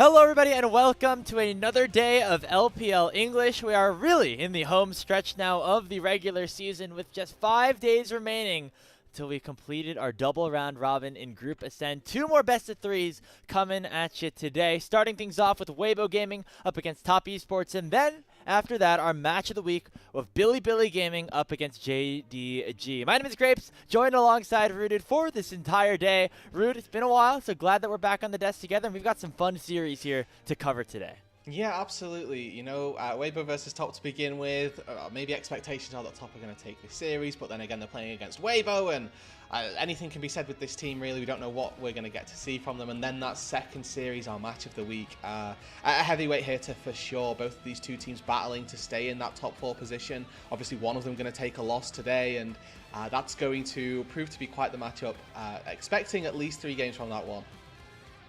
Hello everybody and welcome to another day of LPL English. We are really in the home stretch now of the regular season with just 5 days remaining until we completed our double round robin in Group Ascend. 2 more best of 3s coming at you today. Starting things off with Weibo Gaming up against Top Esports, and then after that our match of the week with Billy Gaming up against JDG. My name is Grapes, joined alongside Rooted for this entire day. Root, it's been a while, so glad that we're back on the desk together, and we've got some fun series here to cover today. Yeah, absolutely. You know, Weibo versus Top to begin with. Maybe expectations are that Top are going to take this series, but then again, they're playing against Weibo, and anything can be said with this team, really. We don't know what we're going to get to see from them. And then that second series, our match of the week, a heavyweight hitter for sure. Both of these two teams battling to stay in that top 4 position. Obviously, one of them going to take a loss today, and that's going to prove to be quite the matchup. Expecting at least 3 games from that one.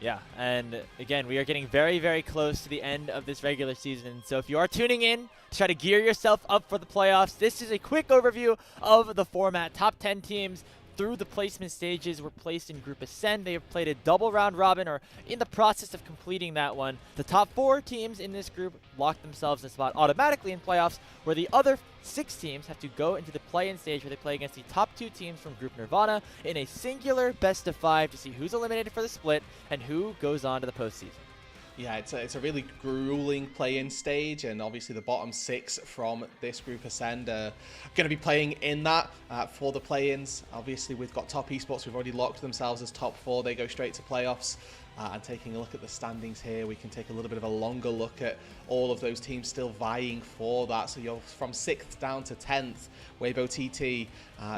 Yeah, and again, we are getting very, very close to the end of this regular season. So if you are tuning in to try to gear yourself up for the playoffs, this is a quick overview of the format. Top 10 teams through the placement stages were placed in Group Ascend. They have played a double round robin, or in the process of completing that one. The top 4 teams in this group lock themselves in a spot automatically in playoffs, where the other 6 teams have to go into the play-in stage where they play against the top 2 teams from Group Nirvana in a singular best of 5 to see who's eliminated for the split and who goes on to the postseason. Yeah, it's a really grueling play-in stage, and obviously the bottom 6 from this Group Ascend are going to be playing in that for the play-ins. Obviously, we've got Top Esports who've already locked themselves as top 4. They go straight to playoffs. And taking a look at the standings here, we can take a little bit of a longer look at all of those teams still vying for that. So you're from 6th down to 10th. Weibo TT,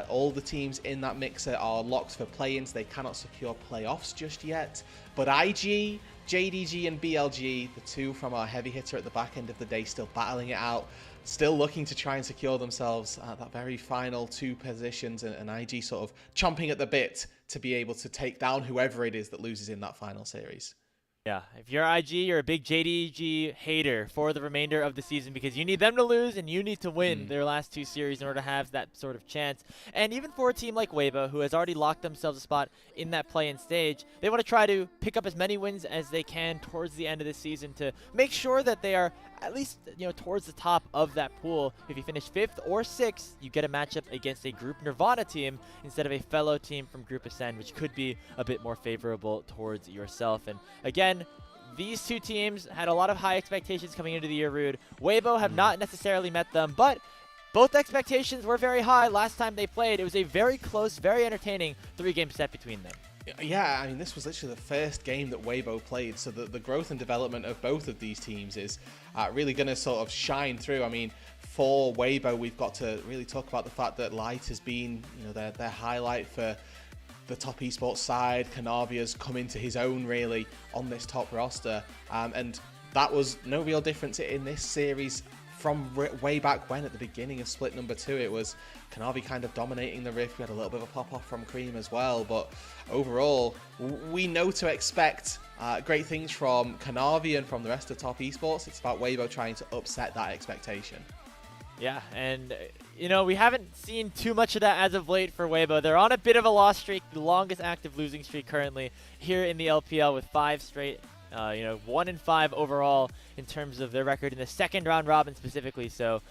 all the teams in that mixer are locked for play-ins. They cannot secure playoffs just yet. But IG, JDG and BLG, the 2 from our heavy hitter at the back end of the day, still battling it out, still looking to try and secure themselves that very final 2 positions, and IG sort of chomping at the bit to be able to take down whoever it is that loses in that final series. Yeah, if you're IG, you're a big JDG hater for the remainder of the season because you need them to lose and you need to win their last 2 series in order to have that sort of chance. And even for a team like Weibo, who has already locked themselves a spot in that play-in stage, they want to try to pick up as many wins as they can towards the end of the season to make sure that they are at least, towards the top of that pool. If you finish 5th or 6th, you get a matchup against a Group Nirvana team instead of a fellow team from Group Ascend, which could be a bit more favorable towards yourself. And again, these 2 teams had a lot of high expectations coming into the year, Rude. Weibo have not necessarily met them, but both expectations were very high last time they played. It was a very close, very entertaining 3-game set between them. Yeah, I mean, this was literally the first game that Weibo played, so the growth and development of both of these teams is really going to sort of shine through. I mean, for Weibo, we've got to really talk about the fact that Light has been, their highlight for the Top Esports side. Kanavi's come into his own, really, on this top roster, and that was no real difference in this series. From way back when, at the beginning of split number 2, it was Kanavi kind of dominating the Rift. We had a little bit of a pop-off from Cream as well, but overall, we know to expect great things from Kanavi and from the rest of Top Esports. It's about Weibo trying to upset that expectation. Yeah, and we haven't seen too much of that as of late for Weibo. They're on a bit of a loss streak, the longest active losing streak currently here in the LPL with 5 straight. 1-5 overall in terms of their record in the second round robin specifically. So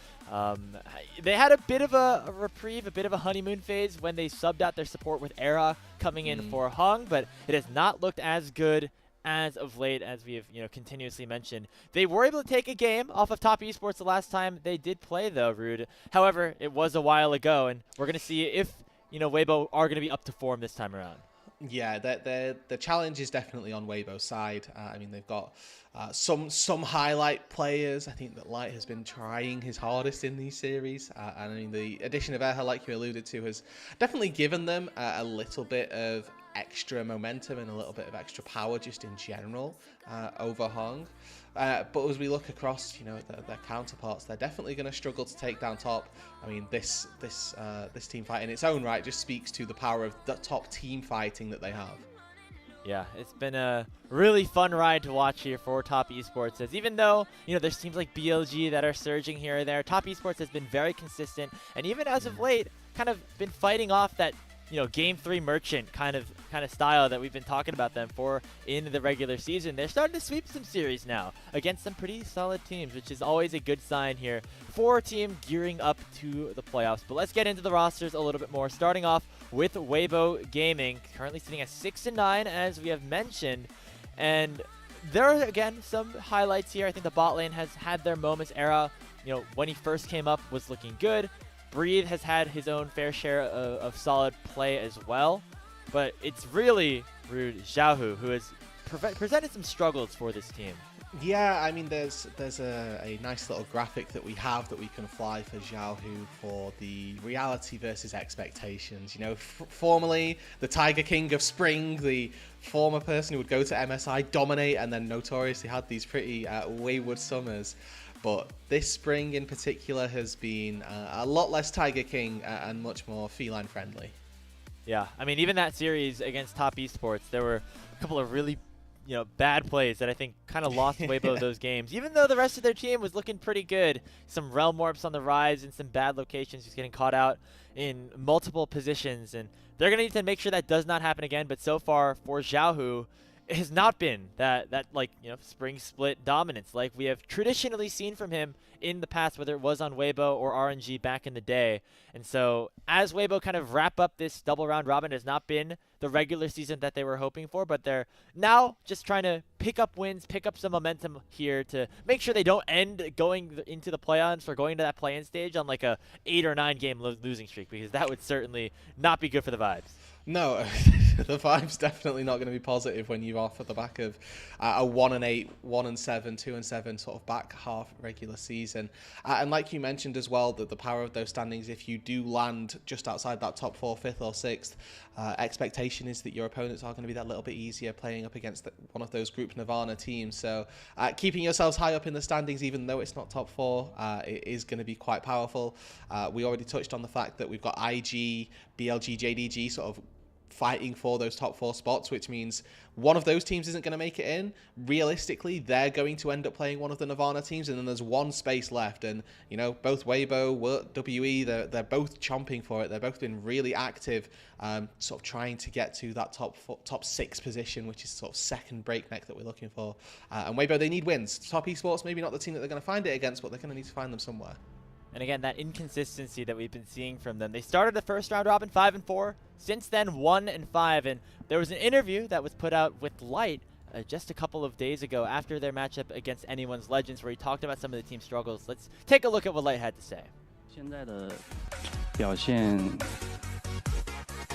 they had a bit of a reprieve, a bit of a honeymoon phase when they subbed out their support with Era coming in for Hung, but it has not looked as good as of late, as we have continuously mentioned. They were able to take a game off of Top Esports the last time they did play, though, Rude. However, it was a while ago, and we're going to see if Weibo are going to be up to form this time around. Yeah, the challenge is definitely on Weibo's side. I mean, they've got some highlight players. I think that Light has been trying his hardest in these series. And I mean, the addition of Erha, like you alluded to, has definitely given them a little bit of extra momentum and a little bit of extra power just in general over Hong. But as we look across, their counterparts, they're definitely going to struggle to take down Top. I mean, this team fight in its own right just speaks to the power of the top team fighting that they have. Yeah, it's been a really fun ride to watch here for Top Esports. As even though, there's teams like BLG that are surging here or there, Top Esports has been very consistent, and even as of late, kind of been fighting off that Game 3 merchant kind of style that we've been talking about them for in the regular season. They're starting to sweep some series now against some pretty solid teams, which is always a good sign here for a team gearing up to the playoffs. But let's get into the rosters a little bit more, starting off with Weibo Gaming, currently sitting at 6-9, as we have mentioned. And there are, again, some highlights here. I think the bot lane has had their moments. Era, when he first came up, was looking good. Breathe has had his own fair share of solid play as well. But it's really Rude Xiaohu who has presented some struggles for this team. Yeah, I mean, there's a nice little graphic that we have that we can fly for Xiaohu for the reality versus expectations. Formerly the Tiger King of Spring, the former person who would go to MSI, dominate, and then notoriously had these pretty wayward summers. But this spring in particular has been a lot less Tiger King and much more feline friendly. Yeah, I mean, even that series against Top Esports, there were a couple of really bad plays that I think kind of lost Weibo those games. Even though the rest of their team was looking pretty good, some Realm Warps on the rise in some bad locations, just getting caught out in multiple positions, and they're going to need to make sure that does not happen again. But so far for Xiaohu, it has not been that spring split dominance like we have traditionally seen from him in the past, whether it was on Weibo or RNG back in the day. And so as Weibo kind of wrap up this double round robin, it has not been the regular season that they were hoping for, but they're now just trying to pick up wins, pick up some momentum here to make sure they don't end going into the play-offs or going to that play-in stage on like a 8 or 9 game losing streak, because that would certainly not be good for the vibes. No, the vibe's definitely not going to be positive when you're off at the back of a 1-8, 1-7, 2-7 sort of back half regular season. And like you mentioned as well, that the power of those standings, if you do land just outside that top 4, 5th or 6th, expectation is that your opponents are going to be that little bit easier playing up against one of those Group Nirvana teams. So keeping yourselves high up in the standings, even though it's not top 4, it is going to be quite powerful. We already touched on the fact that we've got IG, BLG, JDG sort of fighting for those top 4 spots, which means one of those teams isn't going to make it in. Realistically, they're going to end up playing one of the Nirvana teams, and then there's one space left. And both Weibo, WE, they're both chomping for it. They've both been really active, sort of trying to get to that top 6 position, which is sort of second breakneck that we're looking for. And Weibo, they need wins. Top Esports, maybe not the team that they're going to find it against, but they're going to need to find them somewhere. And again, that inconsistency that we've been seeing from them. They started the first round robin 5-4. Since then, 1-5. And there was an interview that was put out with Light just a couple of days ago after their matchup against Anyone's Legends, where he talked about some of the team struggles. Let's take a look at what Light had to say. 现在的表现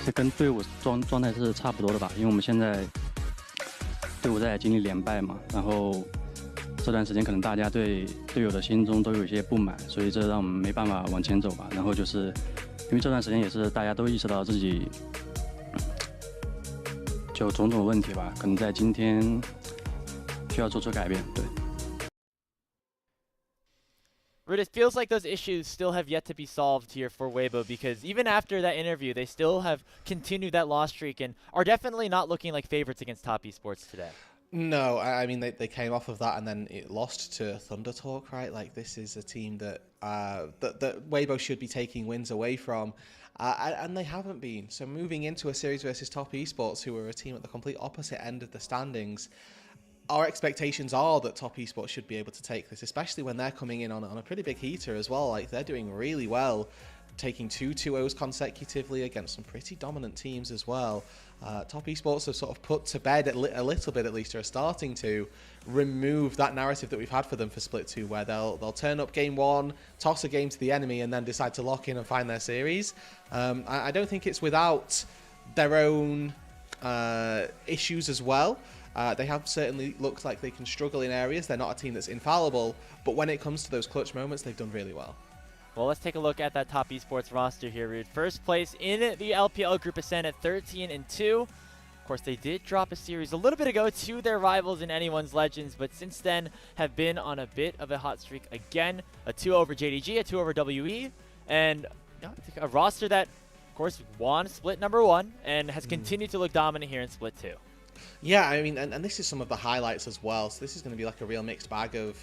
是跟队伍状态是差不多的吧，因为我们现在队伍在经历连败嘛，然后这段时间可能大家对队友的心中都有一些不满，所以这让我们没办法往前走吧。然后就是因为这段时间也是大家都意识到自己就种种问题吧，可能在今天需要做出改变。对。Rude, it feels like those issues still have yet to be solved here for Weibo, because even after that interview, they still have continued that loss streak and are definitely not looking like favorites against Top Esports today. No, I mean, they came off of that and then it lost to Thunder Talk, right? Like, this is a team that that Weibo should be taking wins away from, and they haven't been. So moving into a series versus Top Esports, who are a team at the complete opposite end of the standings, our expectations are that Top Esports should be able to take this, especially when they're coming in on a pretty big heater as well. Like, they're doing really well, taking 2 2-0s consecutively against some pretty dominant teams as well. Top Esports have sort of put to bed a little bit, at least, or are starting to remove that narrative that we've had for them for Split 2, where they'll turn up game 1, toss a game to the enemy, and then decide to lock in and find their series. I don't think it's without their own issues as well. They have certainly looked like they can struggle in areas. They're not a team that's infallible, but when it comes to those clutch moments, they've done really well. Well, let's take a look at that Top Esports roster here, Rude. First place in the LPL Group Ascent at 13-2. Of course, they did drop a series a little bit ago to their rivals in Anyone's Legends, but since then have been on a bit of a hot streak again. A 2 over JDG, a 2 over WE, and a roster that, of course, won Split number 1 and has continued to look dominant here in Split 2. Yeah, I mean, and this is some of the highlights as well. So this is going to be like a real mixed bag of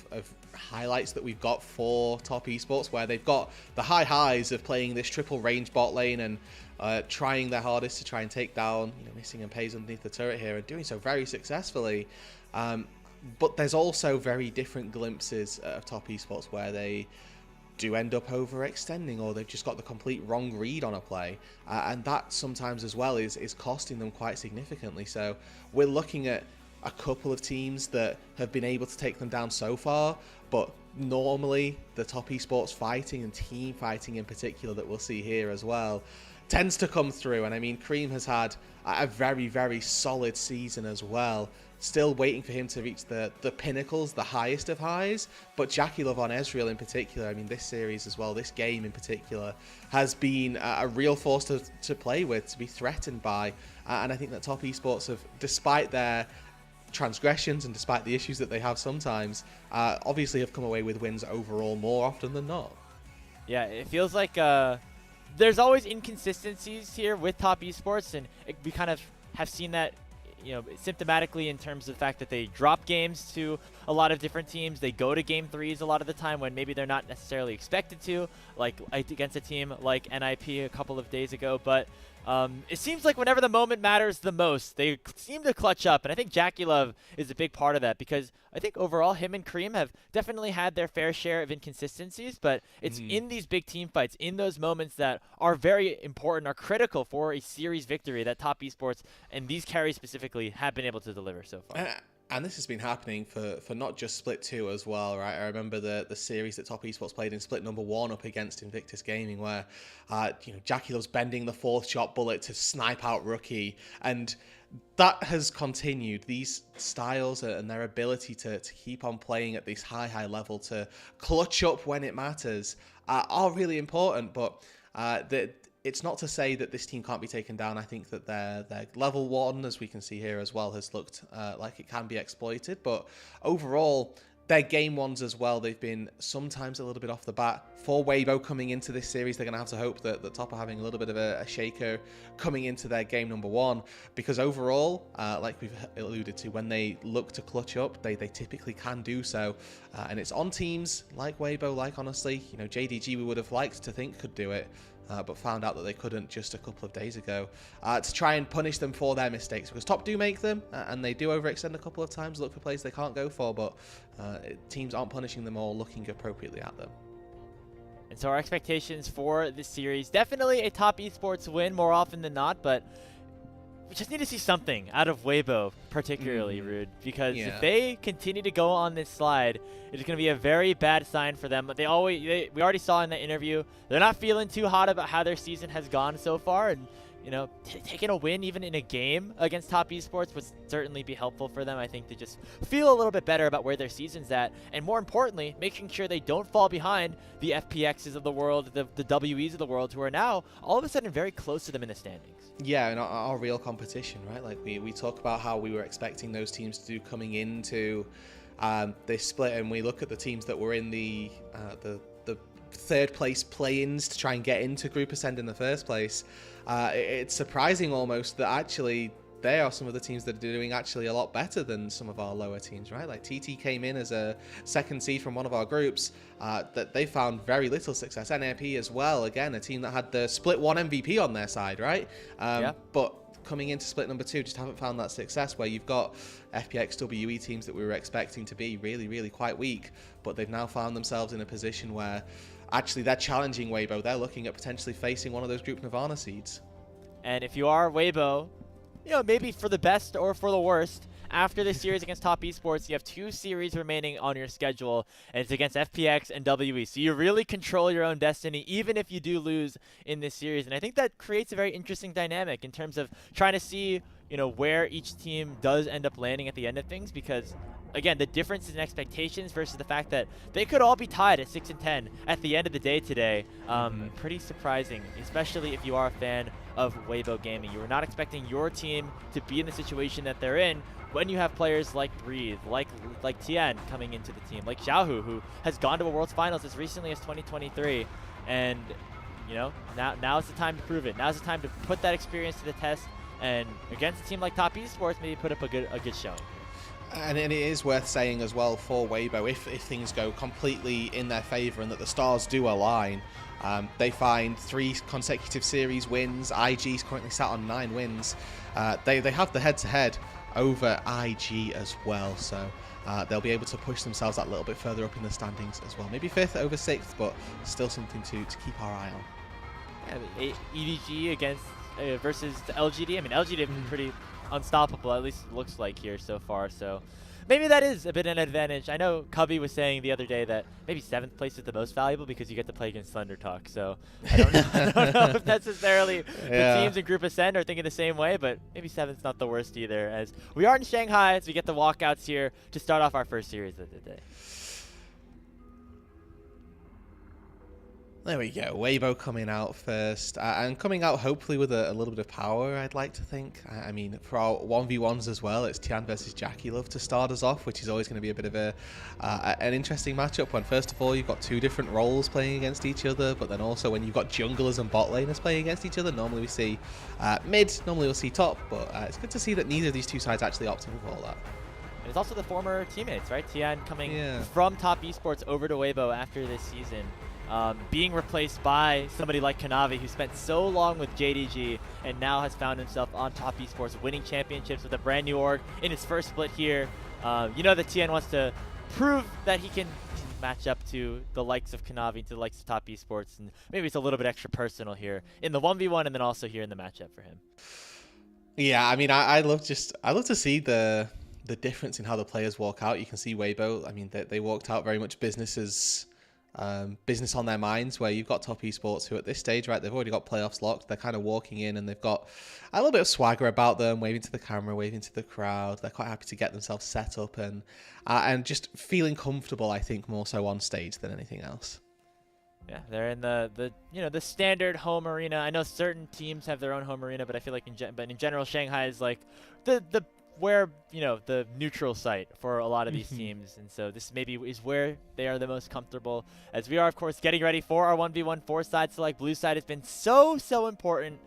highlights that we've got for Top Esports, where they've got the high highs of playing this triple range bot lane and trying their hardest to try and take down, missing and pays underneath the turret here and doing so very successfully. But there's also very different glimpses of Top Esports where they do end up overextending, or they've just got the complete wrong read on a play, and that sometimes as well is costing them quite significantly. So we're looking at a couple of teams that have been able to take them down so far, but normally the Top Esports fighting and team fighting in particular that we'll see here as well tends to come through. And I mean, Cream has had a very, very solid season as well. Still waiting for him to reach the pinnacles, the highest of highs. But Jackie Love on Ezreal in particular, I mean, this series as well, this game in particular, has been a real force to play with, to be threatened by. And I think that Top Esports have, despite their transgressions and despite the issues that they have sometimes, obviously have come away with wins overall more often than not. Yeah, it feels like there's always inconsistencies here with Top Esports, and we kind of have seen that symptomatically in terms of the fact that they drop games to a lot of different teams. They go to game 3s a lot of the time when maybe they're not necessarily expected to, like against a team like NIP a couple of days ago. But it seems like whenever the moment matters the most, they seem to clutch up. And I think Jackie Love is a big part of that, because I think overall him and Cream have definitely had their fair share of inconsistencies, but it's in these big team fights, in those moments that are very important, are critical for a series victory, that Top Esports and these carries specifically have been able to deliver so far. And this has been happening for not just Split 2 as well, right? I remember the series that Top Esports played in Split number 1 up against Invictus Gaming, where Jackie Love's bending the 4th shot bullet to snipe out Rookie, and that has continued. These styles and their ability to keep on playing at this high level, to clutch up when it matters, are really important. But it's not to say that this team can't be taken down. I think that their level 1, as we can see here as well, has looked like it can be exploited. But overall, their game 1s as well, they've been sometimes a little bit off the bat. For Weibo coming into this series, they're going to have to hope that the Top are having a little bit of a shaker coming into their game number 1. Because overall, like we've alluded to, when they look to clutch up, they typically can do so. And it's on teams like Weibo, like honestly, JDG we would have liked to think could do it. But found out that they couldn't just a couple of days ago, to try and punish them for their mistakes, because Top do make them, and they do overextend a couple of times, look for plays they can't go for, but teams aren't punishing them or looking appropriately at them. And so our expectations for this series, definitely a Top Esports win more often than not, but we just need to see something out of Weibo, particularly, Rude, because if they continue to go on this slide, it's going to be a very bad sign for them. But we already saw in the interview, they're not feeling too hot about how their season has gone so far, and taking a win even in a game against Top Esports would certainly be helpful for them, I think, to just feel a little bit better about where their season's at, and more importantly, making sure they don't fall behind the FPXs of the world, the WEs of the world, who are now all of a sudden very close to them in the standings. Yeah, and our real competition, right? Like we talk about how we were expecting those teams to do coming into this split, and we look at the teams that were in the 3rd place play-ins to try and get into Group Ascend in the first place. It's surprising almost that actually they are some of the teams that are doing actually a lot better than some of our lower teams, right? Like TT came in as a 2nd seed from one of our groups, that they found very little success. NAP as well, again, a team that had the Split 1 MVP on their side, right? But coming into Split number 2, just haven't found that success, where you've got FPX WE teams that we were expecting to be really, really quite weak, but they've now found themselves in a position where actually they're challenging Weibo. They're looking at potentially facing one of those Group Nirvana seeds. And if you are Weibo, maybe for the best or for the worst, after this series against Top Esports, you have 2 series remaining on your schedule, and it's against FPX and WE. So you really control your own destiny, even if you do lose in this series. And I think that creates a very interesting dynamic in terms of trying to see, where each team does end up landing at the end of things, because again, the difference in expectations versus the fact that they could all be tied at 6 and 10 at the end of the day today. Pretty surprising, especially if you are a fan of Weibo Gaming. You were not expecting your team to be in the situation that they're in when you have players like Breathe, like Tian coming into the team, like Xiaohu, who has gone to a World's Finals as recently as 2023. And, now is the time to prove it. Now's the time to put that experience to the test, and against a team like Top Esports, maybe put up a good showing. And it is worth saying as well for Weibo, if things go completely in their favor and that the stars do align, they find 3 consecutive series wins. IG's currently sat on 9 wins. They have the head-to-head over IG as well, so they'll be able to push themselves that little bit further up in the standings as well. Maybe 5th over 6th, but still something to keep our eye on. Yeah, EDG against versus the LGD. I mean, LGD have been pretty unstoppable, at least it looks like here so far, so maybe that is a bit an advantage. I know Cubby was saying the other day that maybe 7th place is the most valuable because you get to play against Thunder Talk, so I don't know, I don't know if necessarily the teams in Group Ascend are thinking the same way, but maybe 7th's not the worst either, as we are in Shanghai, as we get the walkouts here to start off our first series of the day. There we go, Weibo coming out first, and coming out hopefully with a little bit of power, I'd like to think. I mean, for our 1v1s as well, it's Tian versus Jackie Love to start us off, which is always going to be a bit of an interesting matchup when, first of all, you've got 2 different roles playing against each other, but then also when you've got junglers and bot laners playing against each other. Normally we see mid, normally we'll see top, but it's good to see that neither of these 2 sides actually opted for all that. It's also the former teammates, right? Tian coming from Top Esports over to Weibo after this season. Being replaced by somebody like Kanavi, who spent so long with JDG and now has found himself on Top Esports, winning championships with a brand new org in his first split here. You know that Tian wants to prove that he can match up to the likes of Kanavi, to the likes of Top Esports, and maybe it's a little bit extra personal here in the 1v1 and then also here in the matchup for him. Yeah, I mean, I love to see the difference in how the players walk out. You can see Weibo, I mean, they walked out very much business on their minds, where you've got Top Esports who at this stage, right, they've already got playoffs locked. They're kind of walking in and they've got a little bit of swagger about them, waving to the camera, waving to the crowd. They're quite happy to get themselves set up and just feeling comfortable, I think, more so on stage than anything else. Yeah, they're in the the standard home arena. I know certain teams have their own home arena, but I feel like in general Shanghai is like the where, the neutral site for a lot of these teams. And so this maybe is where they are the most comfortable, as we are, of course, getting ready for our 1v1 4-side select. Blue side has been so important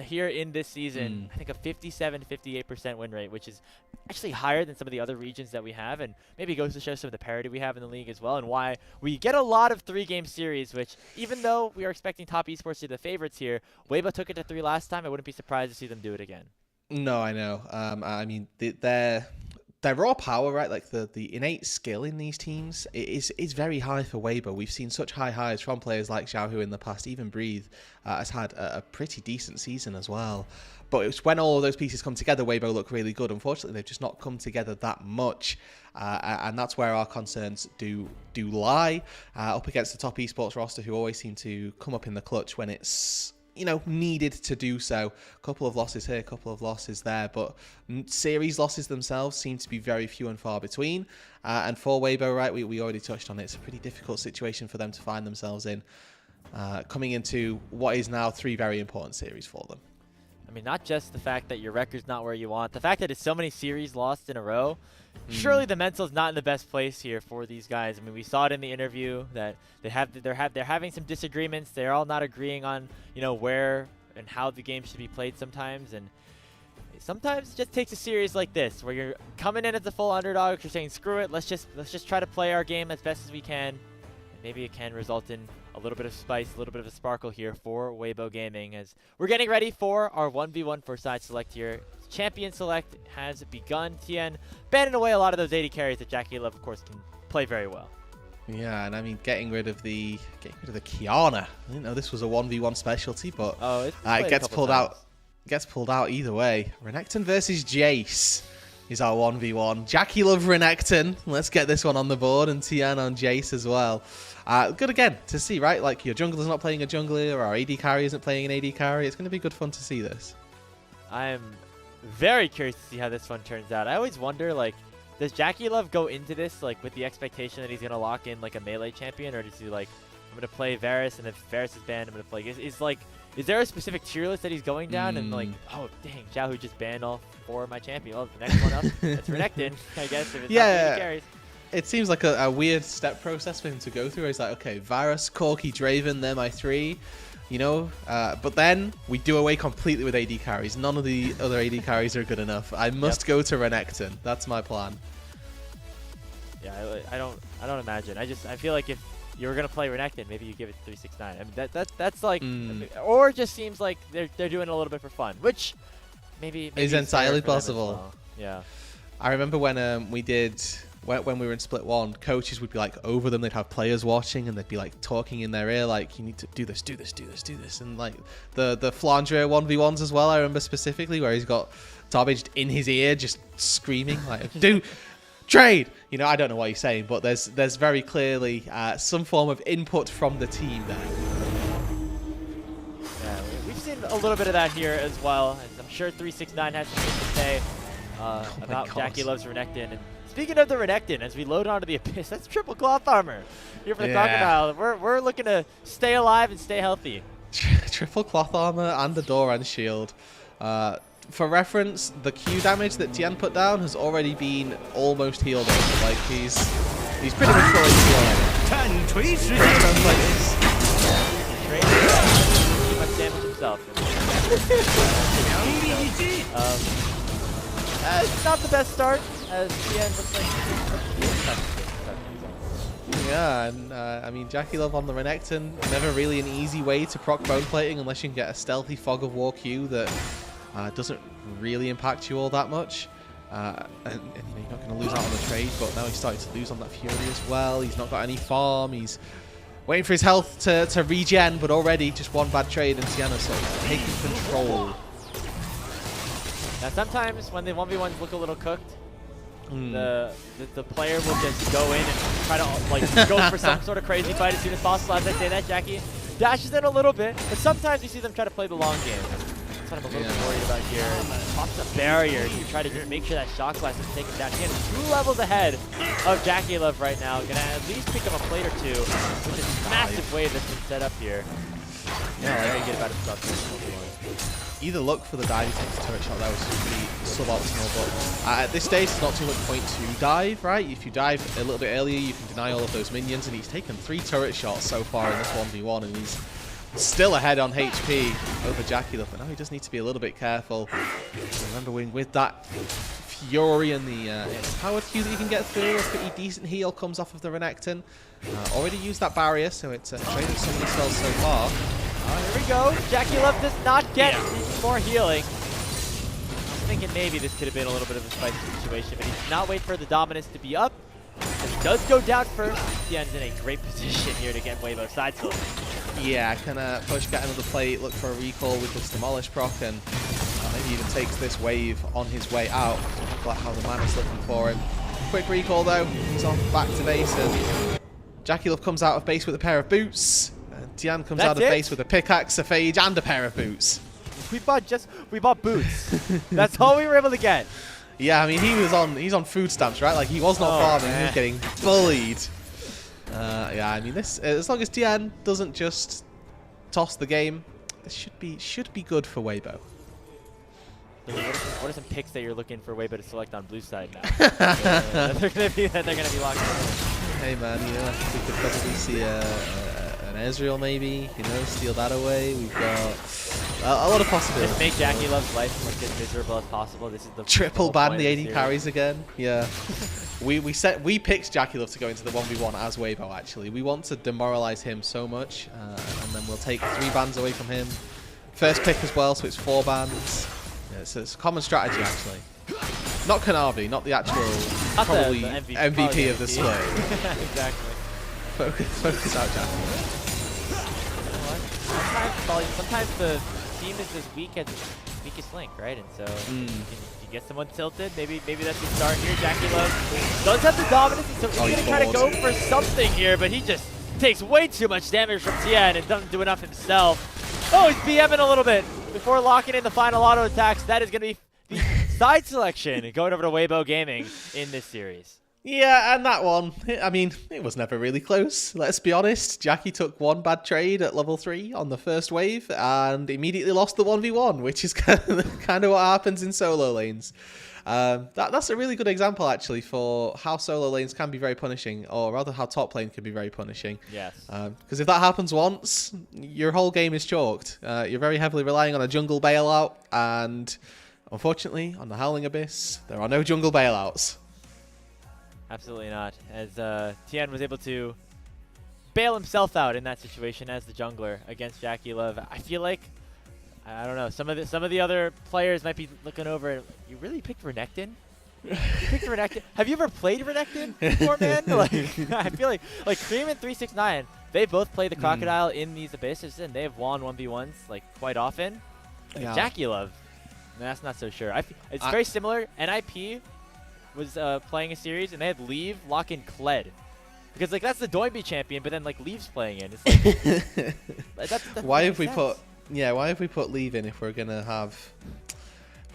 here in this season. I think a 57 to 58% win rate, which is actually higher than some of the other regions that we have, and maybe goes to show some of the parity we have in the league as well, and why we get a lot of 3-game series, which even though we are expecting Top Esports to be the favorites here, Weibo took it to 3 last time. I wouldn't be surprised to see them do it again. No, I know. I mean, their raw power, right? Like the innate skill in these teams is very high for Weibo. We've seen such high highs from players like Xiaohu in the past. Even Breathe has had a pretty decent season as well. But it's when all of those pieces come together, Weibo look really good. Unfortunately, they've just not come together that much. And that's where our concerns do lie. Up against the Top Esports roster, who always seem to come up in the clutch when it's needed to do so. A couple of losses here, a couple of losses there, but series losses themselves seem to be very few and far between. And for Weibo, right, we already touched on it. It's a pretty difficult situation for them to find themselves in, coming into what is now 3 very important series for them. I mean, not just the fact that your record's not where you want, the fact that it's so many series lost in a row. Surely the mental's not in the best place here for these guys. I mean, we saw it in the interview that they're having some disagreements. They're all not agreeing on where and how the game should be played sometimes, and sometimes it just takes a series like this where you're coming in as the full underdog. You're saying, screw it, let's just try to play our game as best as we can. And maybe it can result in a little bit of spice, a little bit of a sparkle here for Weibo Gaming, as we're getting ready for our 1v1 4-side select here. Champion select has begun. Tian banning away a lot of those 80 carries that Jackie Love, of course, can play very well. Yeah, and I mean, getting rid of the Kiana. I didn't know this was a 1v1 specialty, but it gets pulled out. Gets pulled out either way. Renekton versus Jace is our 1v1. Jackie Love Renekton. Let's get this one on the board, and Tian on Jace as well. Good again to see, right? Like, your jungler's not playing a jungler, or our AD carry isn't playing an AD carry. It's going to be good fun to see this. I am very curious to see how this one turns out. I always wonder, like, does Jackie Love go into this like with the expectation that he's gonna lock in like a melee champion, or does he like, I'm gonna play Varus, and if Varus is banned, I'm gonna play? Is there a specific tier list that he's going down and like, oh dang, Xiaohu just banned all 4 of my champions. Well, the next one up, it's Renekton, I guess. If it's not carries. It seems like a weird step process for him to go through. He's like, okay, Varus, Corki, Draven, they're my 3. you know. But then we do away completely with AD carries. None of the other AD carries are good enough. I must go to Renekton. That's my plan. Yeah, I don't imagine. I feel like if you were gonna play Renekton, maybe you give it 369. I mean that's like, or it just seems like they're doing it a little bit for fun, which maybe is entirely possible. Well. Yeah. I remember when when we were in Split 1, coaches would be like over them. They'd have players watching, and they'd be like talking in their ear, like, you need to do this, do this, do this, do this. And like the Flandre 1v1s as well, I remember specifically, where he's got Dobbage in his ear just screaming like, do trade. You know, I don't know what he's saying, but there's very clearly some form of input from the team there. Yeah, we've seen a little bit of that here as well. And I'm sure 369 has something to say about Jackie Loves Renekton. And speaking of the Renekton, as we load onto the Abyss, that's triple cloth armor here for the Crocodile. We're looking to stay alive and stay healthy. Triple cloth armor and the door and shield. For reference, the Q damage that Tian put down has already been almost healed up. Like, he's pretty much fully healed. Too much damage himself. It's not the best start, as Tian looks like. Yeah, and I mean, Jackie Love on the Renekton, never really an easy way to proc bone plating unless you can get a stealthy Fog of War Q that doesn't really impact you all that much. And you know, you're not going to lose out on the trade, but now he's starting to lose on that Fury as well. He's not got any farm. He's waiting for his health to regen, but already just one bad trade, and Tiana's sort of taking control. Now sometimes when the 1v1s look a little cooked, the player will just go in and try to like go for some sort of crazy fight as soon as possible. As I say that, Jackie dashes in a little bit, but sometimes you see them try to play the long game. That's what I'm a little bit worried about here. Pops a barrier to try to just make sure that Shock Blast is taken down. He is 2 levels ahead of Jackie Love right now. Gonna at least pick him a plate or two with this massive wave that's been set up here. Yeah, very good about himself. Either look for the dive, he takes a turret shot. That was pretty suboptimal, but at this stage, it's not too much point to dive, right? If you dive a little bit earlier, you can deny all of those minions, and he's taken 3 turret shots so far in this 1v1, and he's still ahead on HP over Jackie Love, but now he does need to be a little bit careful. Remember, with that Fury and the powered Q that you can get through, a pretty decent heal comes off of the Renekton. Already used that barrier, so it's traded some of the spells so far. Here we go. Jackie Love does not get any more healing. I was thinking maybe this could have been a little bit of a spicy situation, but he did not wait for the dominance to be up. He does go down first. Tian's in a great position here to get Weibo side tilt. Yeah, can push, get another plate, look for a recall with this Demolish proc, and maybe even takes this wave on his way out. Look how the mana's looking for him. Quick recall though, he's off back to base, and Jackie Love comes out of base with a pair of boots. Tian comes out of base with a pickaxe, a phage, and a pair of boots. We bought boots. That's all we were able to get. Yeah, I mean, he's on food stamps, right? Like, he was not farming, he was getting bullied. Yeah, I mean, this, as long as Tian doesn't just toss the game, this should be good for Weibo. What are some picks that you're looking for Weibo to select on blue side now? They're gonna be locked in. Hey man, you know, I think we could probably see an Ezreal maybe, you know, steal that away. We've got a lot of possibilities. Just make Jackie Love's life look as miserable as possible. This is the triple ban the AD carries again. Yeah. we picked Jackie Love to go into the 1v1 as Weibo actually. We want to demoralize him so much, and then we'll take 3 bans away from him. First pick as well, so it's 4 bans. Yeah, so it's a common strategy actually. Not Kanavi, not the actual probably the MVP of the split. Exactly. Focus out, Jackie. Sometimes the team is as weak as its weakest link, right? And so you get someone tilted. Maybe that's the start here. Jackie Love does have the dominance, so he's gonna try to go for something here, but he just takes way too much damage from Tian and doesn't do enough himself. Oh, he's BMing a little bit before locking in the final auto attacks. That is gonna be the side selection going over to Weibo Gaming in this series. Yeah, and that one, I mean, it was never really close. Let's be honest. Jackie took 1 bad trade at level 3 on the first wave and immediately lost the 1v1, which is kind of what happens in solo lanes. That's a really good example, actually, for how solo lanes can be very punishing, or rather how top lane can be very punishing. Yes. Because if that happens once, your whole game is chalked. You're very heavily relying on a jungle bailout, and unfortunately, on the Howling Abyss, there are no jungle bailouts. Absolutely not. As Tien was able to bail himself out in that situation as the jungler against Jackie Love. I feel like, I don't know, some of the other players might be looking over. You really picked Renekton? You picked Renekton? Have you ever played Renekton before, man? Like, I feel like Cream and 369, they both play the Crocodile in these Abysses, and they have won 1v1s like quite often. Yeah. Jackie Love, that's not so sure. It's very similar. NIP was playing a series, and they had Leave, Lock, and Kled. Because like that's the Doinby champion, but then like Leave's playing in. It's like, that why have we sense. why have we put Leave in if we're gonna have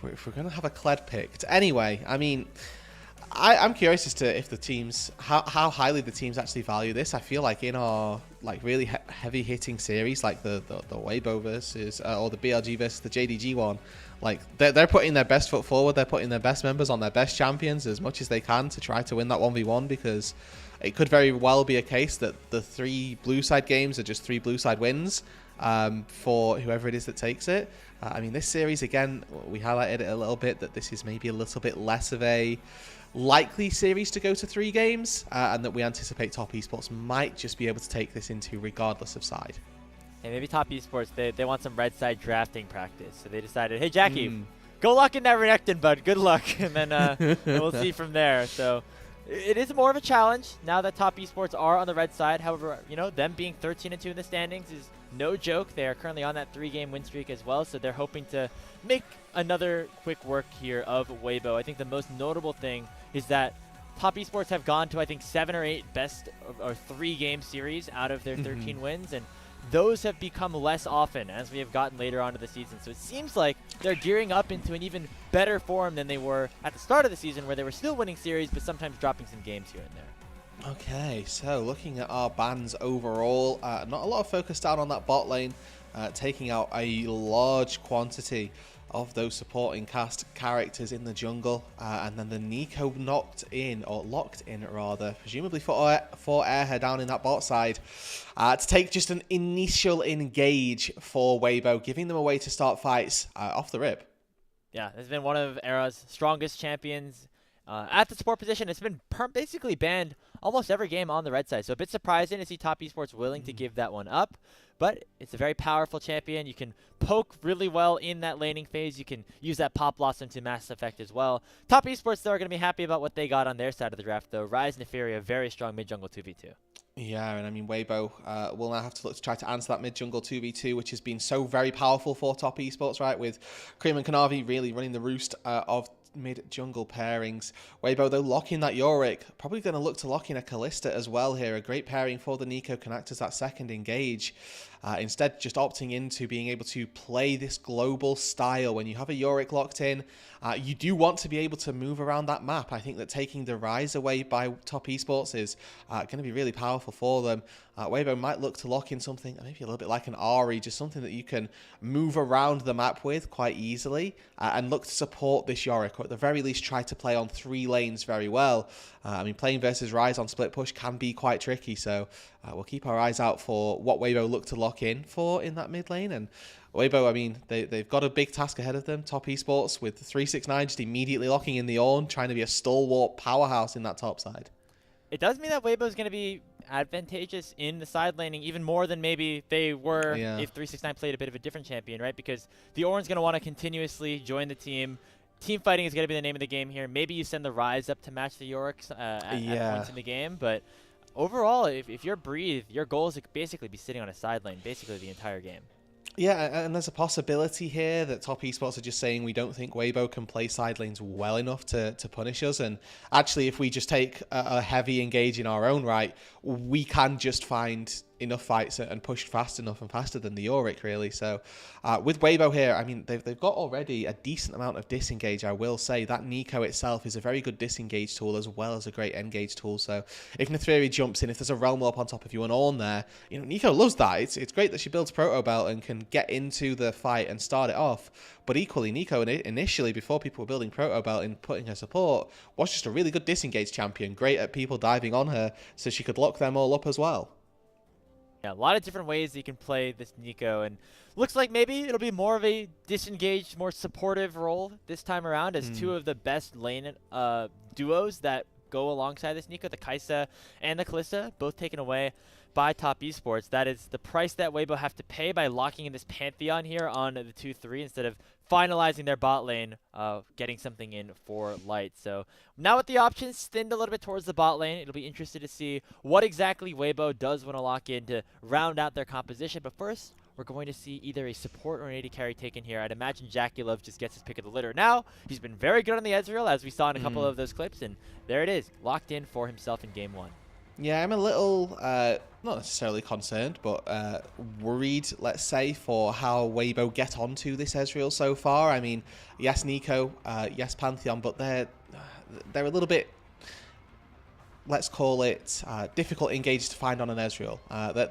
a Kled picked? Anyway, I mean, I'm curious as to if the teams how highly the teams actually value this. I feel like in our like really heavy hitting series, like the Weibo versus or the BLG versus the JDG one, like they're putting their best foot forward. They're putting their best members on their best champions as much as they can to try to win that 1v1, because it could very well be a case that the 3 blue side games are just 3 blue side wins for whoever it is that takes it. I mean, this series, again, we highlighted it a little bit, that this is maybe a little bit less of a likely series to go to 3 games, and that we anticipate Top Esports might just be able to take this into regardless of side. Hey, maybe Top Esports, they want some red side drafting practice. So they decided, hey, Jackie, go lock in that Renekton, bud. Good luck. And then we'll see from there. So it is more of a challenge now that Top Esports are on the red side. However, you know, them being 13-2 in the standings is no joke. They are currently on that 3-game win streak as well. So they're hoping to make another quick work here of Weibo. I think the most notable thing is that Top Esports have gone to, I think, 7 or 8 best or 3-game series out of their 13 wins. And those have become less often as we have gotten later on to the season. So it seems like they're gearing up into an even better form than they were at the start of the season, where they were still winning series, but sometimes dropping some games here and there. Okay, so looking at our bans overall, not a lot of focus down on that bot lane, taking out a large quantity of those supporting cast characters in the jungle, and then the Nico locked in, rather, presumably for Airhead down in that bot side, to take just an initial engage for Weibo, giving them a way to start fights off the rip. Yeah, it's been one of Era's strongest champions at the support position. It's been basically banned almost every game on the red side, so a bit surprising to see Top Esports willing to give that one up. But it's a very powerful champion. You can poke really well in that laning phase. You can use that Pop Blossom to mass effect as well. Top Esports, though, are going to be happy about what they got on their side of the draft, though. Rise Nefaria, very strong mid-jungle 2v2. Yeah, and I mean, Weibo will now have to look to try to answer that mid-jungle 2v2, which has been so very powerful for Top Esports, right? With Cream and Kanavi really running the roost of mid-jungle pairings. Weibo, though, locking that Yorick, probably going to look to lock in a Kalista as well here. A great pairing for the Nico can act as that second engage. Instead, just opting into being able to play this global style. When you have a Yorick locked in, you do want to be able to move around that map. I think that taking the Rise away by Top Esports is going to be really powerful for them. Weibo might look to lock in something maybe a little bit like an Ari, just something that you can move around the map with quite easily, and look to support this Yorick, or at the very least try to play on 3 lanes very well. I mean, playing versus Rise on split push can be quite tricky, so we'll keep our eyes out for what Weibo look to lock in for in that mid lane. And Weibo, I mean, they've got a big task ahead of them. Top Esports with 369 just immediately locking in the Ornn, trying to be a stalwart powerhouse in that top side. It does mean that Weibo is going to be advantageous in the side laning even more than maybe they were if 369 played a bit of a different champion, right? Because the Ornn's going to want to continuously join the team. Team fighting is going to be the name of the game here. Maybe you send the Rise up to match the Yoriks at points in the game, but overall, if you're Breathe, your goal is to basically be sitting on a side lane basically the entire game. Yeah, and there's a possibility here that Top Esports are just saying we don't think Weibo can play side lanes well enough to punish us. And actually, if we just take a heavy engage in our own right, we can just find enough fights and pushed fast enough and faster than the Yorick, really. So with Weibo here, I mean, they've got already a decent amount of disengage, I will say. That Nico itself is a very good disengage tool as well as a great engage tool. So if Neferi jumps in, if there's a Realm Warp on top of you and Ornn there, you know, Nico loves that. It's great that she builds Proto Belt and can get into the fight and start it off. But equally, Nico initially, before people were building Proto Belt and putting her support, was just a really good disengage champion. Great at people diving on her, so she could lock them all up as well. Yeah, a lot of different ways you can play this Nico, and looks like maybe it'll be more of a disengaged, more supportive role this time around, as two of the best lane duos that go alongside this Nico, the Kai'Sa and the Kalista, both taken away by Top Esports. That is the price that Weibo have to pay by locking in this Pantheon here on the 2-3 instead of finalizing their bot lane, getting something in for Light. So now with the options thinned a little bit towards the bot lane, it'll be interesting to see what exactly Weibo does want to lock in to round out their composition. But first, we're going to see either a support or an AD carry taken here. I'd imagine Jackie Love just gets his pick of the litter. Now, he's been very good on the Ezreal, as we saw in a couple of those clips, and there it is, locked in for himself in Game 1. Yeah, I'm a little, not necessarily concerned, but worried, let's say, for how Weibo get onto this Ezreal so far. I mean, yes, Nico, yes, Pantheon, but they're a little bit, let's call it, difficult engage to find on an Ezreal.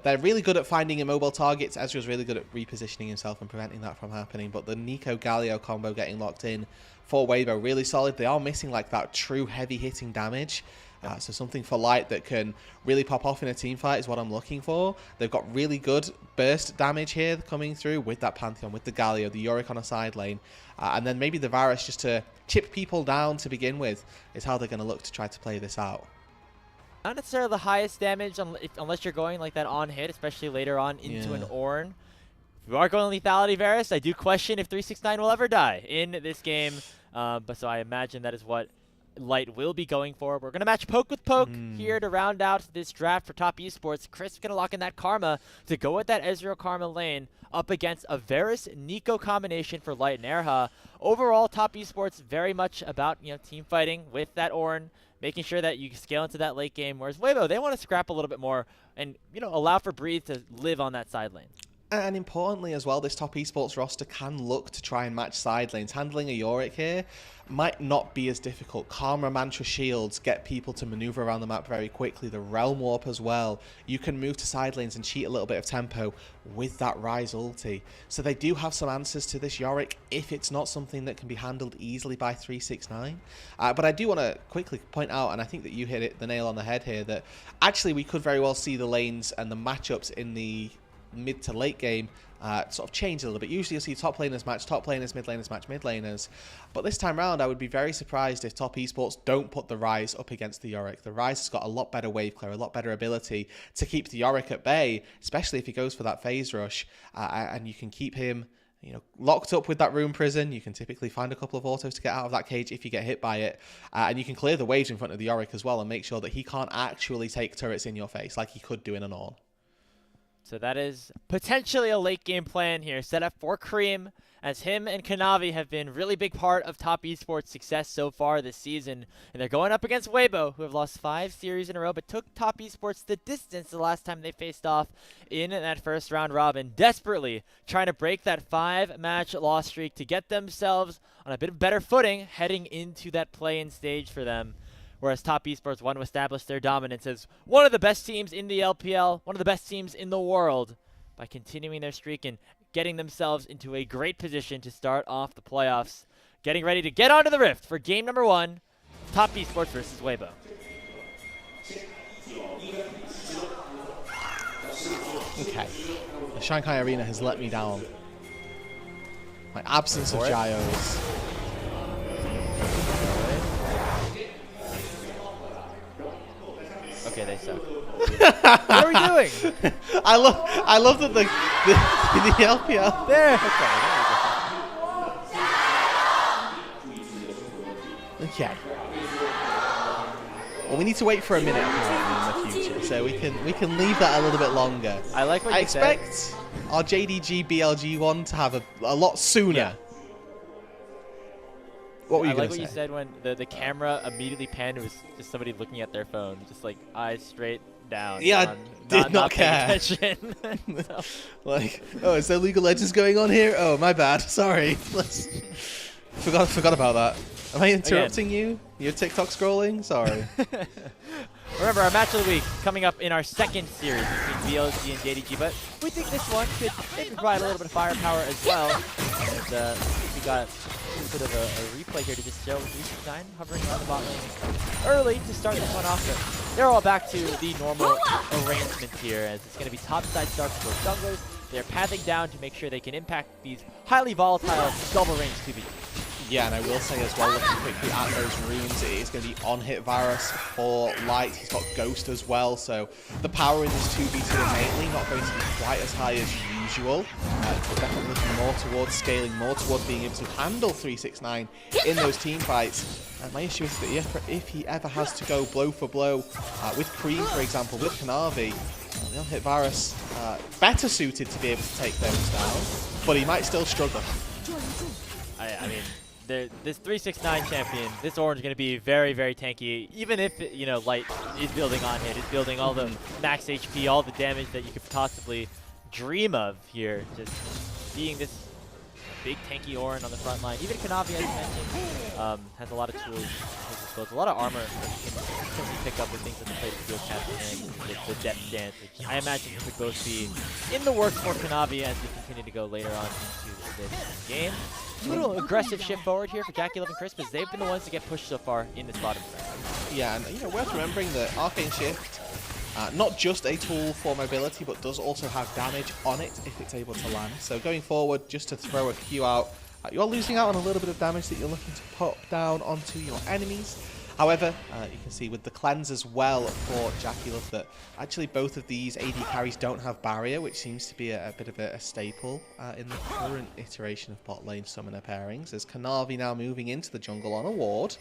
They're really good at finding immobile targets. Ezreal's really good at repositioning himself and preventing that from happening, but the Nico-Galio combo getting locked in for Weibo, really solid. They are missing like that true heavy-hitting damage. So something for Light that can really pop off in a team fight is what I'm looking for. They've got really good burst damage here coming through with that Pantheon, with the Galio, the Yorick on a side lane, and then maybe the Varus just to chip people down to begin with is how they're going to look to try to play this out. Not necessarily the highest damage unless you're going like that on hit, especially later on into an Ornn. If you are going lethality Varus, I do question if 369 will ever die in this game. But so I imagine that is what Light will be going for. We're going to match poke with poke here to round out this draft for Top Esports. Chris is going to lock in that Karma to go with that Ezreal Karma lane up against a Varus Nico combination for Light and Erha. Overall, Top Esports very much about, you know, team fighting with that Ornn, making sure that you scale into that late game. Whereas Weibo, they want to scrap a little bit more and, you know, allow for Breathe to live on that side lane. And importantly as well, this Top Esports roster can look to try and match side lanes. Handling a Yorick here might not be as difficult. Karma, Mantra, Shields get people to maneuver around the map very quickly. The Realm Warp as well. You can move to side lanes and cheat a little bit of tempo with that Rise ulti. So they do have some answers to this Yorick if it's not something that can be handled easily by 369. But I do want to quickly point out, and I think that you hit the nail on the head here, that actually we could very well see the lanes and the matchups in the mid to late game sort of change a little bit. Usually you'll see top laners match top laners, mid laners match mid laners. But this time round, I would be very surprised if Top Esports don't put the Rise up against the Yorick. The Rise has got a lot better wave clear, a lot better ability to keep the Yorick at bay, especially if he goes for that phase rush. And you can keep him, you know, locked up with that Rune Prison. You can typically find a couple of autos to get out of that cage if you get hit by it. And you can clear the waves in front of the Yorick as well and make sure that he can't actually take turrets in your face like he could do in an Ornn. So that is potentially a late game plan here, set up for Cream, as him and Kanavi have been really big part of Top Esports' success so far this season. And they're going up against Weibo, who have lost 5 series in a row, but took Top Esports the distance the last time they faced off in that first round robin, desperately trying to break that 5-match loss streak to get themselves on a bit of better footing heading into that play-in stage for them. Whereas Top Esports want to establish their dominance as one of the best teams in the LPL, one of the best teams in the world, by continuing their streak and getting themselves into a great position to start off the playoffs. Getting ready to get onto the Rift for game number 1, Top Esports versus Weibo. Okay, the Shanghai Arena has let me down. My absence of gyros. Okay, they suck. What are we doing? I love that the LPL. There. Okay. Well, we need to wait for a minute apparently in the future, so we can leave that a little bit longer. I like what I you said. expect our JDG BLG one to have a lot sooner. Yeah. What were you I going like to what say? you said when the camera immediately panned. It was just somebody looking at their phone, just like eyes straight, down. Yeah, did not care. So. Like, oh, is there League of Legends going on here? Oh, my bad. Sorry. Forgot about that. Am I interrupting you? You're TikTok scrolling? Sorry. Remember, our match of the week coming up in our second series between BLG and JDG, but we think this one could maybe provide a little bit of firepower as well. And we got a bit of a replay here to just show 369 hovering around the bot lane early to start this one off. But they're all back to the normal arrangements here, as it's going to be topside start for both junglers. They're pathing down to make sure they can impact these highly volatile double range 2v. Yeah, and I will say as well, looking quickly at those runes, it is going to be on-hit virus for Light. He's got Ghost as well, so the power in this 2v2 mainly not going to be quite as high as usual. Definitely looking more towards scaling, more towards being able to handle 369 in those team fights. And my issue is that if he ever has to go blow for blow with Cream, for example, with Kanavi, the on-hit virus better suited to be able to take those down, but he might still struggle. I mean, this 369 champion, this orange is going to be very, very tanky. Even if, you know, Light is building on hit, is building all the max HP, all the damage that you could possibly dream of here. Just being this big tanky orange on the front line. Even Kanavi, as you mentioned, has a lot of tools. A lot of armor that you can simply pick up with things like the plate field captain and the depth dance, which I imagine could both be in the works for Kanavi as we continue to go later on into this game. A little aggressive shift forward here for Jackie Love and Chris, because they've been the ones to get pushed so far in this bottom side. Yeah, and you know, worth remembering that Arcane Shift, not just a tool for mobility, but does also have damage on it if it's able to land. So going forward, just to throw a Q out, you are losing out on a little bit of damage that you're looking to pop down onto your enemies. However, you can see with the cleanse as well for Jackie Love that actually both of these AD carries don't have barrier, which seems to be a bit of a staple in the current iteration of bot lane summoner pairings. As Kanavi now moving into the jungle on a ward.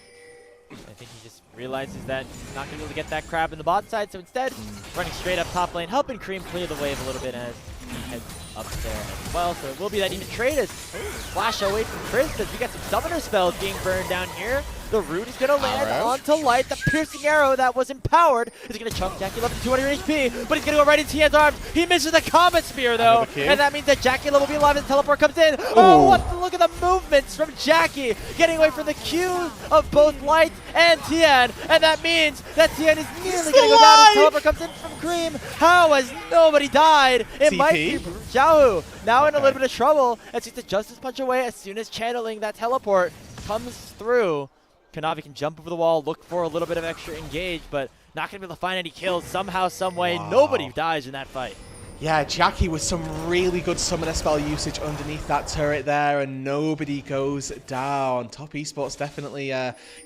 I think he just realizes that he's not going to be able to get that crab in the bot side, so instead, running straight up top lane, helping Cream clear the wave a little bit as he heads up there as well. So it will be that even trade as flash away from Chris, as we got some summoner spells being burned down here. The root is going to land onto Light. The piercing arrow that was empowered is going to chunk Jackie Love to 200 HP, but he's going to go right into Tien's arms. He misses the Comet Spear, though, and that means that Jackie Love will be alive as the teleport comes in. Oh, look at the movements from Jackie, getting away from the Q of both Light and Tien, and that means that Tien is nearly going to go down as teleport comes in from Cream. How has nobody died? It might be Xiaohu now in a little bit of trouble as he's the Justice Punch away as soon as channeling that teleport comes through. Kanavi can jump over the wall, look for a little bit of extra engage, but not going to be able to find any kills somehow, some way. Nobody dies in that fight. Yeah, Jackie with some really good summoner spell usage underneath that turret there, and nobody goes down. Top Esports definitely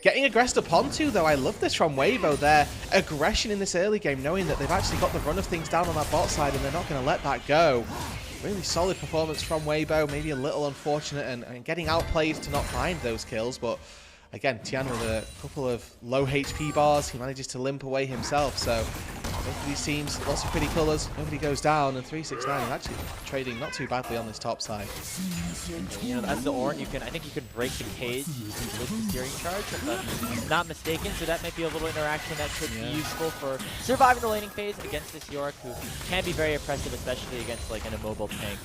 getting aggressed upon to, though. I love this from Weibo. Their aggression in this early game, knowing that they've actually got the run of things down on that bot side, and they're not going to let that go. Really solid performance from Weibo, maybe a little unfortunate and getting outplayed to not find those kills, but again, Tien with a couple of low HP bars, he manages to limp away himself, so both of these teams, lots of pretty colours, nobody goes down, and 369 is actually trading not too badly on this top side. You know, as the Ornn, I think you can break the cage with the steering charge, if I'm not mistaken, so that might be a little interaction that could be useful for surviving the laning phase against this Yorick, who can be very oppressive, especially against like an immobile tank.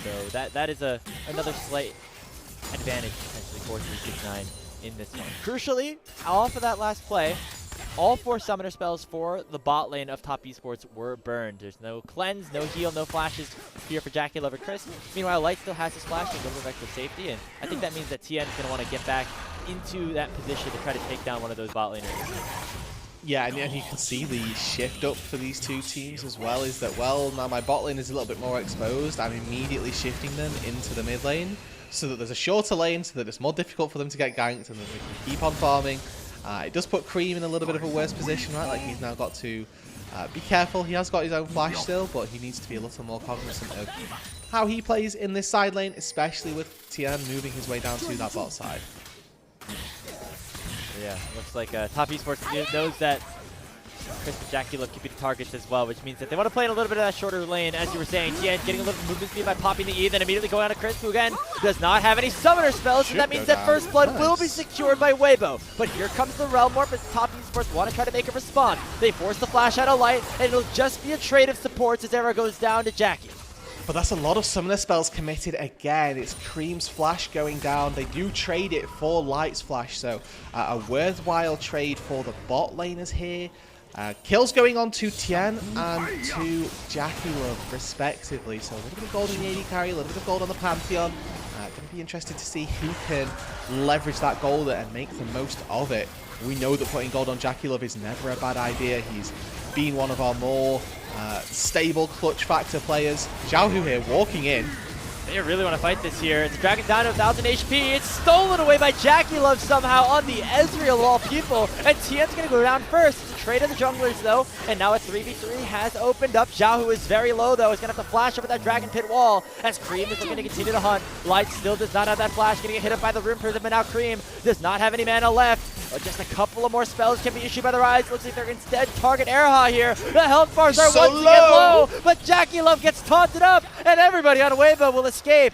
So that is another slight advantage potentially for 369 in this one. Crucially, off of that last play, all 4 summoner spells for the bot lane of Top Esports were burned. There's no cleanse, no heal, no flashes here for Jackie Love and Chris. Meanwhile, Light still has his flash and a little bit of extra safety, and I think that means that Tien is going to want to get back into that position to try to take down one of those bot laners. Yeah, and you can see the shift up for these two teams as well, is that, well, now my bot lane is a little bit more exposed. I'm immediately shifting them into the mid lane, so that there's a shorter lane, so that it's more difficult for them to get ganked, and then they can keep on farming. It does put Cream in a little bit of a worse position, right? Like, he's now got to be careful. He has got his own flash still, but he needs to be a little more cognizant of how he plays in this side lane, especially with Tien moving his way down to that bot side. Yeah, looks like Top Esports knows that Chris and Jackie Love keeping targets as well, which means that they want to play in a little bit of that shorter lane, as you were saying. TN getting a little movement speed by popping the E, then immediately going on to Chris, who again does not have any summoner spells, and that means that first blood will be secured by Weibo. But here comes the Realm Warp as top esports want to try to make a respawn. They force the flash out of light, and it'll just be a trade of supports as Era goes down to Jackie. But that's a lot of summoner spells committed again. It's Cream's flash going down. They do trade it for Light's flash, so a worthwhile trade for the bot laners here. Kills going on to Tien and to Jackie Love, respectively. So a little bit of gold in the AD carry, a little bit of gold on the Pantheon. Going to be interested to see who can leverage that gold and make the most of it. We know that putting gold on Jackie Love is never a bad idea. He's been one of our more stable clutch factor players. Xiaohu here walking in. They really want to fight this here. It's dragging down to 1,000 HP. It's stolen away by Jackie Love somehow on the Ezreal of all people. And Tien's going to go down first. It's a trade of the junglers though. And now a 3v3 has opened up. Xiaohu is very low though. He's going to have to flash over that Dragon Pit wall as Cream is looking to continue to hunt. Light still does not have that flash. Going to get hit up by the Rune Prism, but now Cream does not have any mana left. Just a couple of more spells can be issued by the Rise. Looks like they're instead target Erha here. The health bars are so once again low, but Jackie Love gets taunted up, and everybody on Weibo will escape.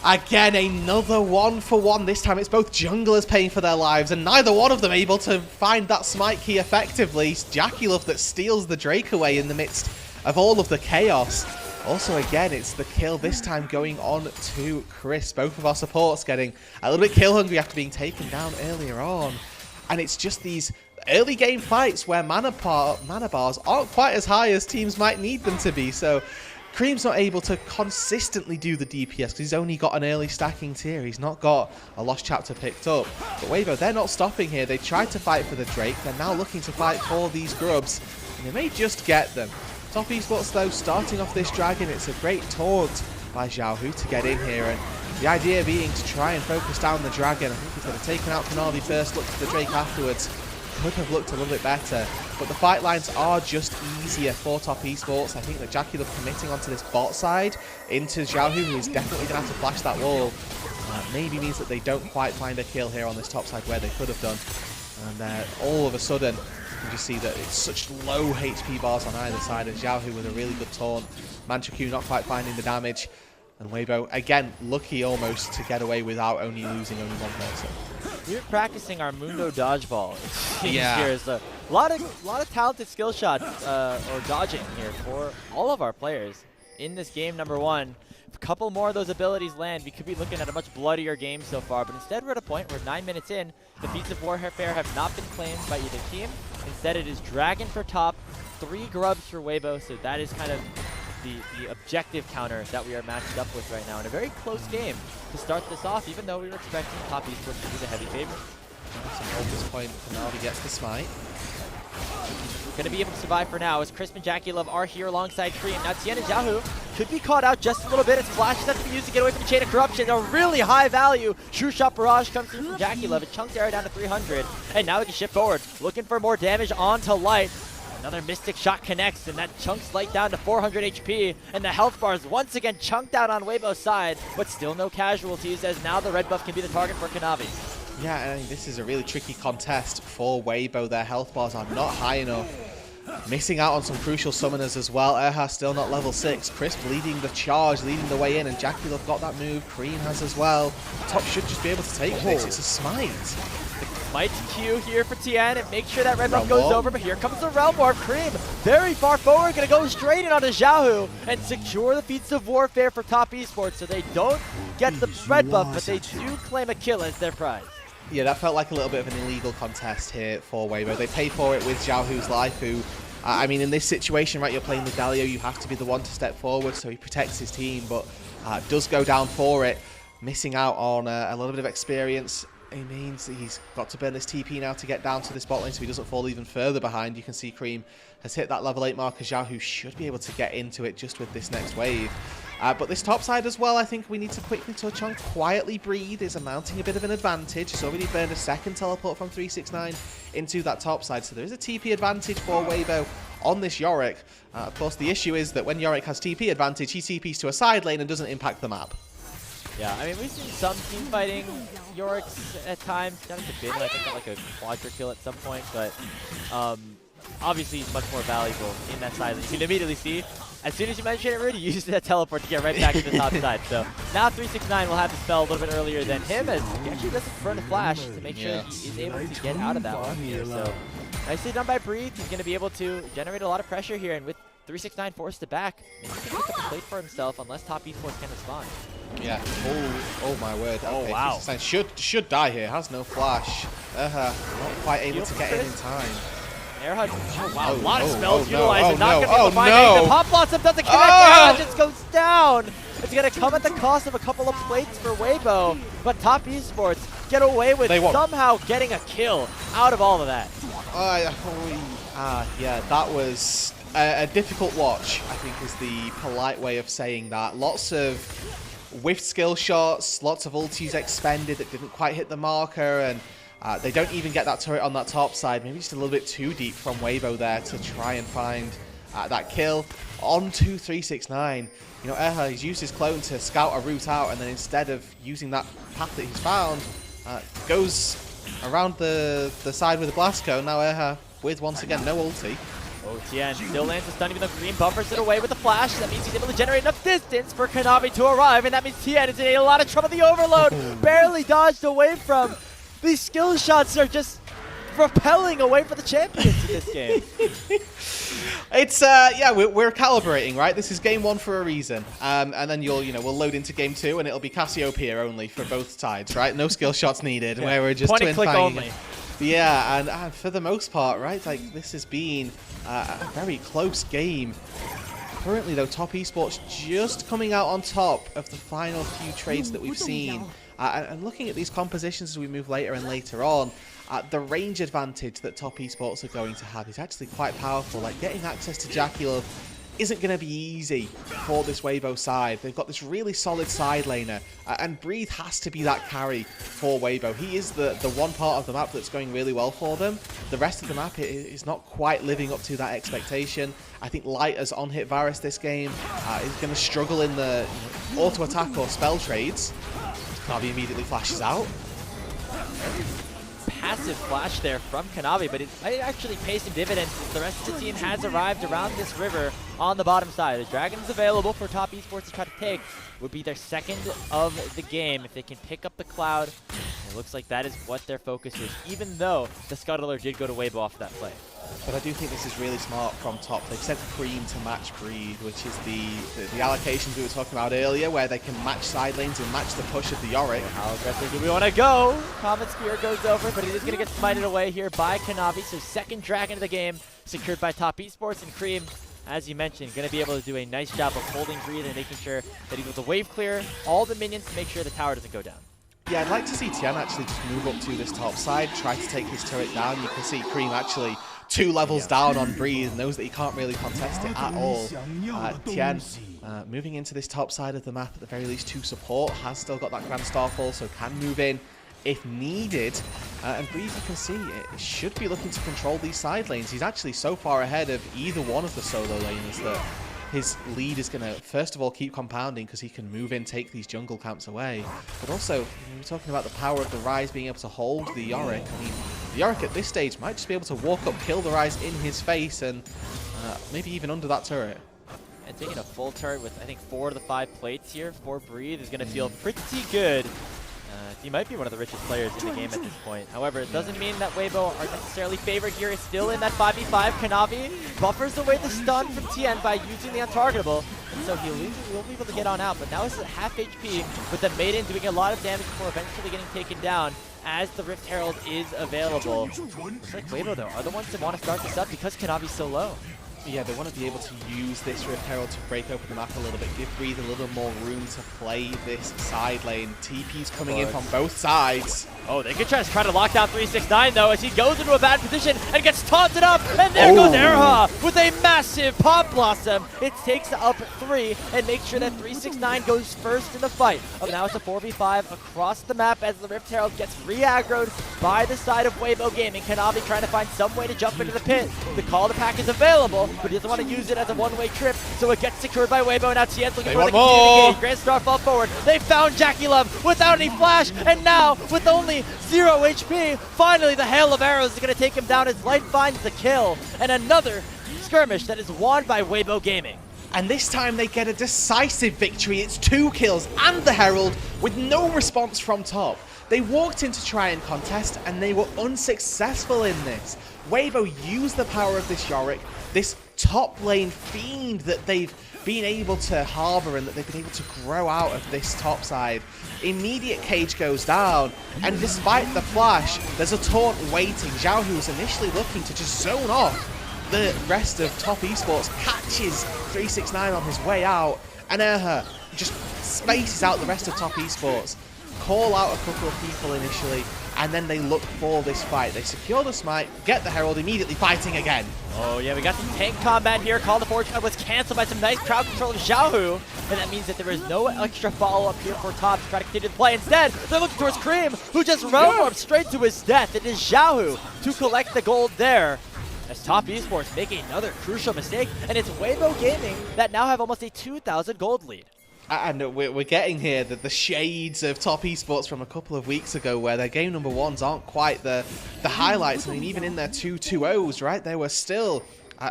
Again, another 1-for-1. This time it's both junglers paying for their lives, and neither one of them able to find that smite key effectively. It's Jackie Love that steals the Drake away in the midst of all of the chaos. Also, again, it's the kill this time going on to Chris. Both of our supports getting a little bit kill hungry after being taken down earlier on. And it's just these early game fights where mana bars aren't quite as high as teams might need them to be. So Cream's not able to consistently do the DPS because he's only got an early stacking tier. He's not got a Lost Chapter picked up. But Weibo, they're not stopping here. They tried to fight for the Drake. They're now looking to fight for these grubs. And they may just get them. Top esports though, starting off this dragon, it's a great taunt by Xiaohu to get in here, and the idea being to try and focus down the dragon. I think if they'd have taken out Kanavi first, looked at the Drake afterwards, could have looked a little bit better. But the fight lines are just easier for top esports. I think that Jackie Love committing onto this bot side into Xiaohu, who is definitely going to have to flash that wall, maybe means that they don't quite find a kill here on this top side where they could have done. And all of a sudden, you just see that it's such low HP bars on either side, and Xiaohu with a really good taunt. Manchukuo not quite finding the damage, and Weibo again lucky almost to get away without losing only one person. We're practicing our Mundo dodgeball. Yeah, here's a lot of talented skill shots or dodging here for all of our players in this game number one. If a couple more of those abilities land, we could be looking at a much bloodier game so far. But instead, we're at a point where 9 minutes in, the Feats of Warfare have not been claimed by either team. Instead, it is Dragon for top, 3 grubs for Weibo. So that is kind of the objective counter that we are matched up with right now in a very close game to start this off, even though we were expecting top esports to be the heavy favorite. So at this point, Kanavi gets the smite. Going to be able to survive for now as Chris and Jackie Love are here alongside Cream. Now Tien and Xiaohu could be caught out just a little bit as flashes have to be used to get away from the chain of corruption. A really high value True Shot Barrage comes through from Jackie Love. It chunks Era down to 300. And now we can shift forward, looking for more damage onto Light. Another Mystic Shot connects, and that chunks Light down to 400 HP. And the health bars once again chunked out on Weibo's side, but still no casualties as now the red buff can be the target for Kanavi. Yeah, and I think this is a really tricky contest for Weibo. Their health bars are not high enough. Missing out on some crucial summoners as well. Erha still not level 6. Chris leading the charge, leading the way in, and Jackie Love got that move. Cream has as well. Top should just be able to take this. It's a smite. Might Q here for Tien and make sure that red buff goes over, but here comes the Realm Warp. Cream very far forward, gonna go straight in onto Xiaohu and secure the Feats of Warfare for top esports, so they don't get the red buff, but they do claim a kill as their prize. Yeah, that felt like a little bit of an illegal contest here for Weibo. They paid for it with Xiaohu's life, who, I mean, in this situation, right, you're playing with Galio, you have to be the one to step forward, so he protects his team, but does go down for it, missing out on a little bit of experience. It means that he's got to burn this TP now to get down to this bot lane so he doesn't fall even further behind. You can see Cream has hit that level 8 marker. Xiaohu should be able to get into it just with this next wave. But this top side as well, I think we need to quickly touch on. Quietly Breathe is mounting a bit of an advantage. It's already burned a second teleport from 369 into that top side. So there is a TP advantage for Weibo on this Yorick. Of course, the issue is that when Yorick has TP advantage, he TPs to a side lane and doesn't impact the map. Yeah, I mean, we've seen some team fighting Yorick's at times. Down to Bin, I think, got like a quadra kill at some point, but obviously much more valuable in that side lane. You can immediately see, as soon as you mention it, Rudy, you use that teleport to get right back to the top side. So now 369 will have the spell a little bit earlier than him, as he actually doesn't burn the flash to make sure he is able to get out of that one here. So nicely done by Breathe. He's going to be able to generate a lot of pressure here, and with 369 forced to back, maybe he can pick up a plate for himself unless top esports can respond. Yeah. Oh my word. Oh, okay, wow. Should die here. Has no flash. Not quite able to get in time. Airhud, oh wow, a lot of spells no, utilized. Not going to be able to find no. anything. The pop blossom doesn't connect. Airhud just goes down. It's going to come at the cost of a couple of plates for Weibo, but top esports get away with somehow getting a kill out of all of that. Yeah, that was a difficult watch, I think is the polite way of saying that. Lots of whiffed skill shots, lots of ultis expended that didn't quite hit the marker, and they don't even get that turret on that top side. Maybe just a little bit too deep from Weibo there to try and find that kill. On to 369. You know, Erha, he's used his clone to scout a route out, and then instead of using that path that he's found, goes around the side with a blast cone. Now Erha with, once again, no ulti. Oh, Tien still lands a stun, even though Green buffers it away with the flash. That means he's able to generate enough distance for Kanavi to arrive, and that means Tien is in a lot of trouble. The overload barely dodged away from. These skill shots are just repelling away for the champions in this game. It's yeah, we're calibrating, right? This is game one for a reason, and then we'll load into game two, and it'll be Cassiopeia only for both sides, right? No skill shots needed, where we're just point and click only. Yeah, and for the most part, right? Like, this has been a very close game. Currently, though, top esports just coming out on top of the final few trades that we've seen. And looking at these compositions as we move later and later on, the range advantage that top esports are going to have is actually quite powerful. Like, getting access to Jackie isn't going to be easy for this Weibo side. They've got this really solid side laner, and Breathe has to be that carry for Weibo. He is the one part of the map that's going really well for them. The rest of the map is not quite living up to that expectation. I think Light as on-hit Varus this game is going to struggle in the auto-attack or spell trades. Navi immediately flashes out. Passive flash there from Kanavi, but it might actually pay some dividends since the rest of the team has arrived around this river on the bottom side. The Dragon's available for top esports to try to take. Would be their second of the game if they can pick up the Cloud. It looks like that is what their focus is, even though the Scuttler did go to Weibo off that play. But I do think this is really smart from top. They've sent Cream to match Breathe, which is the allocations we were talking about earlier, where they can match side lanes and match the push of the Yorick. How aggressive do we want to go? Comet Spear goes over, but it is going to get smited away here by Kanavi. So second Dragon of the game secured by top esports, and Cream, as you mentioned, going to be able to do a nice job of holding Breathe and making sure that he's able to wave clear all the minions to make sure the tower doesn't go down. Yeah, I'd like to see Tien actually just move up to this top side, try to take his turret down. You can see Cream actually 2 levels down on Breathe, knows that he can't really contest it at all. Tien moving into this top side of the map at the very least to support, has still got that Grand Starfall, so can move in if needed. And Breathe, you can see, it should be looking to control these side lanes. He's actually so far ahead of either one of the solo lanes that his lead is going to, first of all, keep compounding because he can move in, take these jungle camps away. But also, we're talking about the power of the Ryze being able to hold the Yorick. I mean, the Yorick at this stage might just be able to walk up, kill the Ryze in his face, and maybe even under that turret. And taking a full turret with, I think, 4 of the 5 plates here for Breathe is going to feel pretty good. He might be one of the richest players in the game at this point. However, it doesn't mean that Weibo are necessarily favored here. It's still in that 5v5. Kanavi buffers away the stun from Tien by using the untargetable. And so he'll be able to get on out. But now it's at half HP with the Maiden doing a lot of damage before eventually getting taken down as the Rift Herald is available. Looks like Weibo, though, are the ones that want to start this up because Kanavi's so low. Yeah, they want to be able to use this Rift Herald to break open the map a little bit, give Breathe a little more room to play this side lane. TP's coming in from both sides. Oh, they could try to lock down 369 though as he goes into a bad position and gets taunted up, and there goes Erha with a massive Pop Blossom. It takes up 3 and makes sure that 369 goes first in the fight. Now it's a 4v5 across the map as the Rift Herald gets re-aggroed by the side of Weibo Gaming. Kanavi trying to find some way to jump into the pit. The call to pack is available, but he doesn't want to use it as a one-way trip, so it gets secured by Weibo. Now TES looking They for the want more. engage. Grand Star fall forward. They found Jackie Love without any flash, and now with only 0 HP, finally the hail of arrows is going to take him down as Light finds the kill, and another skirmish that is won by Weibo Gaming. And this time they get a decisive victory. It's 2 kills and the Herald with no response from top. They walked in to try and contest and they were unsuccessful in this. Weibo used the power of this Yorick, this top lane fiend that they've been able to harbour and that they've been able to grow out of this top side. Immediate cage goes down, and despite the flash, there's a taunt waiting. Zhao, who was initially looking to just zone off the rest of Top Esports, catches 369 on his way out, and Erha just spaces out the rest of Top Esports. Call out a couple of people initially, and then they look for this fight. They secure the smite, get the Herald, immediately fighting again. Oh yeah, we got some tank combat here. Call the Forge God was cancelled by some nice crowd control of Xiaohu, and that means that there is no extra follow-up here for top to try to continue the play. Instead, they're looking towards Cream, who just realm warped straight to his death. It is Xiaohu to collect the gold there, as Top Esports make another crucial mistake, and it's Weibo Gaming that now have almost a 2,000 gold lead. And we're getting here the shades of Top Esports from a couple of weeks ago, where their game number ones aren't quite the highlights. I mean, even in their 2-2-0s, right, there were still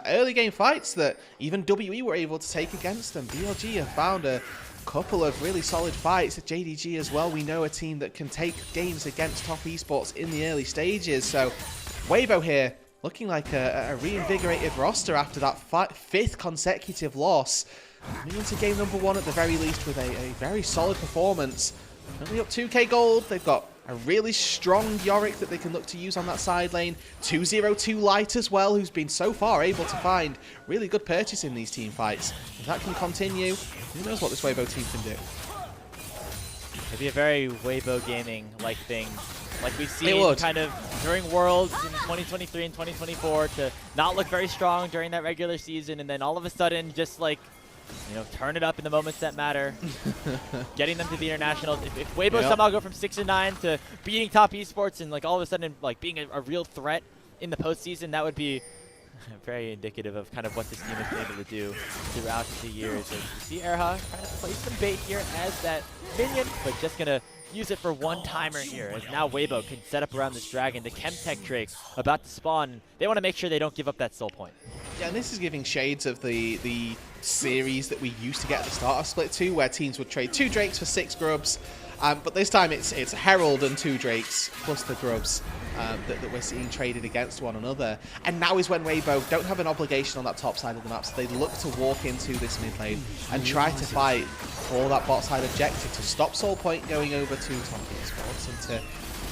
early game fights that even WE were able to take against them. BLG have found a couple of really solid fights. At JDG as well, we know a team that can take games against Top Esports in the early stages. So Weibo here looking like a reinvigorated roster after that 5th consecutive loss. Coming into game number 1 at the very least with a very solid performance. Only up 2k gold. They've got a really strong Yorick that they can look to use on that side lane. 202 Light as well, who's been so far able to find really good purchase in these team fights. If that can continue, who knows what this Weibo team can do. It'd be a very Weibo Gaming-like thing, like we've seen kind of during Worlds in 2023 and 2024, to not look very strong during that regular season, and then all of a sudden just like, you know, turn it up in the moments that matter. Getting them to the internationals. If Weibo somehow go from 6-9 to beating Top Esports and like all of a sudden like being a real threat in the postseason, that would be very indicative of kind of what this team has been able to do throughout the years. So you see Erha trying to play some bait here as that minion, but just gonna use it for one-timer here, as now Weibo can set up around this dragon. The Chemtech Drake about to spawn. They want to make sure they don't give up that soul point. Yeah, and this is giving shades of the series that we used to get at the start of Split 2, where teams would trade 2 Drakes for 6 Grubs. But this time it's Herald and 2 Drakes plus the Grubs that we're seeing traded against one another. And now is when Weibo don't have an obligation on that top side of the map, so they look to walk into this mid lane and try to fight for that bot side objective to stop Soul Point going over to Top Esports, and to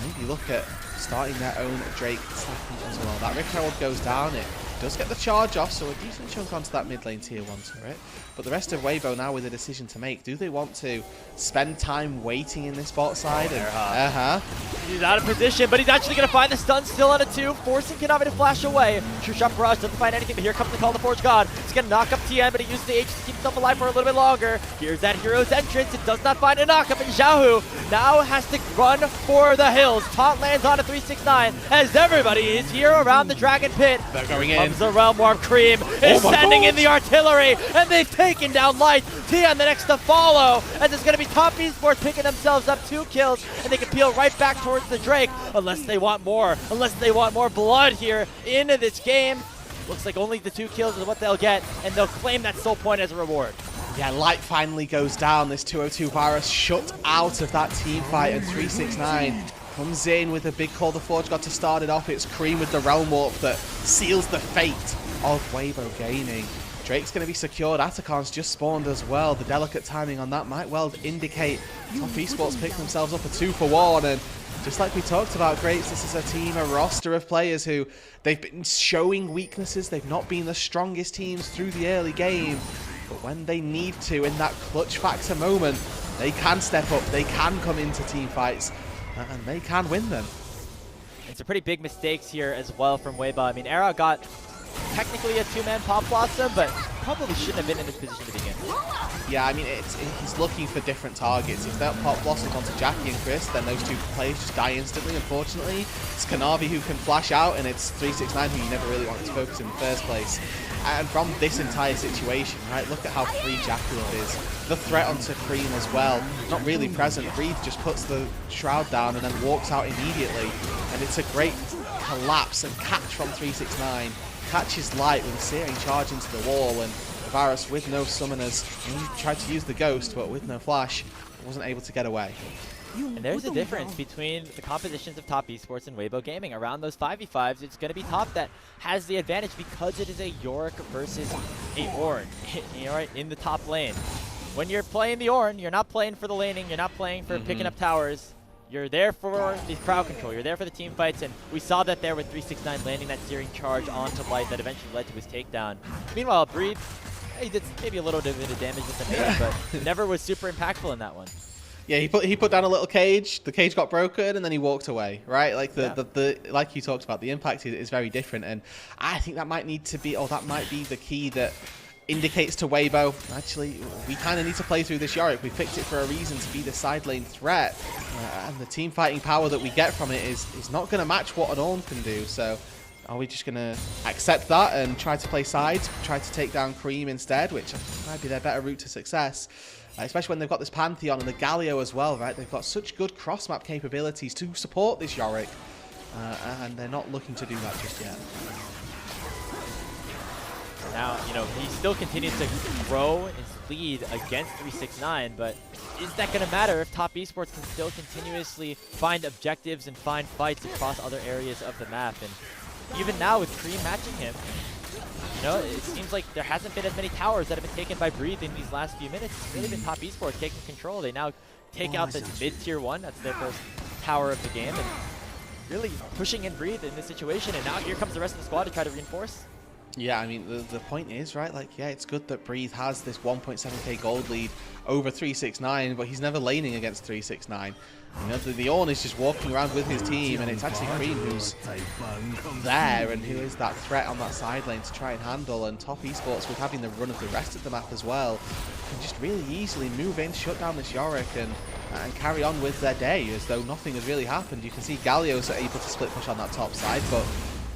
maybe look at starting their own Drake stacking as well. That Rick Herald goes down, it does get the charge off, so a decent chunk onto that mid lane tier 1 turret. But the rest of Weibo now with a decision to make. Do they want to spend time waiting in this bot side? He's out of position, but he's actually going to find the stun still on a 2, forcing Kanavi to flash away. True Shot Barrage doesn't find anything, but here comes the call to Forge God. He's going to knock up TN, but he uses the H to keep himself alive for a little bit longer. Here's that hero's entrance. It does not find a knock up, and Xiaohu now has to run for the hills. Taunt lands on a 369 as everybody is here around the Dragon Pit. They're going in. Comes the Realm Warp. Cream is sending in the artillery, and they've taken down Light. TN the next to follow, as it's going to be Top Esports picking themselves up 2 kills, and they can peel right back towards the Drake, unless they want more blood here into this game. Looks like only the 2 kills is what they'll get, and they'll claim that soul point as a reward. Yeah, Light finally goes down. This 202 virus shut out of that team fight, and 369 comes in with a big call. The Forge God to start it off. It's Cream with the Realm Warp that seals the fate of Weibo Gaming. Drake's going to be secured. Atacon's just spawned as well. The delicate timing on that might well indicate Top Esports picked themselves up a 2-for-1. And just like we talked about, Grapes, this is a team, a roster of players who they've been showing weaknesses. They've not been the strongest teams through the early game. But when they need to, in that clutch factor moment, they can step up. They can come into team fights, and they can win them. And some pretty big mistakes here as well from Weibo. I mean, Era got technically a two-man Pop Blossom, but probably shouldn't have been in this position to begin. Yeah, I mean, he's looking for different targets. If that Pop blossoms onto Jackie and Chris, then those two players just die instantly, unfortunately. It's Kanavi who can flash out, and it's 369 who you never really wanted to focus in the first place. And from this entire situation, right, look at how free Jackie is. The threat onto Cream as well, not really present. Breathe just puts the Shroud down and then walks out immediately. And it's a great collapse and catch from 369. Catches light with a searing charge into the wall, and Varus with no summoners. He tried to use the Ghost, but with no flash, wasn't able to get away. And there's a difference between the compositions of Top Esports and Weibo Gaming. Around those 5v5s, it's going to be Top that has the advantage because it is a Yorick versus a Ornn in the top lane. When you're playing the Ornn, you're not playing for the laning, you're not playing for picking up towers. You're there for the crowd control, you're there for the team fights, and we saw that there with 369 landing that searing charge onto Light that eventually led to his takedown. Meanwhile, Breathe, he did maybe a little bit of damage with the nade, but never was super impactful in that one. Yeah, he put down a little cage. The cage got broken, and then he walked away. Right, like the like you talked about, the impact is very different, and I think that might need to be, or that might be the key that indicates to Weibo, actually, we kind of need to play through this Yorick. We picked it for a reason, to be the side lane threat, and the team fighting power that we get from it is not going to match what an Ornn can do. So are we just going to accept that and try to play sides, try to take down Cream instead, which might be their better route to success? Especially when they've got this Pantheon and the Galio as well, right? They've got such good cross-map capabilities to support this Yorick, and they're not looking to do that just yet. Now, you know, he still continues to grow his lead against 369, but is that going to matter if Top Esports can still continuously find objectives and find fights across other areas of the map? And even now with Cream matching him, you know, it seems like there hasn't been as many towers that have been taken by Breathe in these last few minutes. It's really been Top Esports taking control. They now take out the mid-tier 1. That's their first tower of the game, and really pushing in Breathe in this situation. And now here comes the rest of the squad to try to reinforce. Yeah, I mean, the point is, right, like, yeah, it's good that Breathe has this 1.7k gold lead over 369, but he's never laning against 369. You know, the Ornn is just walking around with his team, and it's actually Cream who's there and who is that threat on that side lane to try and handle. And Top Esports, with having the run of the rest of the map as well, can just really easily move in, shut down this Yorick, and carry on with their day as though nothing has really happened. You can see Galio's able to split push on that top side, but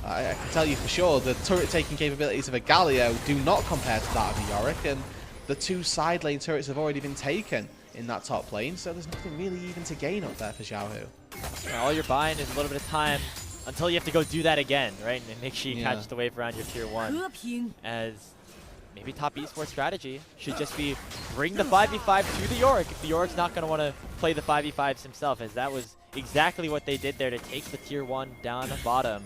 I can tell you for sure the turret-taking capabilities of a Galio do not compare to that of a Yorick, and the two side lane turrets have already been taken in that top lane, so there's nothing really even to gain up there for Xiaohu. All you're buying is a little bit of time until you have to go do that again, right? And make sure you catch the wave around your tier 1. As maybe Top Esports strategy should just be bring the 5v5 to the Yorick if the Yorick's not going to want to play the 5v5s himself, as that was exactly what they did there to take the tier 1 down bottom.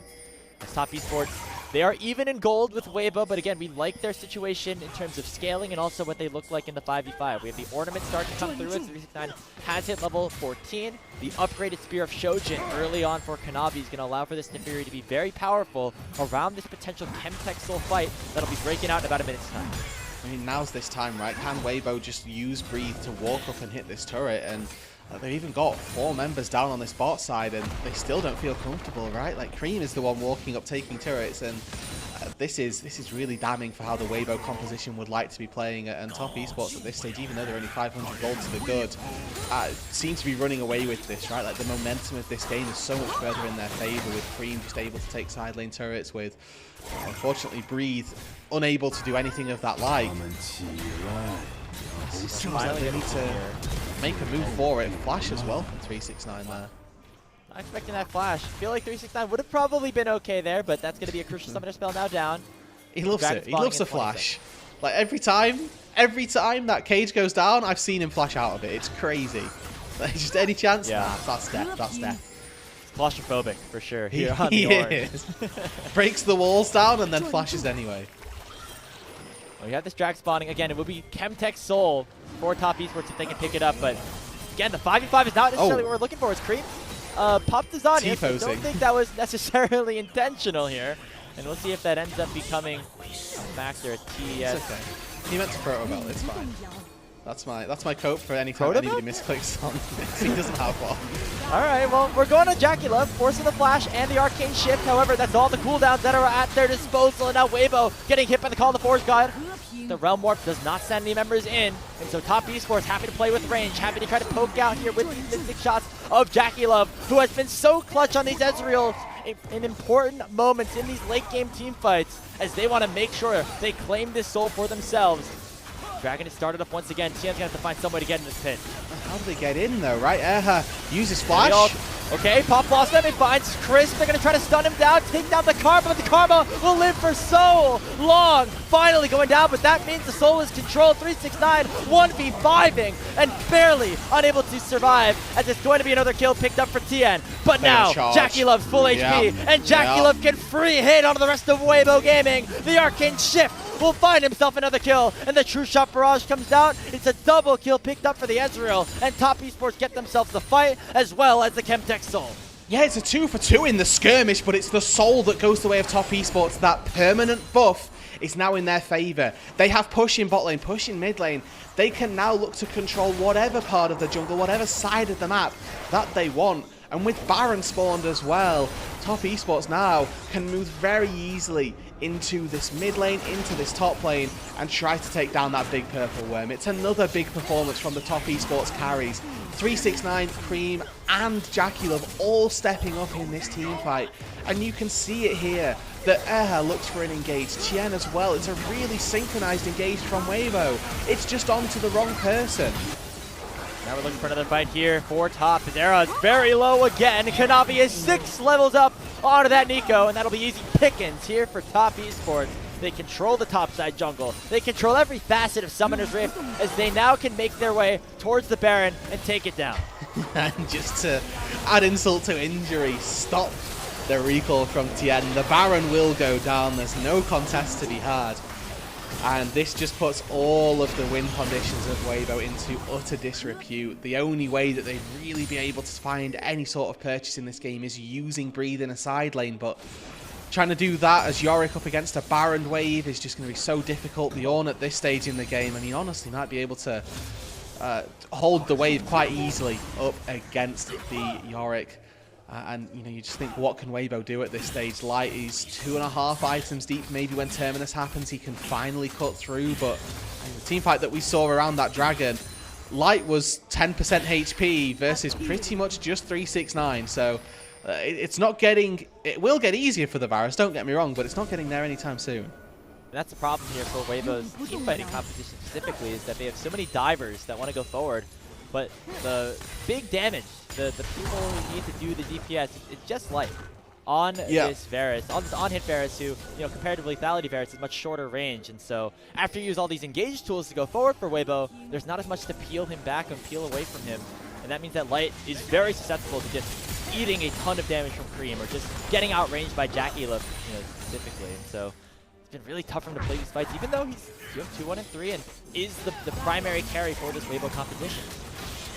As Top Esports, they are even in gold with Weibo, but again, we like their situation in terms of scaling and also what they look like in the 5v5. We have the Ornament starting to come through as 369 has hit level 14. The upgraded Spear of Shojin early on for Kanavi is going to allow for this Neferi to be very powerful around this potential Chemtech Soul fight that'll be breaking out in about a minute's time. I mean, now's this time, right? Can Weibo just use Breathe to walk up and hit this turret? And they've even got 4 members down on this bot side, and they still don't feel comfortable, right? Like, Cream is the one walking up, taking turrets, and this is really damning for how the Weibo composition would like to be playing. And Top Esports at this stage, even though they're only 500 gold to the good, seem to be running away with this, right? Like, the momentum of this game is so much further in their favor, with Cream just able to take side lane turrets, with, unfortunately, Breathe unable to do anything of that like. It seems like they need to make a move for it. Flash as well from 369 there. Not expecting that flash. Feel like 369 would have probably been okay there, but that's going to be a crucial summoner spell now down. He loves it. He loves the flash. Like, every time that cage goes down, I've seen him flash out of it. It's crazy. Like, just any chance? Yeah. Nah, that's death. That's death. It's claustrophobic for sure. He Here on the is. Breaks the walls down and then flashes anyway. We have this drag spawning. Again, it will be Chemtech Soul for Top Esports if they can pick it up. But again, the 5v5 is not necessarily what we're looking for. It's Cream. Popped is on here, so I don't think that was necessarily intentional here. And we'll see if that ends up becoming a factor at TES. It's okay. He meant to proto belt. It's fine. That's my cope for any time anybody misclicks on this. He doesn't have one. All right, well, we're going to Jackie Love, forcing the flash and the arcane shift. However, that's all the cooldowns that are at their disposal. And now Weibo getting hit by the Call of the Force God. The Realm Warp does not send any members in. And so Top Esports happy to play with range, happy to try to poke out here with these mystic shots of Jackie Love, who has been so clutch on these Ezreals in important moments in these late game team fights, as they want to make sure they claim this soul for themselves. Dragon is started up once again. TN's going to have to find some way to get in this pit. How do they get in though, right? Uses flash. Okay, Pop lost them. It finds Chris. They're going to try to stun him down, take down the Karma, but the Karma will live for so long. Finally going down, but that means the soul is controlled. 369, 1v5ing, and barely unable to survive, as it's going to be another kill picked up for TN. But now, Jackie Love's full HP, and Jackie Love can free hit onto the rest of Weibo Gaming. The Arcane Shift will find himself another kill, and the True Shot Barrage comes down. It's a double kill picked up for the Ezreal, and Top Esports get themselves the fight, as well as the Chemtech Soul. Yeah, it's a 2 for 2 in the skirmish, but it's the soul that goes the way of Top Esports. That permanent buff is now in their favor. They have push in bot lane, push in mid lane. They can now look to control whatever part of the jungle, whatever side of the map that they want. And with Baron spawned as well, Top Esports now can move very easily into this mid lane, into this top lane, and try to take down that big purple worm. It's another big performance from the Top Esports carries. 369, Cream, and Jackie Love all stepping up in this team fight. And you can see it here that Erha looks for an engage, Tien as well. It's a really synchronized engage from Weibo. It's just on to the wrong person. Now we're looking for another fight here for top. Zera is very low again. Kanavi is 6 levels up onto that Nico, and that'll be easy pickings here for Top Esports. They control the topside jungle. They control every facet of Summoner's Rift, as they now can make their way towards the Baron and take it down. And just to add insult to injury, stop the recall from Tien. The Baron will go down. There's no contest to be had. And this just puts all of the win conditions of Weibo into utter disrepute. The only way that they'd really be able to find any sort of purchase in this game is using Breathe in a side lane, but trying to do that as Yorick up against a Baron wave is just going to be so difficult. The Ornn at this stage in the game, I mean, honestly, might be able to hold the wave quite easily up against the Yorick. And you know, you just think, what can Weibo do at this stage? Light is 2.5 items deep. Maybe when Terminus happens, he can finally cut through. But in the team fight that we saw around that dragon, Light was 10% HP versus pretty much just 369. So it's not getting. It will get easier for the Varus, don't get me wrong, but it's not getting there anytime soon. That's the problem here for Weibo's team fighting composition specifically, is that they have so many divers that want to go forward, but the big damage, the people who need to do the DPS, it's just Light on this Varus, on this on-hit Varus, who, you know, compared to lethality Varus is much shorter range, and so after you use all these engage tools to go forward for Weibo, there's not as much to peel him back and peel away from him, and that means that Light is very susceptible to just eating a ton of damage from Cream, or just getting outranged by Jackie Love, you know, specifically, and so it's been really tough for him to play these fights, even though he's 2-1-3 and is the primary carry for this Weibo competition.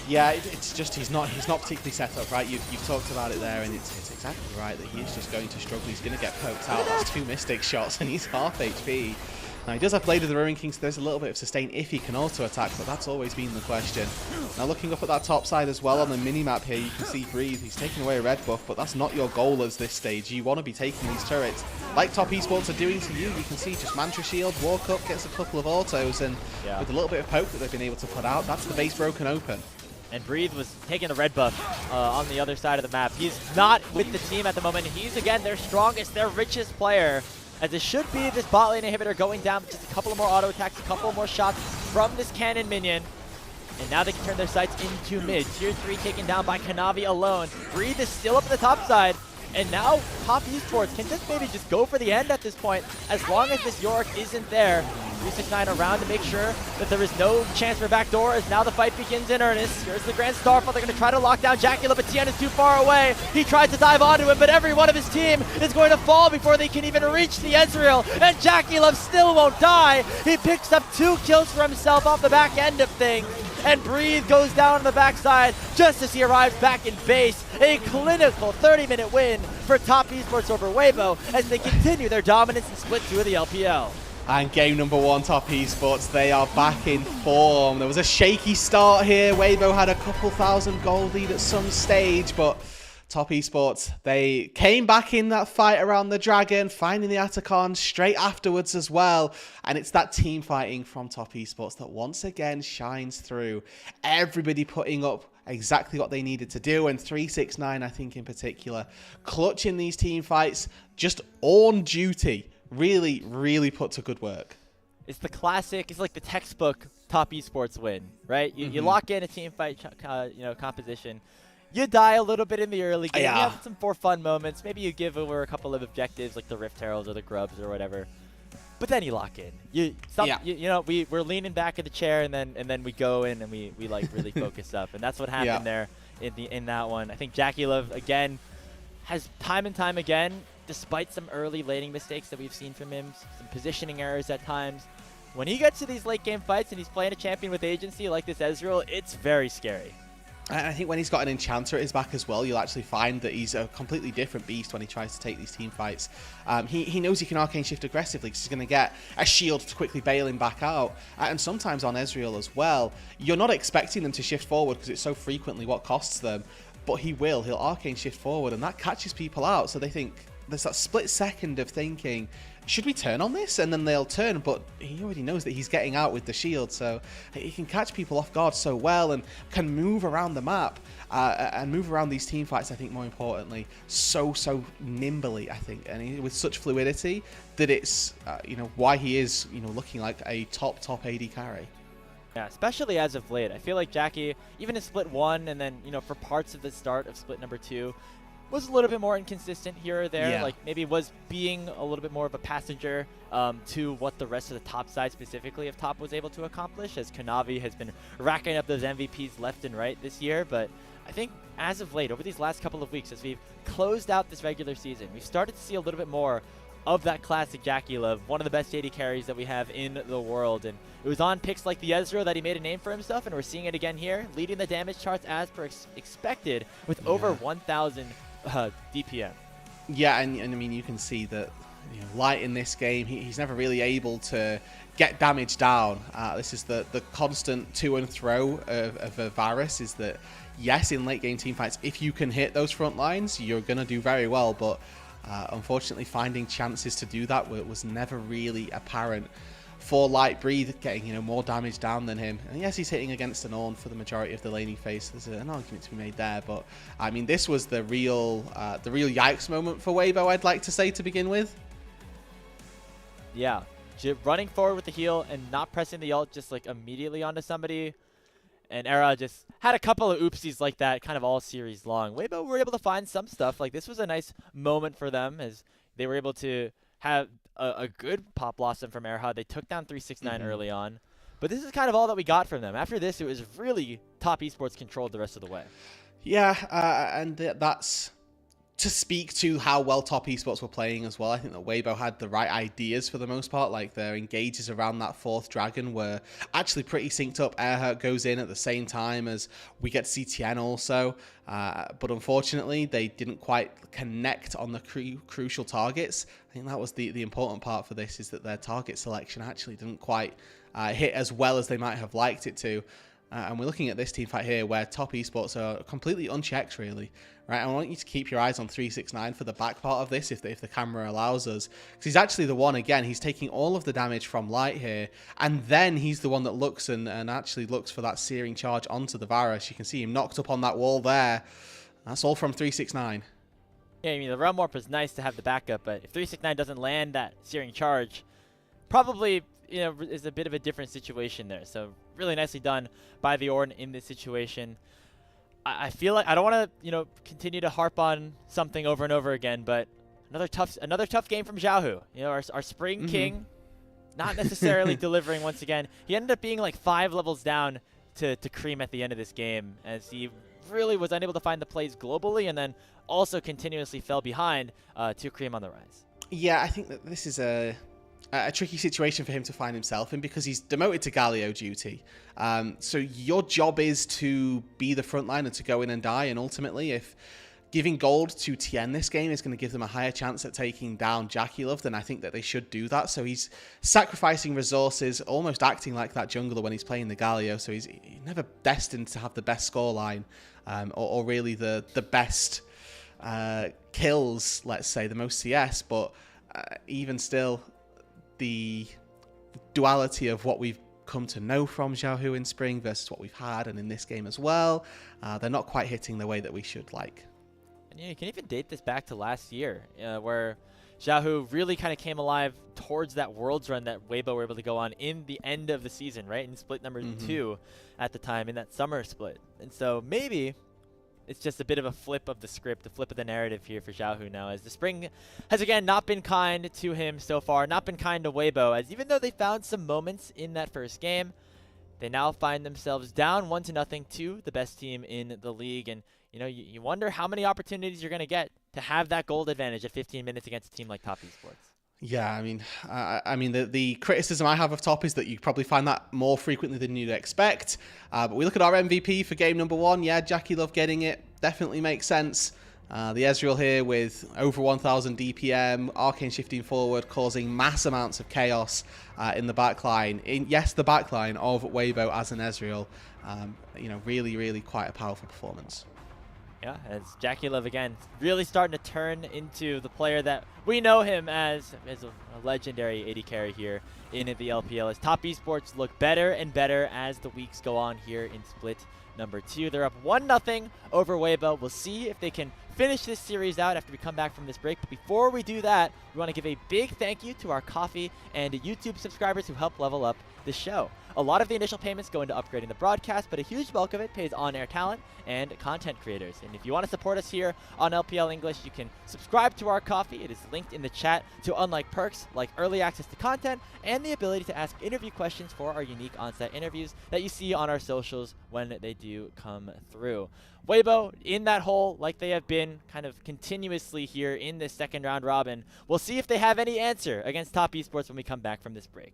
Yeah, it's just he's not particularly set up, right? You've talked about it there, and it's exactly right that he is just going to struggle. He's going to get poked out. That's 2 Mystic shots, and he's half HP. Now, he does have Blade of the Ruin King, so there's a little bit of sustain if he can auto-attack, but that's always been the question. Now, looking up at that top side as well on the mini-map here, you can see Breathe. He's taking away a red buff, but that's not your goal as this stage. You want to be taking these turrets, like Top Esports are doing to you. You can see just Mantra Shield, walk up, gets a couple of autos, and with a little bit of poke that they've been able to put out, that's the base broken open. And Breathe was taking the red buff on the other side of the map. He's not with the team at the moment. He's, again, their strongest, their richest player, as it should be this bot lane inhibitor going down, just a couple of more auto attacks, a couple more shots from this cannon minion. And now they can turn their sights into mid. Tier 3 taken down by Kanavi alone. Breathe is still up at the top side. And now Top Esports can just maybe just go for the end at this point, as long as this Yorick isn't there. 369 around to make sure that there is no chance for a backdoor, as now the fight begins in earnest. Here's the Grand Starfall. They're going to try to lock down Jackie Love, but Tien is too far away. He tried to dive onto him, but every one of his team is going to fall before they can even reach the Ezreal. And Jackie Love still won't die. He picks up 2 kills for himself off the back end of things. And Breathe goes down on the backside just as he arrives back in base. A clinical 30-minute win for Top Esports over Weibo as they continue their dominance in Split 2 of the LPL. And game number 1, Top Esports, they are back in form. There was a shaky start here. Weibo had a couple thousand gold lead at some stage, but Top Esports, they came back in that fight around the Dragon, finding the Atacon straight afterwards as well. And it's that team fighting from Top Esports that once again shines through. Everybody putting up exactly what they needed to do, and 369, I think in particular, clutching these team fights, just on duty. Really, really put to good work. It's the classic, it's like the textbook Top Esports win, right? You lock in a team fight composition. You die a little bit in the early game. Yeah. You have some for fun moments. Maybe you give over a couple of objectives like the Rift Heralds or the Grubs or whatever. But then you lock in. We're leaning back in the chair, and then we go in and we like really focus up. And that's what happened there in that one. I think Jackie Love again has time and time again, despite some early laning mistakes that we've seen from him, some positioning errors at times, when he gets to these late game fights and he's playing a champion with agency like this Ezreal, it's very scary. I think when he's got an Enchanter at his back as well, you'll actually find that he's a completely different beast when he tries to take these team fights. He knows he can Arcane Shift aggressively because he's going to get a shield to quickly bail him back out. And sometimes on Ezreal as well, you're not expecting them to shift forward because it's so frequently what costs them. But he will. He'll Arcane Shift forward, and that catches people out. So they think there's that split second of thinking, should we turn on this? And then they'll turn, but he already knows that he's getting out with the shield. So he can catch people off guard so well and can move around the map and move around these team fights, I think, more importantly, so nimbly, I think, and with such fluidity that it's, why he is, looking like a top AD carry. Yeah, especially as of late. I feel like Jackie, even in Split 1 and then, for parts of the start of Split number 2, was a little bit more inconsistent here or there. Yeah. Like maybe was being a little bit more of a passenger to what the rest of the top side specifically of top was able to accomplish, as Kanavi has been racking up those MVPs left and right this year. But I think as of late, over these last couple of weeks, as we've closed out this regular season, we've started to see a little bit more of that classic Jackie Love, one of the best AD carries that we have in the world. And it was on picks like the Ezreal that he made a name for himself, and we're seeing it again here, leading the damage charts as per expected with over 1,000 DPM. Yeah, and I mean, you can see that Light in this game, he's never really able to get damage down. This is the constant to and fro of a Varus, is that, yes, in late game team fights, if you can hit those front lines, you're going to do very well, but unfortunately finding chances to do that was never really apparent for Light Breathe, getting more damage down than him. And yes, he's hitting against an Ornn for the majority of the laning phase. There's an argument to be made there, but I mean, this was the real yikes moment for Weibo, I'd like to say, to begin with. Yeah, running forward with the heal and not pressing the ult just like immediately onto somebody. And Era just had a couple of oopsies like that kind of all series long. Weibo were able to find some stuff. Like, this was a nice moment for them as they were able to have a good pop blossom from Erha. They took down 369 early on. But this is kind of all that we got from them. After this, it was really Top Esports controlled the rest of the way. Yeah, and that's to speak to how well Top Esports were playing as well. I think that Weibo had the right ideas for the most part. Like, their engages around that 4th dragon were actually pretty synced up. Airhurt goes in at the same time as we get CTN also. But unfortunately, they didn't quite connect on the crucial targets. I think that was the important part for this, is that their target selection actually didn't quite hit as well as they might have liked it to. And we're looking at this team fight here where Top Esports are completely unchecked, really. Right, I want you to keep your eyes on 369 for the back part of this, if the camera allows us. Because he's actually the one, again, he's taking all of the damage from Light here. And then he's the one that looks and actually looks for that searing charge onto the Varus. You can see him knocked up on that wall there. That's all from 369. Yeah, I mean, the Realm Warp is nice to have the backup, but if 369 doesn't land that searing charge, probably is a bit of a different situation there. So really nicely done by the Ornn in this situation. I feel like I don't want to continue to harp on something over and over again, but another tough game from Xiaohu. Our Spring King, not necessarily delivering once again. He ended up being like 5 levels down to Cream at the end of this game, as he really was unable to find the plays globally, and then also continuously fell behind to Cream on the rise. Yeah, I think that this is a tricky situation for him to find himself in, because he's demoted to Galio duty. So your job is to be the front line and to go in and die, and ultimately if giving gold to Tien this game is going to give them a higher chance at taking down Jackie Love, then I think that they should do that. So he's sacrificing resources, almost acting like that jungler when he's playing the Galio. So he's never destined to have the best scoreline or really the best kills, let's say, the most CS. But even still, the duality of what we've come to know from Xiaohu in Spring versus what we've had and in this game as well, they're not quite hitting the way that we should like. And you can even date this back to last year, where Xiaohu really kind of came alive towards that Worlds run that Weibo were able to go on in the end of the season, right? In split number 2 at the time, in that summer split. And so maybe it's just a bit of a flip of the script, a flip of the narrative here for Xiaohu now, as the Spring has again not been kind to him so far, not been kind to Weibo, as even though they found some moments in that first game, they now find themselves down 1-0 to the best team in the league. And you know, you wonder how many opportunities you're going to get to have that gold advantage at 15 minutes against a team like Top Esports. Yeah, I mean, the criticism I have of Top is that you probably find that more frequently than you'd expect. But we look at our MVP for game number 1. Yeah, Jackie Love getting it definitely makes sense. The Ezreal here with over 1,000 DPM, Arcane shifting forward, causing mass amounts of chaos in the backline. Yes, the backline of Weibo as an Ezreal. You know, really, really quite a powerful performance. Yeah, as Jackie Love again really starting to turn into the player that we know him as a legendary AD carry here in the LPL. As Top Esports look better and better as the weeks go on here in split number 2. They're up 1-0 over Weibo. We'll see if they can finish this series out after we come back from this break. But before we do that, we want to give a big thank you to our Coffee and YouTube subscribers who help level up the show. A lot of the initial payments go into upgrading the broadcast, but a huge bulk of it pays on-air talent and content creators. And if you want to support us here on LPL English, you can subscribe to our Coffee. It is linked in the chat to unlike perks like early access to content and the ability to ask interview questions for our unique on-site interviews that you see on our socials when they do come through. Weibo in that hole like they have been kind of continuously here in this second round robin. We'll see if they have any answer against Top Esports when we come back from this break.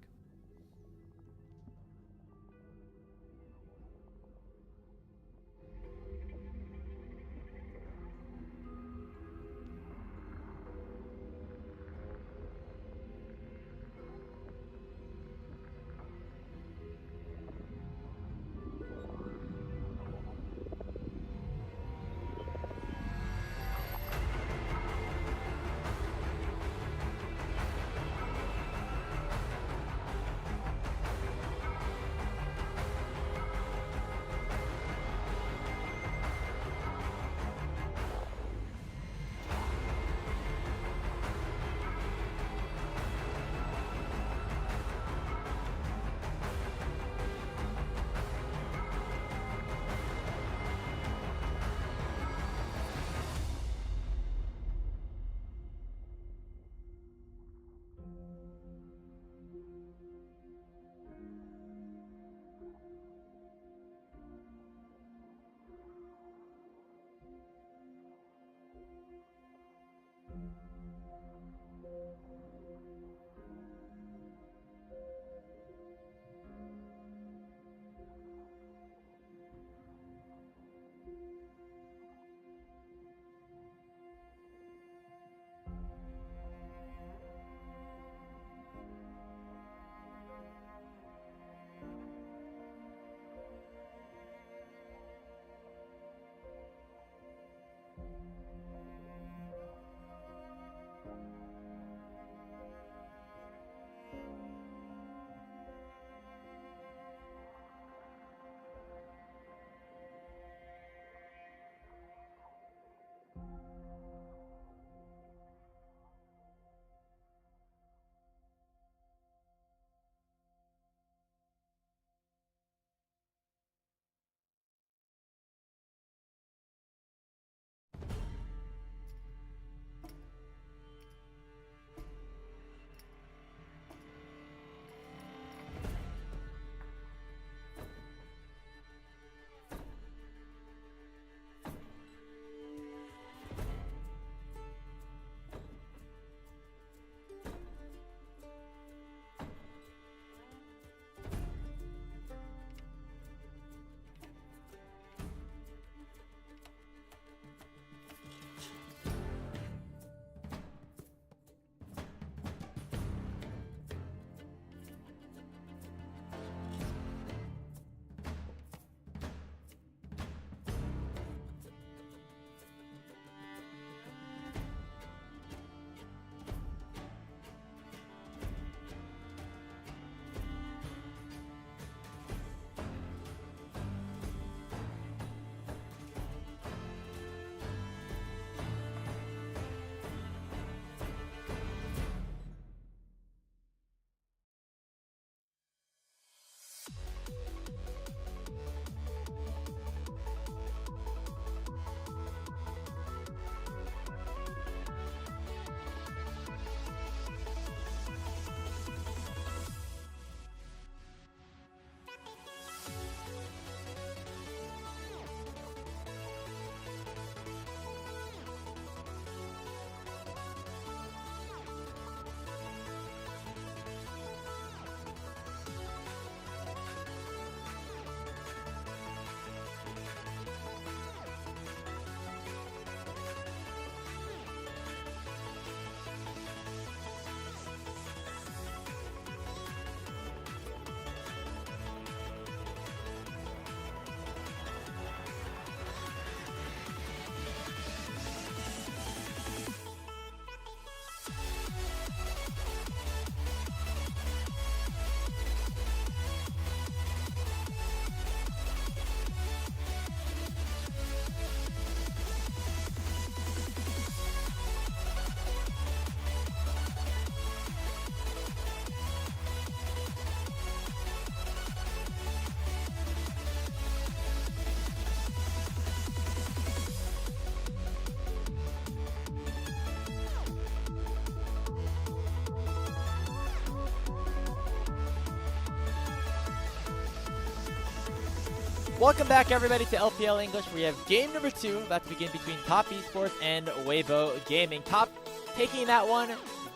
Welcome back, everybody, to LPL English. We have game number 2 about to begin between Top Esports and Weibo Gaming. Top taking that one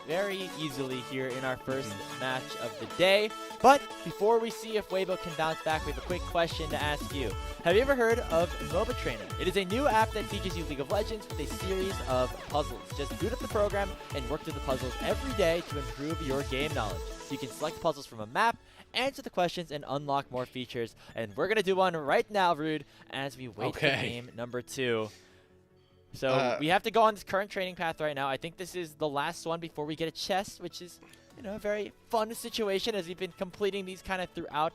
very easily here in our first match of the day. But before we see if Weibo can bounce back, we have a quick question to ask you. Have you ever heard of MOBA Trainer? It is a new app that teaches you League of Legends with a series of puzzles. Just boot up the program and work through the puzzles every day to improve your game knowledge. So you can select puzzles from a map, answer the questions, and unlock more features. And we're going to do one right now, Rude, as we wait for game number 2. So we have to go on this current training path right now. I think this is the last one before we get a chest, which is, you know, a very fun situation as we've been completing these kind of throughout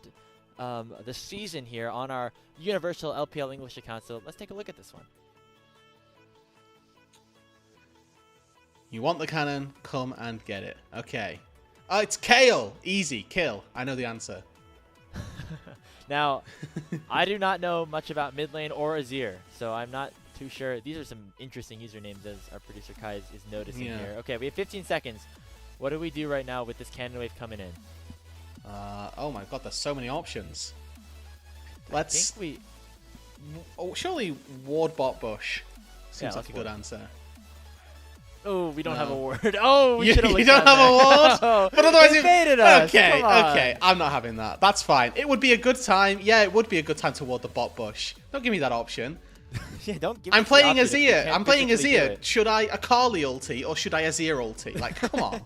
the season here on our universal LPL English account. So let's take a look at this one. You want the cannon? Come and get it. Okay. Oh, it's Kale. Easy. Kill. I know the answer. Now, I do not know much about mid lane or Azir, so I'm not too sure. These are some interesting usernames, as our producer Kai is noticing here. Okay, we have 15 seconds. What do we do right now with this cannon wave coming in? Oh my god, there's so many options. Let's... Oh, surely ward bot bush. Seems like a good answer. Oh, we don't have a ward. Oh, we should have looked You don't have a ward? But otherwise you baited us. Okay, okay. I'm not having that. That's fine. It would be a good time. Yeah, it would be a good time to ward the bot bush. Don't give me that option. Yeah, don't give I'm playing Azir. I'm playing Azir. Should I Akali ulti or should I Azir ulti? Like, come on.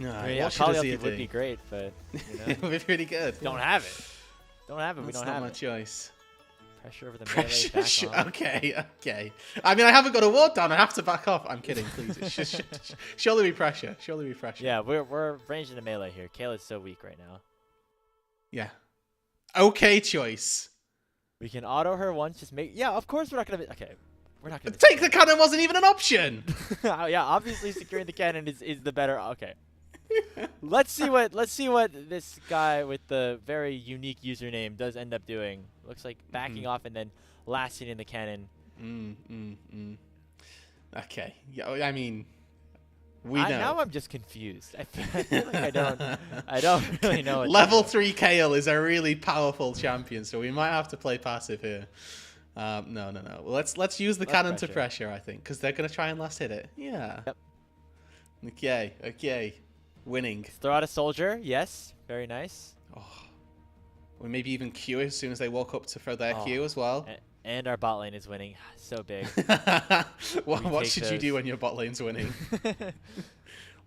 No, I mean, Akali ulti would be great, but you know, it would be pretty good. Don't have it. Don't have it. We don't have it. That's not my choice. Pressure over the melee, back on. Okay, okay. I mean, I haven't got a ward down. I have to back off. I'm kidding, please. It's surely be pressure. Surely be pressure. Yeah, we're ranged in the melee here. Kale is so weak right now. Yeah. Okay choice. We can auto her once. Just make. Yeah, of course we're not gonna. Okay, we're not gonna. Take the cannon wasn't even an option. Yeah, obviously securing the cannon is the better. Okay. Let's see what this guy with the very unique username does end up doing. Looks like backing off and then lasting in the cannon. Okay. Yeah, I mean, we know. Now I'm just confused. I feel like I don't really know. Level 3 Kale is a really powerful champion, so we might have to play passive here. No. Well, let's use the cannon to pressure, I think, because they're gonna try and last hit it. Yeah. Yep. Okay. Winning. Let's throw out a soldier. Yes. Very nice. Oh. Or maybe even Q as soon as they walk up to throw their Q as well. And our bot lane is winning. So big. What should you do when your bot lane's winning?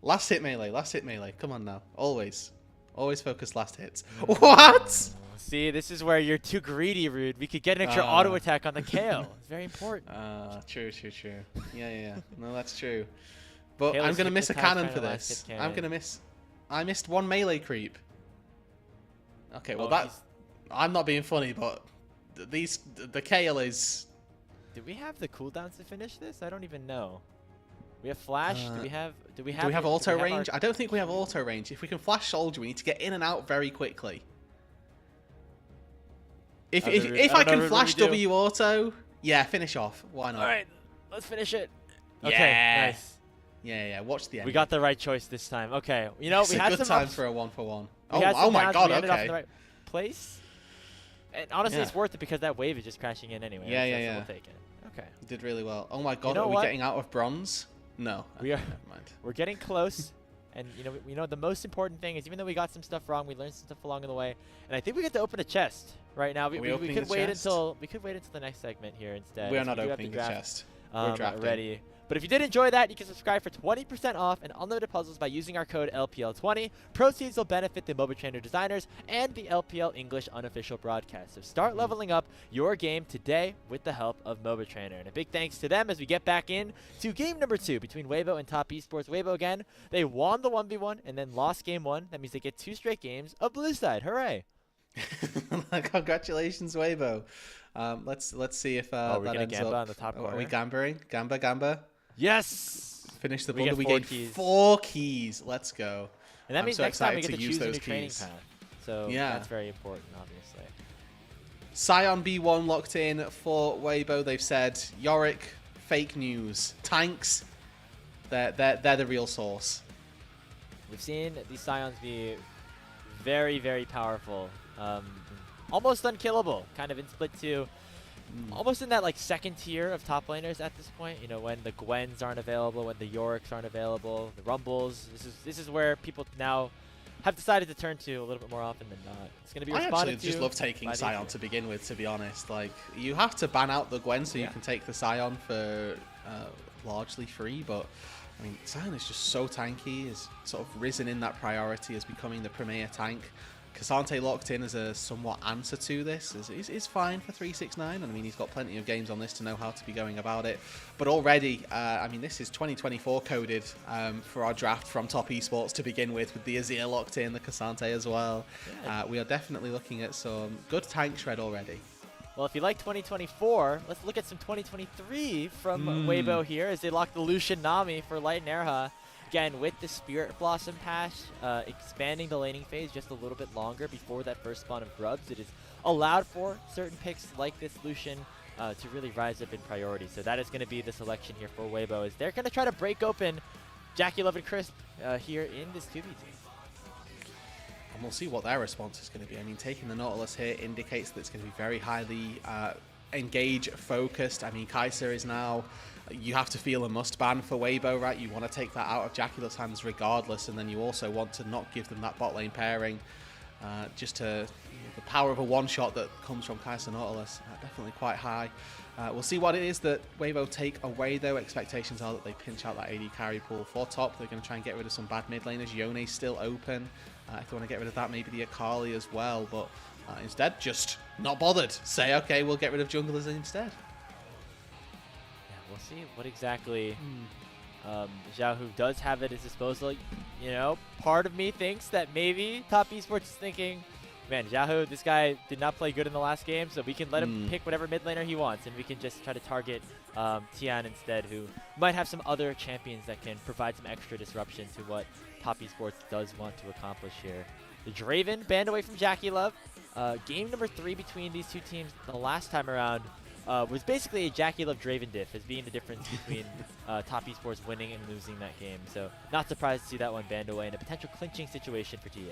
Last hit melee. Last hit melee. Come on now. Always focus last hits. What? See, this is where you're too greedy, Rude. We could get an extra auto attack on the Kale. It's very important. True. Yeah. No, that's true. But Kale, I'm going to miss a cannon for this. I'm going to miss... I missed one melee creep. Okay, well, I'm not being funny, but the Kale is... Do we have the cooldowns to finish this? I don't even know. We have flash. Do we have auto range? I don't think we have auto range. If we can flash soldier, we need to get in and out very quickly. If I can flash W auto, yeah, finish off. Why not? All right, let's finish it. Yeah. Okay, nice. Yeah. Watch the end. We got the right choice this time. Okay, you know, we had a good some time for a 1-for-1. Oh my god, we ended up in the right place. And honestly, it's worth it because that wave is just crashing in anyway. Yeah. We'll take it. Okay. You did really well. Oh my god, are we getting out of bronze? No. We are. Never mind. We're getting close. And you know the most important thing is even though we got some stuff wrong, we learned some stuff along the way. And I think we get to open a chest right now. We could wait until the next segment here instead. We are not opening the chest. We're drafting. Ready. But if you did enjoy that, you can subscribe for 20% off and unlimited puzzles by using our code LPL20. Proceeds will benefit the MOBA Trainer designers and the LPL English unofficial broadcast. So start leveling up your game today with the help of MOBA Trainer. And a big thanks to them as we get back in to game number 2 between Weibo and Top Esports. Weibo again, they won the 1v1 and then lost game 1. That means they get 2 straight games of blue side. Hooray! Congratulations, Weibo. Let's see if we're that gonna ends Gamba up. on the top corner. Are we gambering? Gamba. Yes! Finish the we bundle. get We gain 4 keys. Let's go. And that means next time we get to choose a new those training keys. path. So that's very important, obviously. Scion B1 locked in for Weibo. They've said Yorick, fake news. Tanks, they're the real source. We've seen these Scions be very, very powerful almost unkillable, kind of in Split 2. Almost in that like second tier of top laners at this point. You know, when the Gwens aren't available, when the Yoriks aren't available, the Rumbles. This is where people now have decided to turn to a little bit more often than not. It's going to be responded I actually just love taking Sion to begin with, to be honest. Like, you have to ban out the Gwen so you can take the Sion for largely free, but I mean, Sion is just so tanky, is sort of risen in that priority as becoming the premier tank. Cassante locked in as a somewhat answer to this is fine for 369, and I mean, he's got plenty of games on this to know how to be going about it. But already, I mean, this is 2024 coded for our draft from Top Esports to begin with the Azir locked in, the Cassante as well. Yeah. We are definitely looking at some good tank shred already. Well, if you like 2024, let's look at some 2023 from Weibo here as they lock the Lucian Nami for Light and Erha. Again, with the Spirit Blossom patch, expanding the laning phase just a little bit longer before that first spawn of grubs, it is allowed for certain picks like this Lucian to really rise up in priority. So that is going to be the selection here for Weibo, as they're going to try to break open Jackie Love and Crisp here in this 2v2. And we'll see what their response is going to be. I mean, taking the Nautilus here indicates that it's going to be very highly engage focused. I mean, Kai'Sa is now, you have to feel a must ban for Weibo, right? You want to take that out of Jackie Love's hands regardless, and then you also want to not give them that bot lane pairing. Just to, the power of a one shot that comes from Kai'Sa Nautilus, definitely quite high. We'll see what it is that Weibo take away though. Expectations are that they pinch out that AD carry pool for top. They're going to try and get rid of some bad mid laners. Yone's still open. If they want to get rid of that, maybe the Akali as well, but instead just not bothered. Say, okay, we'll get rid of junglers instead. Yeah, we'll see what exactly Xiaohu does have at his disposal. You know, part of me thinks that maybe Top Esports is thinking, man, Xiaohu, this guy did not play good in the last game, so we can let him pick whatever mid laner he wants, and we can just try to target Tian instead, who might have some other champions that can provide some extra disruption to what Top Esports does want to accomplish here. The Draven banned away from Jackie Love. Game number 3 between these two teams the last time around was basically a Jackie Love Draven diff as being the difference between Top Esports winning and losing that game. So not surprised to see that one banned away in a potential clinching situation for TES.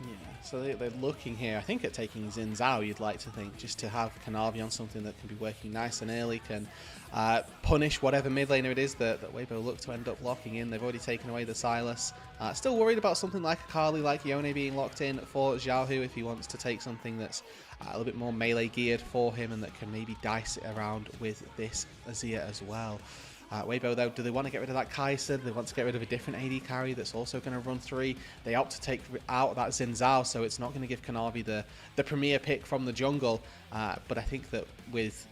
Yeah, so they're looking here, I think, at taking Xin Zhao, you'd like to think, just to have Kanavi on something that can be working nice and early, can punish whatever mid laner it is that Weibo look to end up locking in. They've already taken away the Silas. Still worried about something like Akali, like Yone being locked in for Xiaohu if he wants to take something that's a little bit more melee geared for him and that can maybe dice it around with this Azir as well. Weibo, though, do they want to get rid of that Kai'Sa? Do they want to get rid of a different AD carry that's also going to run 3? They opt to take out that Xin Zhao, so it's not going to give Kanavi the premier pick from the jungle. But I think that with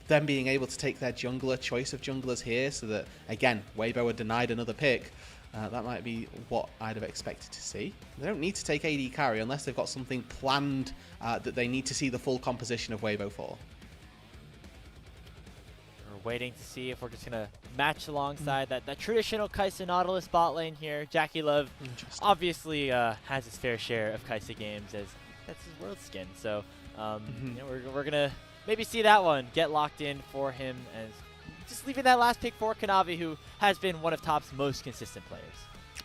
them being able to take their jungler, choice of junglers here, so that, again, Weibo are denied another pick, that might be what I'd have expected to see. They don't need to take AD carry unless they've got something planned that they need to see the full composition of Weibo for. Waiting to see if we're just going to match alongside that traditional Kai'Sa Nautilus bot lane here. Jackie Love obviously has his fair share of Kai'Sa games, as that's his world skin. So you know, we're going to maybe see that one get locked in for him, as just leaving that last pick for Kanavi, who has been one of Top's most consistent players.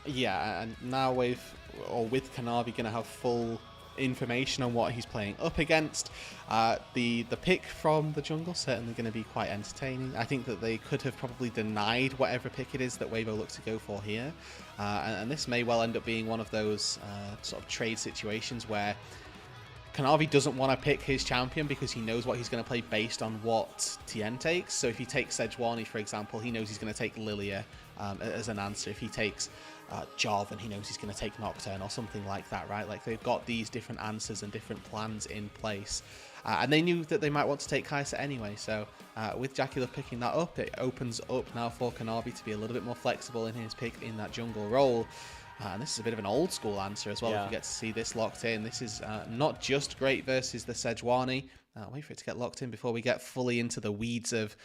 Yeah, and now with Kanavi going to have full information on what he's playing up against. The pick from the jungle certainly going to be quite entertaining. I think that they could have probably denied whatever pick it is that Weibo looks to go for here, and this may well end up being one of those sort of trade situations where Kanavi doesn't want to pick his champion because he knows what he's going to play based on what Tien takes. So if he takes Sejuani, for example, he knows he's going to take Lilia as an answer. If he takes Jarvan, and he knows he's going to take Nocturne or something like that, right? Like, they've got these different answers and different plans in place. And they knew that they might want to take Kai'Sa anyway, so with Jackie Love picking that up, it opens up now for Kanavi to be a little bit more flexible in his pick in that jungle role. And this is a bit of an old school answer as well, if we get to see this locked in. This is not just great versus the Sejuani. Wait for it to get locked in before we get fully into the weeds of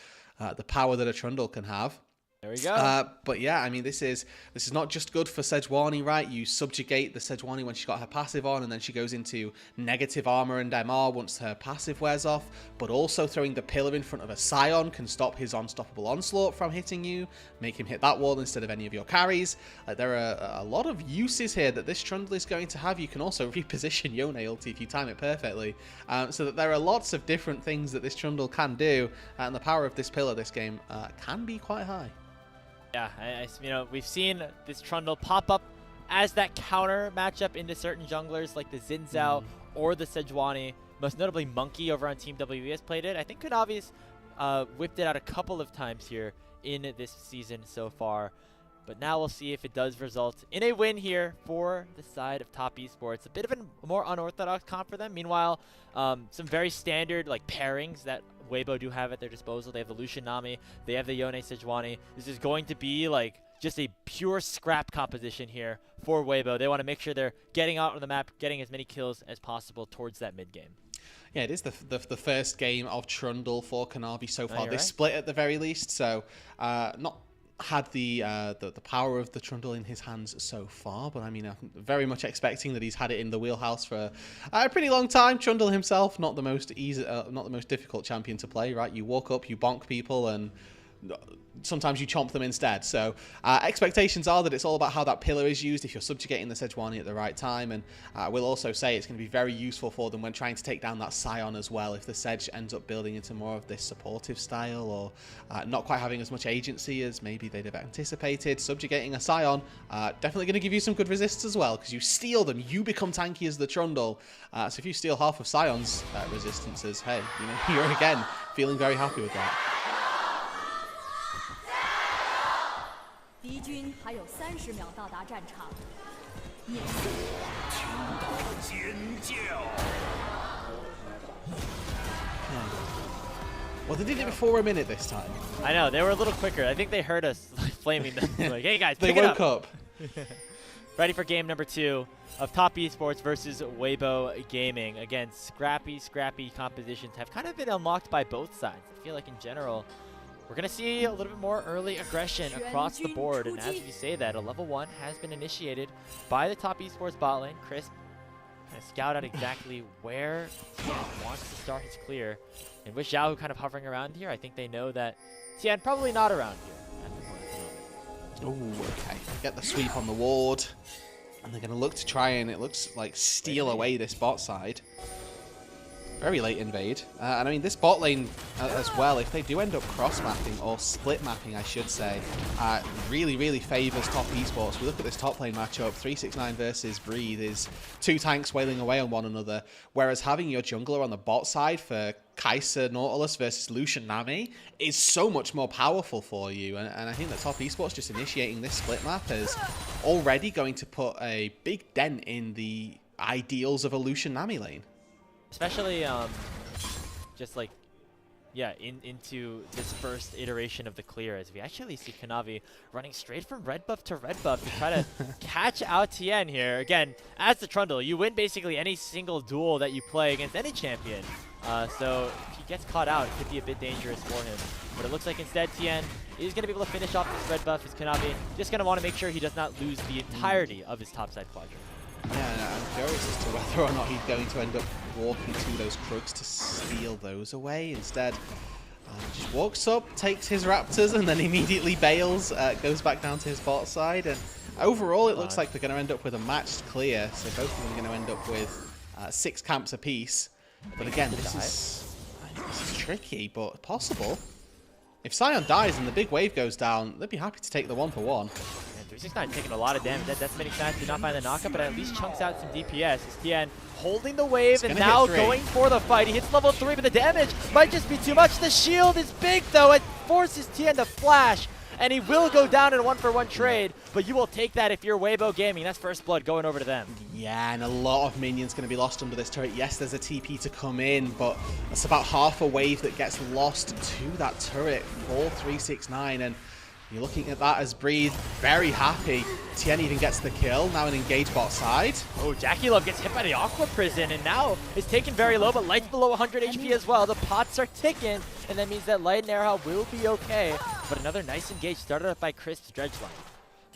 the power that a Trundle can have. There we go. But yeah, I mean, this is not just good for Sejuani, right? You subjugate the Sejuani when she got her passive on, and then she goes into negative armor and MR once her passive wears off. But also throwing the pillar in front of a Scion can stop his unstoppable onslaught from hitting you, make him hit that wall instead of any of your carries. There are a lot of uses here that this Trundle is going to have. You can also reposition Yone ulti if you time it perfectly, so that there are lots of different things that this Trundle can do, and the power of this pillar this game can be quite high. Yeah, you know, we've seen this Trundle pop up as that counter matchup into certain junglers like the Xin Zhao or the Sejuani. Most notably, Monkey over on Team WE has played it. I think Kanavi's whipped it out a couple of times here in this season so far. But now we'll see if it does result in a win here for the side of Top Esports. A bit of a more unorthodox comp for them. Meanwhile, some very standard like pairings that Weibo do have at their disposal. They have the Lucian Nami, they have the Yone Sejuani. This is going to be like just a pure scrap composition here for Weibo. They want to make sure they're getting out on the map, getting as many kills as possible towards that mid game. Yeah, it is the first game of Trundle for Kanavi so far. They right. split at the very least, so not had the power of the Trundle in his hands so far, but I mean, I'm very much expecting that he's had it in the wheelhouse for a pretty long time. Trundle himself, not the most difficult champion to play, right? You walk up, you bonk people, and sometimes you chomp them instead. So expectations are that it's all about how that pillar is used if you're subjugating the Sejuani at the right time. And I will also say it's going to be very useful for them when trying to take down that Scion as well. If the Sedge ends up building into more of this supportive style, or not quite having as much agency as maybe they'd have anticipated, subjugating a Scion definitely going to give you some good resists as well, because you steal them, you become tanky as the Trundle. So if you steal half of Scion's resistances, hey, you know, you're again feeling very happy with that. 敌军还有30秒到达战场。Well, they did it before a minute this time. I know, they were a little quicker. I think they heard us like, flaming them. Like, hey guys, They pick it woke up. Ready for game number 2 of Top Esports versus Weibo Gaming. Again, scrappy compositions have kind of been unlocked by both sides. I feel like in general, we're going to see a little bit more early aggression across the board. And as we say that, a level 1 has been initiated by the Top Esports bot lane. Chris kind of scout out exactly where Tian wants to start his clear. And with Zhao kind of hovering around here, I think they know that Tian probably not around here at the moment. Oh, okay. Get the sweep on the ward. And they're going to look to try and, it looks like, steal away this bot side. Very late invade. And I mean, this bot lane as well, if they do end up cross-mapping, or split-mapping, I should say, really favors Top Esports. We look at this top lane matchup, 369 versus Breathe is 2 tanks wailing away on one another, whereas having your jungler on the bot side for Kai'Sa Nautilus versus Lucian Nami is so much more powerful for you. And I think that Top Esports just initiating this split map is already going to put a big dent in the ideals of a Lucian Nami lane. Especially, just like, yeah, into this first iteration of the clear, as we actually see Kanavi running straight from red buff to red buff to try to catch out Tien here. Again, as the Trundle, you win basically any single duel that you play against any champion. So if he gets caught out, it could be a bit dangerous for him. But it looks like instead Tien is going to be able to finish off this red buff as Kanavi. Just going to want to make sure he does not lose the entirety of his topside quadrant. Yeah, I'm curious as to whether or not he's going to end up walking to those Krugs to steal those away. Instead, just walks up, takes his Raptors, and then immediately bails, goes back down to his bot side. And overall, it looks like they're going to end up with a matched clear. So both of them are going to end up with 6 camps apiece. But again, this is tricky, but possible. If Scion dies and the big wave goes down, they'd be happy to take the 1-for-1. 369 taking a lot of damage. That spinning stance did not find the knockup, but at least chunks out some DPS. As Tien holding the wave and now going for the fight. He hits level 3, but the damage might just be too much. The shield is big, though. It forces Tien to flash, and he will go down in a 1-for-1 trade, but you will take that if you're Weibo Gaming. That's first blood going over to them. Yeah, and a lot of minions going to be lost under this turret. Yes, there's a TP to come in, but that's about half a wave that gets lost to that turret for 369, and you're looking at that as Breathe very happy. Tien even gets the kill, now an engaged bot side. Oh, Jackie Love gets hit by the Aqua Prison, and now is taken very low, but Light's below 100 HP as well. The pots are ticking, and that means that Light and Airhawk will be okay. but another nice engage started up by Crisp's Dredgeline.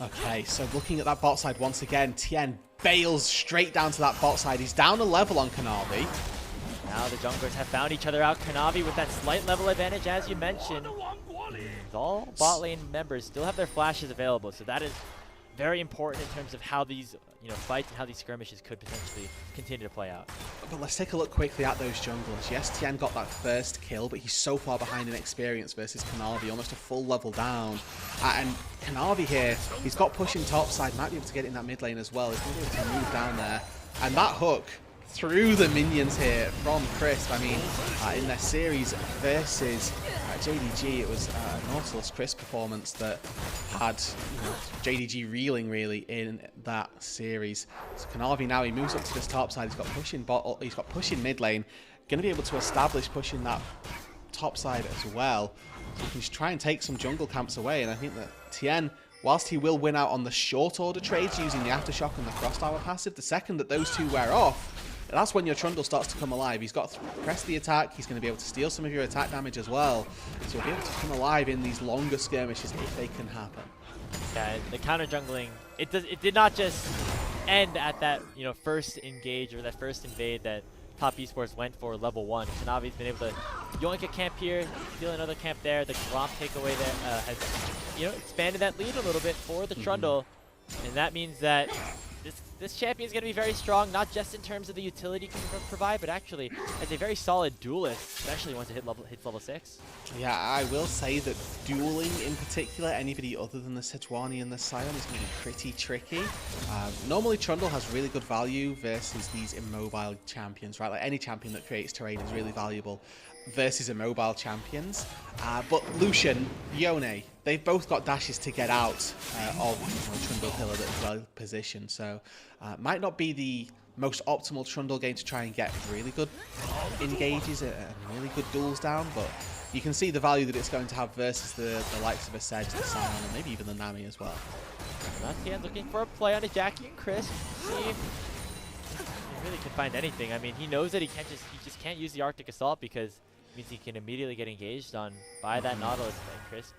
Okay, so looking at that bot side once again, Tien bails straight down to that bot side. He's down a level on Kanavi. Now the junglers have found each other out. Kanavi with that slight level advantage, as you mentioned. All bot lane members still have their flashes available, so that is very important in terms of how these fights and how these skirmishes could potentially continue to play out. But let's take a look quickly at those junglers. Yes, Tien got that first kill, but he's so far behind in experience versus Kanavi, almost a full level down. And Kanavi here, he's got pushing top side, might be able to get in that mid lane as well. He's going to be able to move down there. And that hook through the minions here from Crisp. I mean, in their series versus JDG, it was a Nautilus Crisp performance that had JDG reeling really in that series. So Kanavi now, he moves up to this top side. He's got pushing mid lane, going to be able to establish pushing that top side as well. So he can just try and take some jungle camps away. And I think that Tien, whilst he will win out on the short order trades using the Aftershock and the Cross Tower passive, the second that those two wear off, that's when your Trundle starts to come alive. He's got to press the attack. He's going to be able to steal some of your attack damage as well. So he'll be able to come alive in these longer skirmishes if they can happen. Yeah, the counter jungling, it did not just end at that first engage or that first invade that Top Esports went for level 1. Kanavi's been able to yoink a camp here, steal another camp there. The Gromp takeaway there has expanded that lead a little bit for the Trundle, and that means that this champion is going to be very strong, not just in terms of the utility can provide, but actually as a very solid duelist, especially once it hits level 6. Yeah, I will say that dueling in particular, anybody other than the Sejuani and the Sion is going to be pretty tricky. Normally Trundle has really good value versus these immobile champions, right? Like any champion that creates terrain is really valuable versus immobile champions. But Lucian, Yone, they've both got dashes to get out of Trundle pillar that's well positioned. So might not be the most optimal Trundle game to try and get really good engages and really good duels down, but you can see the value that it's going to have versus the likes of a Sedge, the Sion, and maybe even the Nami as well. Natien looking for a play on a Jackie and Chris. See if he really can find anything. I mean, he knows that he just can't use the Arctic Assault because it means he can immediately get engaged on by that Nautilus, and Chris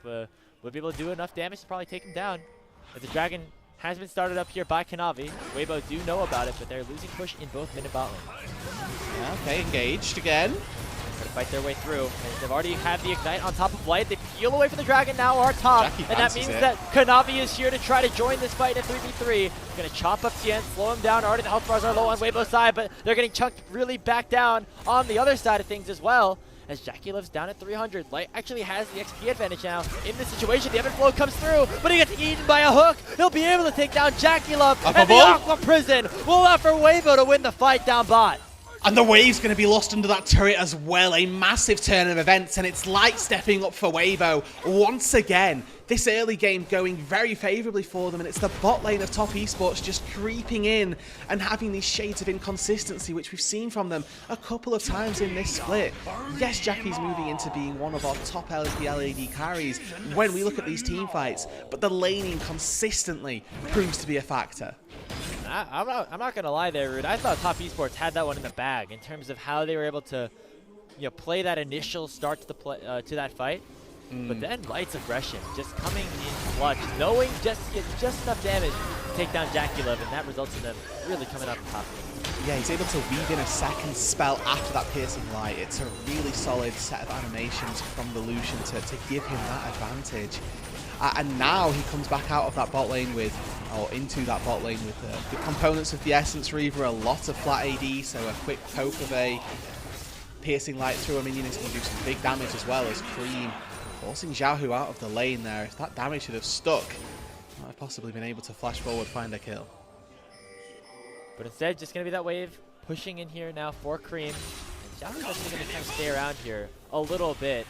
would be able to do enough damage to probably take him down. But the Dragon has been started up here by Kanavi. Weibo do know about it, but they're losing push in both mid and bot lane. Yeah, okay, engaged again. Trying to fight their way through. And they've already had the Ignite on top of Light. They peel away from the Dragon now, are top. Jackie and that means that Kanavi is here to try to join this fight in 3v3. Gonna chop up Tien, slow him down. Already the health bars are low on Weibo's side, but they're getting chunked really back down on the other side of things as well. As Jackie lives down at 300. Light actually has the XP advantage now in this situation. The Evan Flow comes through, but he gets eaten by a hook. He'll be able to take down Jackie Love, and the Aqua Prison will allow for Weibo to win the fight down bot. And the wave's going to be lost under that turret as well. A massive turn of events, and it's Light stepping up for Weibo once again. This early game going very favourably for them, and it's the bot lane of Top Esports just creeping in and having these shades of inconsistency, which we've seen from them a couple of times in this split. Yes, Jackie's moving into being one of our top LPL AD carries when we look at these team fights, but the laning consistently proves to be a factor. I'm not gonna lie there, Rude. I thought Top Esports had that one in the bag in terms of how they were able to, play that initial start to the to that fight. But then Light's aggression just coming in clutch, knowing just to get just enough damage to take down Jackie Love, and that results in them really coming out on top. Yeah, he's able to weave in a second spell after that piercing light. It's a really solid set of animations from the Lucian to give him that advantage. And now he comes back out of that bot lane into that bot lane with the components of the Essence Reaver, a lot of flat AD, so a quick poke of a piercing light through a minion is going to do some big damage as well as Cream forcing Xiaohu out of the lane there. If that damage should have stuck, might have possibly been able to flash forward, find a kill. But instead, just going to be that wave pushing in here now for Cream. And Xiaohu's actually going to kind of stay around here a little bit.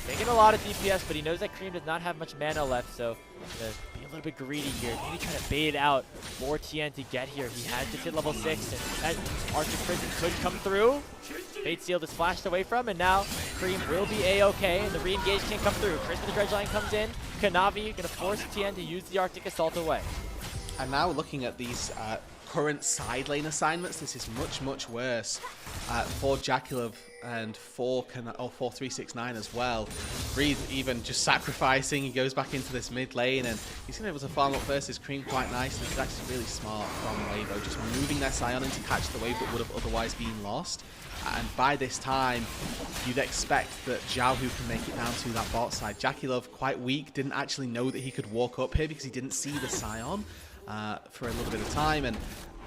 Making a lot of DPS, but he knows that Cream does not have much mana left, so he's going to be a little bit greedy here. Maybe trying to bait out for Tien to get here. He had to hit level 6, and that Arctic Prison could come through. Fate Sealed is flashed away from, and now Cream will be A-okay, and the re-engage can't come through. Chris with the Dredge Line comes in. Kanavi going to force Tien to use the Arctic Assault away. And now looking at these current side lane assignments, this is much, much worse for Jackie Love and for 369 as well. Breathe even just sacrificing, he goes back into this mid lane, and he's going to be able to farm up versus Cream quite nicely. This is actually really smart from Weibo, just moving their Scion in to catch the wave that would have otherwise been lost. And by this time, you'd expect that Xiaohu can make it down to that bot side. JackieLove, quite weak, didn't actually know that he could walk up here because he didn't see the Scion for a little bit of time. And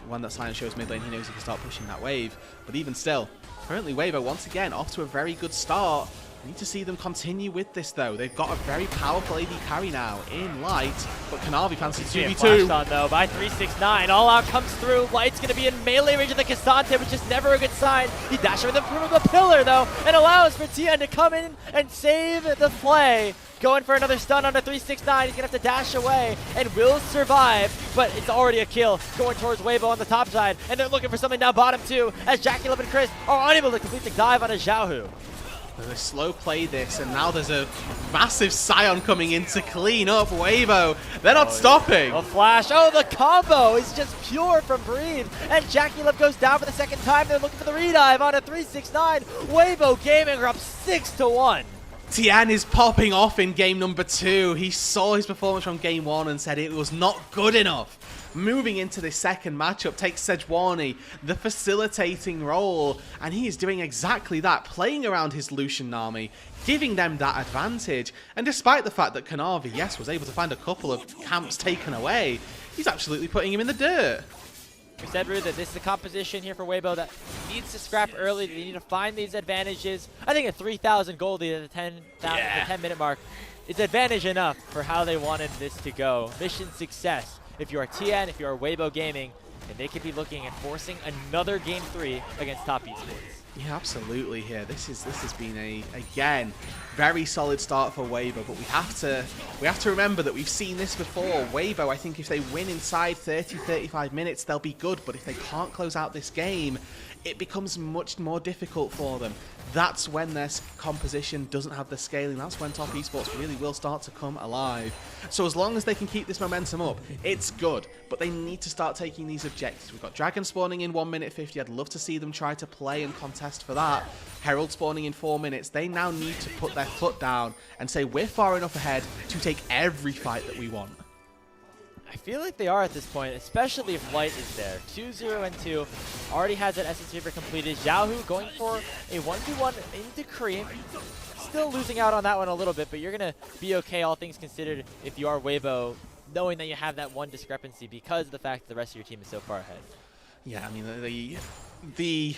when that Scion shows mid lane, he knows he can start pushing that wave. But even still, currently Weibo, once again, off to a very good start. We need to see them continue with this, though. They've got a very powerful AD carry now in Light, but Kanavi fancies 2v2. On, though, by 369. All out comes through. Light's going to be in melee range of the Cassante, which is never a good sign. He dashes with the pillar, though, and allows for TN to come in and save the play. Going for another stun onto 369. He's going to have to dash away and will survive, but it's already a kill. Going towards Weibo on the top side, and they're looking for something down bottom, too, as JackieLove and Chris are unable to complete the dive onto Xiaohu. They slow play this, and now there's a massive Scion coming in to clean up Weibo. They're not stopping. A flash. Oh, the combo is just pure from Breathe. And JackieLove goes down for the second time. They're looking for the redive on a 369. Weibo Gaming are up 6-1. Tian is popping off in game number 2. He saw his performance from game 1 and said it was not good enough. Moving into this second matchup takes Sejuani, the facilitating role, and he is doing exactly that, playing around his Lucian Nami, giving them that advantage. And despite the fact that Kanavi, yes, was able to find a couple of camps taken away, he's absolutely putting him in the dirt. We said, Rue, that this is a composition here for Weibo that needs to scrap early. They need to find these advantages. I think a 3,000 goldie at the 10-minute mark is advantage enough for how they wanted this to go. Mission success. If you are TN, if you are Weibo Gaming, and they could be looking at forcing another Game 3 against Top Esports. Yeah, absolutely here. This has been again, very solid start for Weibo, but we have to remember that we've seen this before. Weibo, I think if they win inside 30-35 minutes, they'll be good, but if they can't close out this game, it becomes much more difficult for them. That's when their composition doesn't have the scaling. That's when Top Esports really will start to come alive. So as long as they can keep this momentum up, it's good. But they need to start taking these objectives. We've got Dragon spawning in 1 minute 50. I'd love to see them try to play and contest for that. Herald spawning in 4 minutes. They now need to put their foot down and say we're far enough ahead to take every fight that we want. I feel like they are at this point, especially if Light is there. 2-0-2, already has that Essence Reaver completed. Xiaohu going for a 1v1 into Cream. Still losing out on that one a little bit, but you're going to be okay, all things considered, if you are Weibo, knowing that you have that one discrepancy because of the fact that the rest of your team is so far ahead. Yeah, I mean, the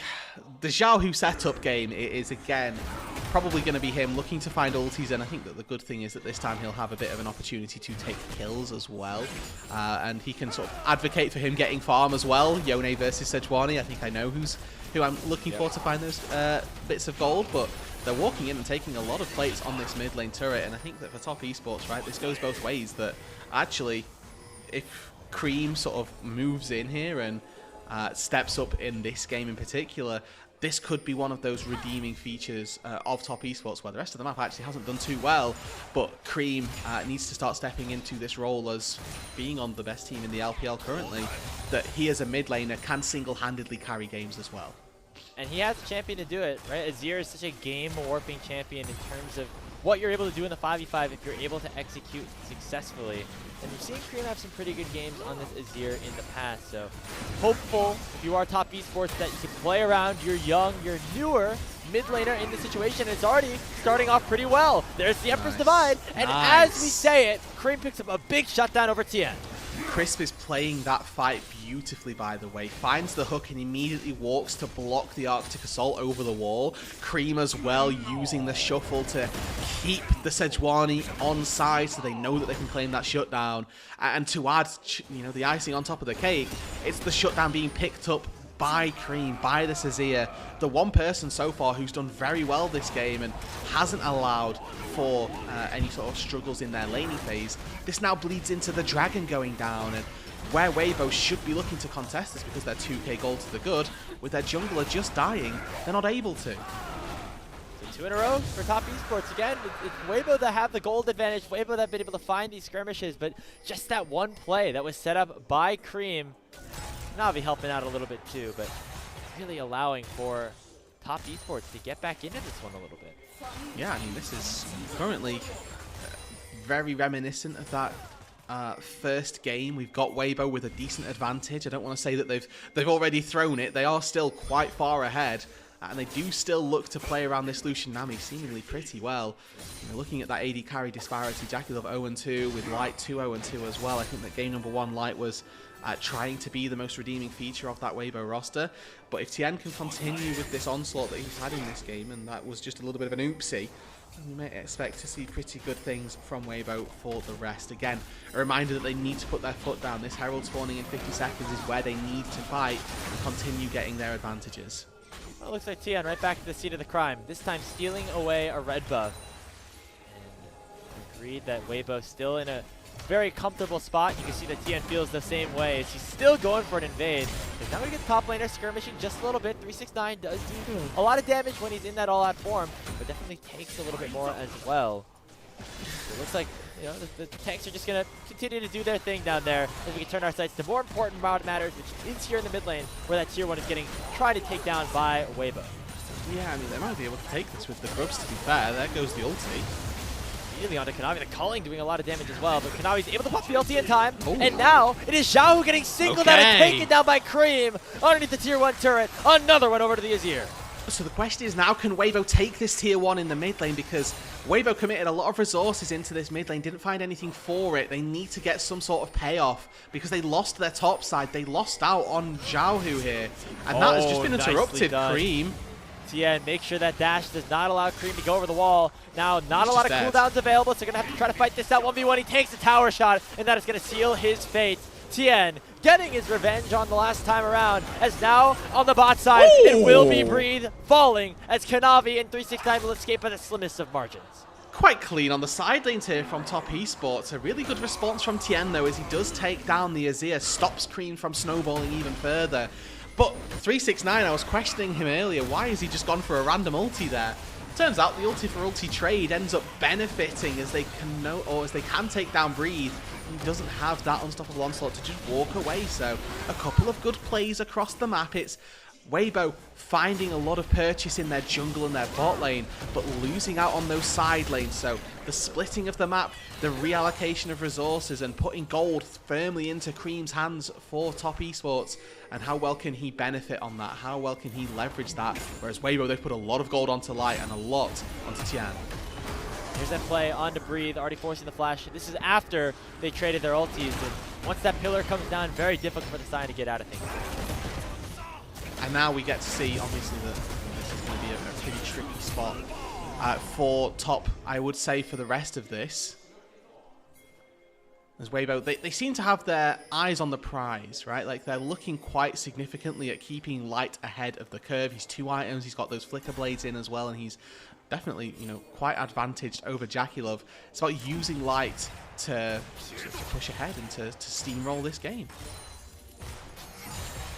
Xiaohu setup game is, again, probably going to be him looking to find ultis, and I think that the good thing is that this time he'll have a bit of an opportunity to take kills as well, and he can sort of advocate for him getting farm as well. Yone versus Sejuani, I think I know who I'm looking for to find those bits of gold, but they're walking in and taking a lot of plates on this mid lane turret, and I think that for Top Esports, right, this goes both ways, that actually if Cream sort of moves in here and steps up in this game in particular, this could be one of those redeeming features of Top Esports, where the rest of the map actually hasn't done too well, but Cream needs to start stepping into this role as being on the best team in the LPL currently, that he as a mid laner can single-handedly carry games as well. And he has a champion to do it, right? Azir is such a game-warping champion in terms of what you're able to do in the 5v5 if you're able to execute successfully. And we've seen Cream have some pretty good games on this Azir in the past, so hopeful, if you are Top Esports, that you can play around your young, your newer mid laner in this situation. It's already starting off pretty well. There's the Emperor's Divide, and as we say it, Cream picks up a big shutdown over TN. Crisp is playing that fight beautifully, by the way. Finds the hook and immediately walks to block the Arctic Assault over the wall. Cream as well, using the shuffle to keep the Sejuani on side so they know that they can claim that shutdown. And to add, you know, the icing on top of the cake, it's the shutdown being picked up by Cream, by the Azir, the one person so far who's done very well this game and hasn't allowed for any sort of struggles in their laning phase. This now bleeds into the Dragon going down, and where Weibo should be looking to contest this because they're 2k gold to the good, with their jungler just dying, they're not able to. So 2 in a row for Top Esports. Again, it's Weibo that have the gold advantage, Weibo that have been able to find these skirmishes, but just that one play that was set up by Cream, Navi helping out a little bit too, but really allowing for Top Esports to get back into this one a little bit. Yeah, I mean, this is currently very reminiscent of that first game. We've got Weibo with a decent advantage. I don't want to say that they've already thrown it. They are still quite far ahead, and they do still look to play around this Lucian Nami seemingly pretty well. You know, looking at that AD carry disparity, JackieLove 0-2 with Light 2-0-2 as well. I think that game number 1 Light was trying to be the most redeeming feature of that Weibo roster. But if Tien can continue with this onslaught that he's had in this game, and that was just a little bit of an oopsie, you may expect to see pretty good things from Weibo for the rest. Again, a reminder that they need to put their foot down. This Herald spawning in 50 seconds is where they need to fight and continue getting their advantages. Well, it looks like Tien right back to the seat of the crime, this time stealing away a red buff. And agreed that Weibo still in a very comfortable spot. You can see that Tien feels the same way as he's still going for an invade. He's now going to get top laner skirmishing just a little bit. 369 does do a lot of damage when he's in that all-out form, but definitely takes a little bit more as well. It looks like, you know, the tanks are just going to continue to do their thing down there as we can turn our sights to more important matters, which is here in the mid lane, where that tier 1 is tried to take down by Weibo. Yeah, I mean, they might be able to take this with the grubs, to be fair. There goes the ulti. Immediately onto Kanavi, the culling doing a lot of damage as well, but Kanavi's able to pop the ulti in time, Ooh. and now it is Xiao getting singled out and taken down by Cream underneath the tier 1 turret. Another one over to the Azir. So the question is now, can Weibo take this tier 1 in the mid lane? Because Weibo committed a lot of resources into this mid lane, didn't find anything for it. They need to get some sort of payoff because they lost their top side. They lost out on Xiaohu here, and that has just been interrupted. Cream. Tien, make sure that dash does not allow Cream to go over the wall. Now, not a lot of cooldowns available, so going to have to try to fight this out 1v1. He takes a tower shot, and that is going to seal his fate. Tien getting his revenge on the last time around, as now on the bot side, it will be Breathe falling as Kanavi and 369 will escape by the slimmest of margins. Quite clean on the side lanes here from Top Esports. A really good response from Tien, though, as he does take down the Azir, stops Cream from snowballing even further. But 369, I was questioning him earlier. Why has he just gone for a random ulti there? Turns out the ulti for ulti trade ends up benefiting as they can take down Breathe. He doesn't have that unstoppable onslaught to just walk away. So a couple of good plays across the map. It's Weibo finding a lot of purchase in their jungle and their bot lane, but losing out on those side lanes. So the splitting of the map, the reallocation of resources, and putting gold firmly into Cream's hands for Top Esports. And how well can he benefit on that? How well can he leverage that? Whereas Weibo, they've put a lot of gold onto Light and a lot onto Tien. Here's that play onto Breathe, already forcing the flash. This is after they traded their ultis, and once that pillar comes down, very difficult for the Sign to get out of things. And now we get to see, obviously, that this is going to be a pretty tricky spot for Top, I would say, for the rest of this. As Weibo, they seem to have their eyes on the prize, right? Like, they're looking quite significantly at keeping Light ahead of the curve. He's 2 items, he's got those flicker blades in as well, and he's definitely, you know, quite advantaged over JackieLove. It's about using Light to push ahead and to steamroll this game.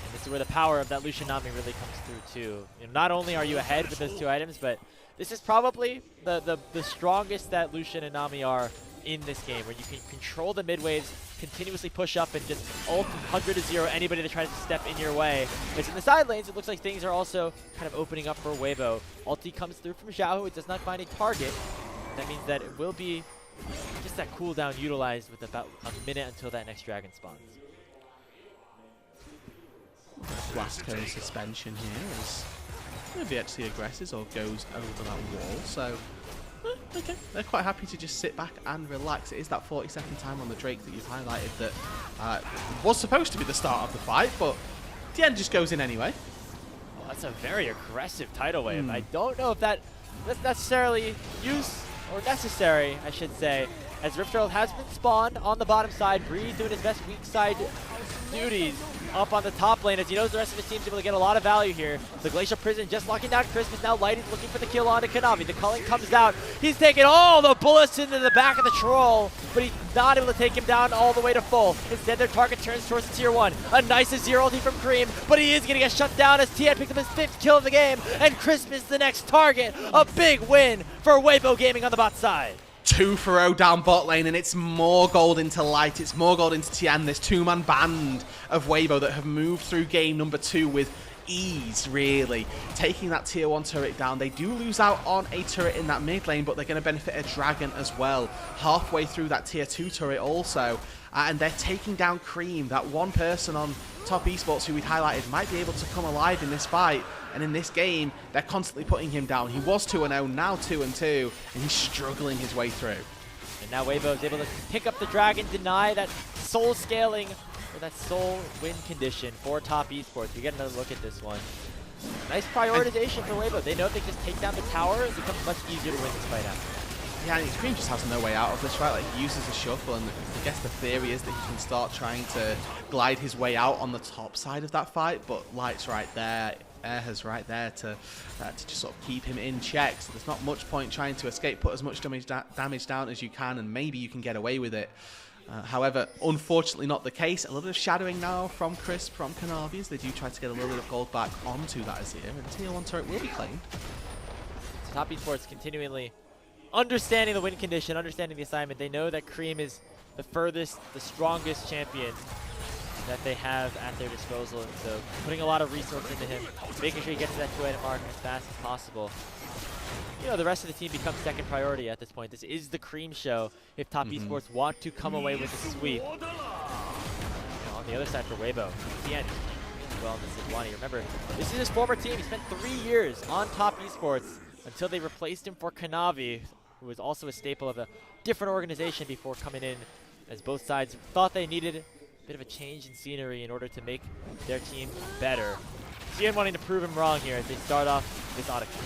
And this is where the power of that Lucian Nami really comes through too. You know, not only are you ahead with those 2 items, but this is probably the strongest that Lucian and Nami are in this game, where you can control the mid waves, continuously push up, and just ult 100-0 anybody that tries to step in your way. But in the side lanes, it looks like things are also kind of opening up for Weibo. Ulti comes through from Xiao, who does not find a target. That means that it will be just that cooldown utilized with about a minute until that next dragon spawns. Blast cone suspension here as VHC aggresses or goes over that wall. So, okay, they're quite happy to just sit back and relax. It is that 40-second time on the Drake that you've highlighted that was supposed to be the start of the fight, but the end just goes in anyway. Well, that's a very aggressive tidal wave. I don't know if that's necessarily or necessary, I should say, as Rift Herald has been spawned on the bottom side. Breeze doing his best weak side duties up on the top lane, as he knows the rest of his team's able to get a lot of value here. The Glacial Prison just locking down Christmas. Now Light is looking for the kill onto Kanavi. The culling comes out. He's taking all the bullets into the back of the troll, but he's not able to take him down all the way to full. Instead, their target turns towards the tier 1. A nice Azir ulti from Cream, but he is going to get shut down as Tien picked up his 5th kill of the game, and Christmas the next target. A big win for Weibo Gaming on the bot side. 2-0 down bot lane, and it's more gold into Light, it's more gold into Tien. This 2-man band of Weibo that have moved through game number 2 with ease, really, taking that tier 1 turret down. They do lose out on a turret in that mid lane, but they're going to benefit a dragon as well, halfway through that tier 2 turret also. And they're taking down Cream, that one person on Top Esports who we'd highlighted might be able to come alive in this fight. And in this game, they're constantly putting him down. He was 2-0, now 2-2, and he's struggling his way through. And now Weibo is able to pick up the dragon, deny that soul scaling, or that soul win condition for Top Esports. We get another look at this one. Nice prioritization for Weibo. They know if they just take down the tower, it becomes much easier to win this fight out. Yeah, and Cream just has no way out of this, right? Like, he uses a shuffle, and I guess the theory is that he can start trying to glide his way out on the top side of that fight, but Light's right there, Air's right there to just sort of keep him in check, so there's not much point trying to escape, put as much damage down as you can, and maybe you can get away with it. However, unfortunately not the case. A little bit of shadowing now from Crisp, from Kanavi, as they do try to get a little bit of gold back onto that Azir, and tier 1 turret will be claimed. So Top Esports continually understanding the win condition, understanding the assignment. They know that Cream is the furthest, the strongest champion that they have at their disposal. So putting a lot of resources into him, making sure he gets to that 2-item mark as fast as possible. You know, the rest of the team becomes second priority at this point. This is the Cream show if Top Esports want to come away with a sweep. On the other side for Weibo, TN well in this Sejuani. Remember, this is his former team. He spent 3 years on Top Esports until they replaced him for Kanavi, who was also a staple of a different organization before coming in, as both sides thought they needed a bit of a change in scenery in order to make their team better. TN wanting to prove him wrong here as they start off this Otacon.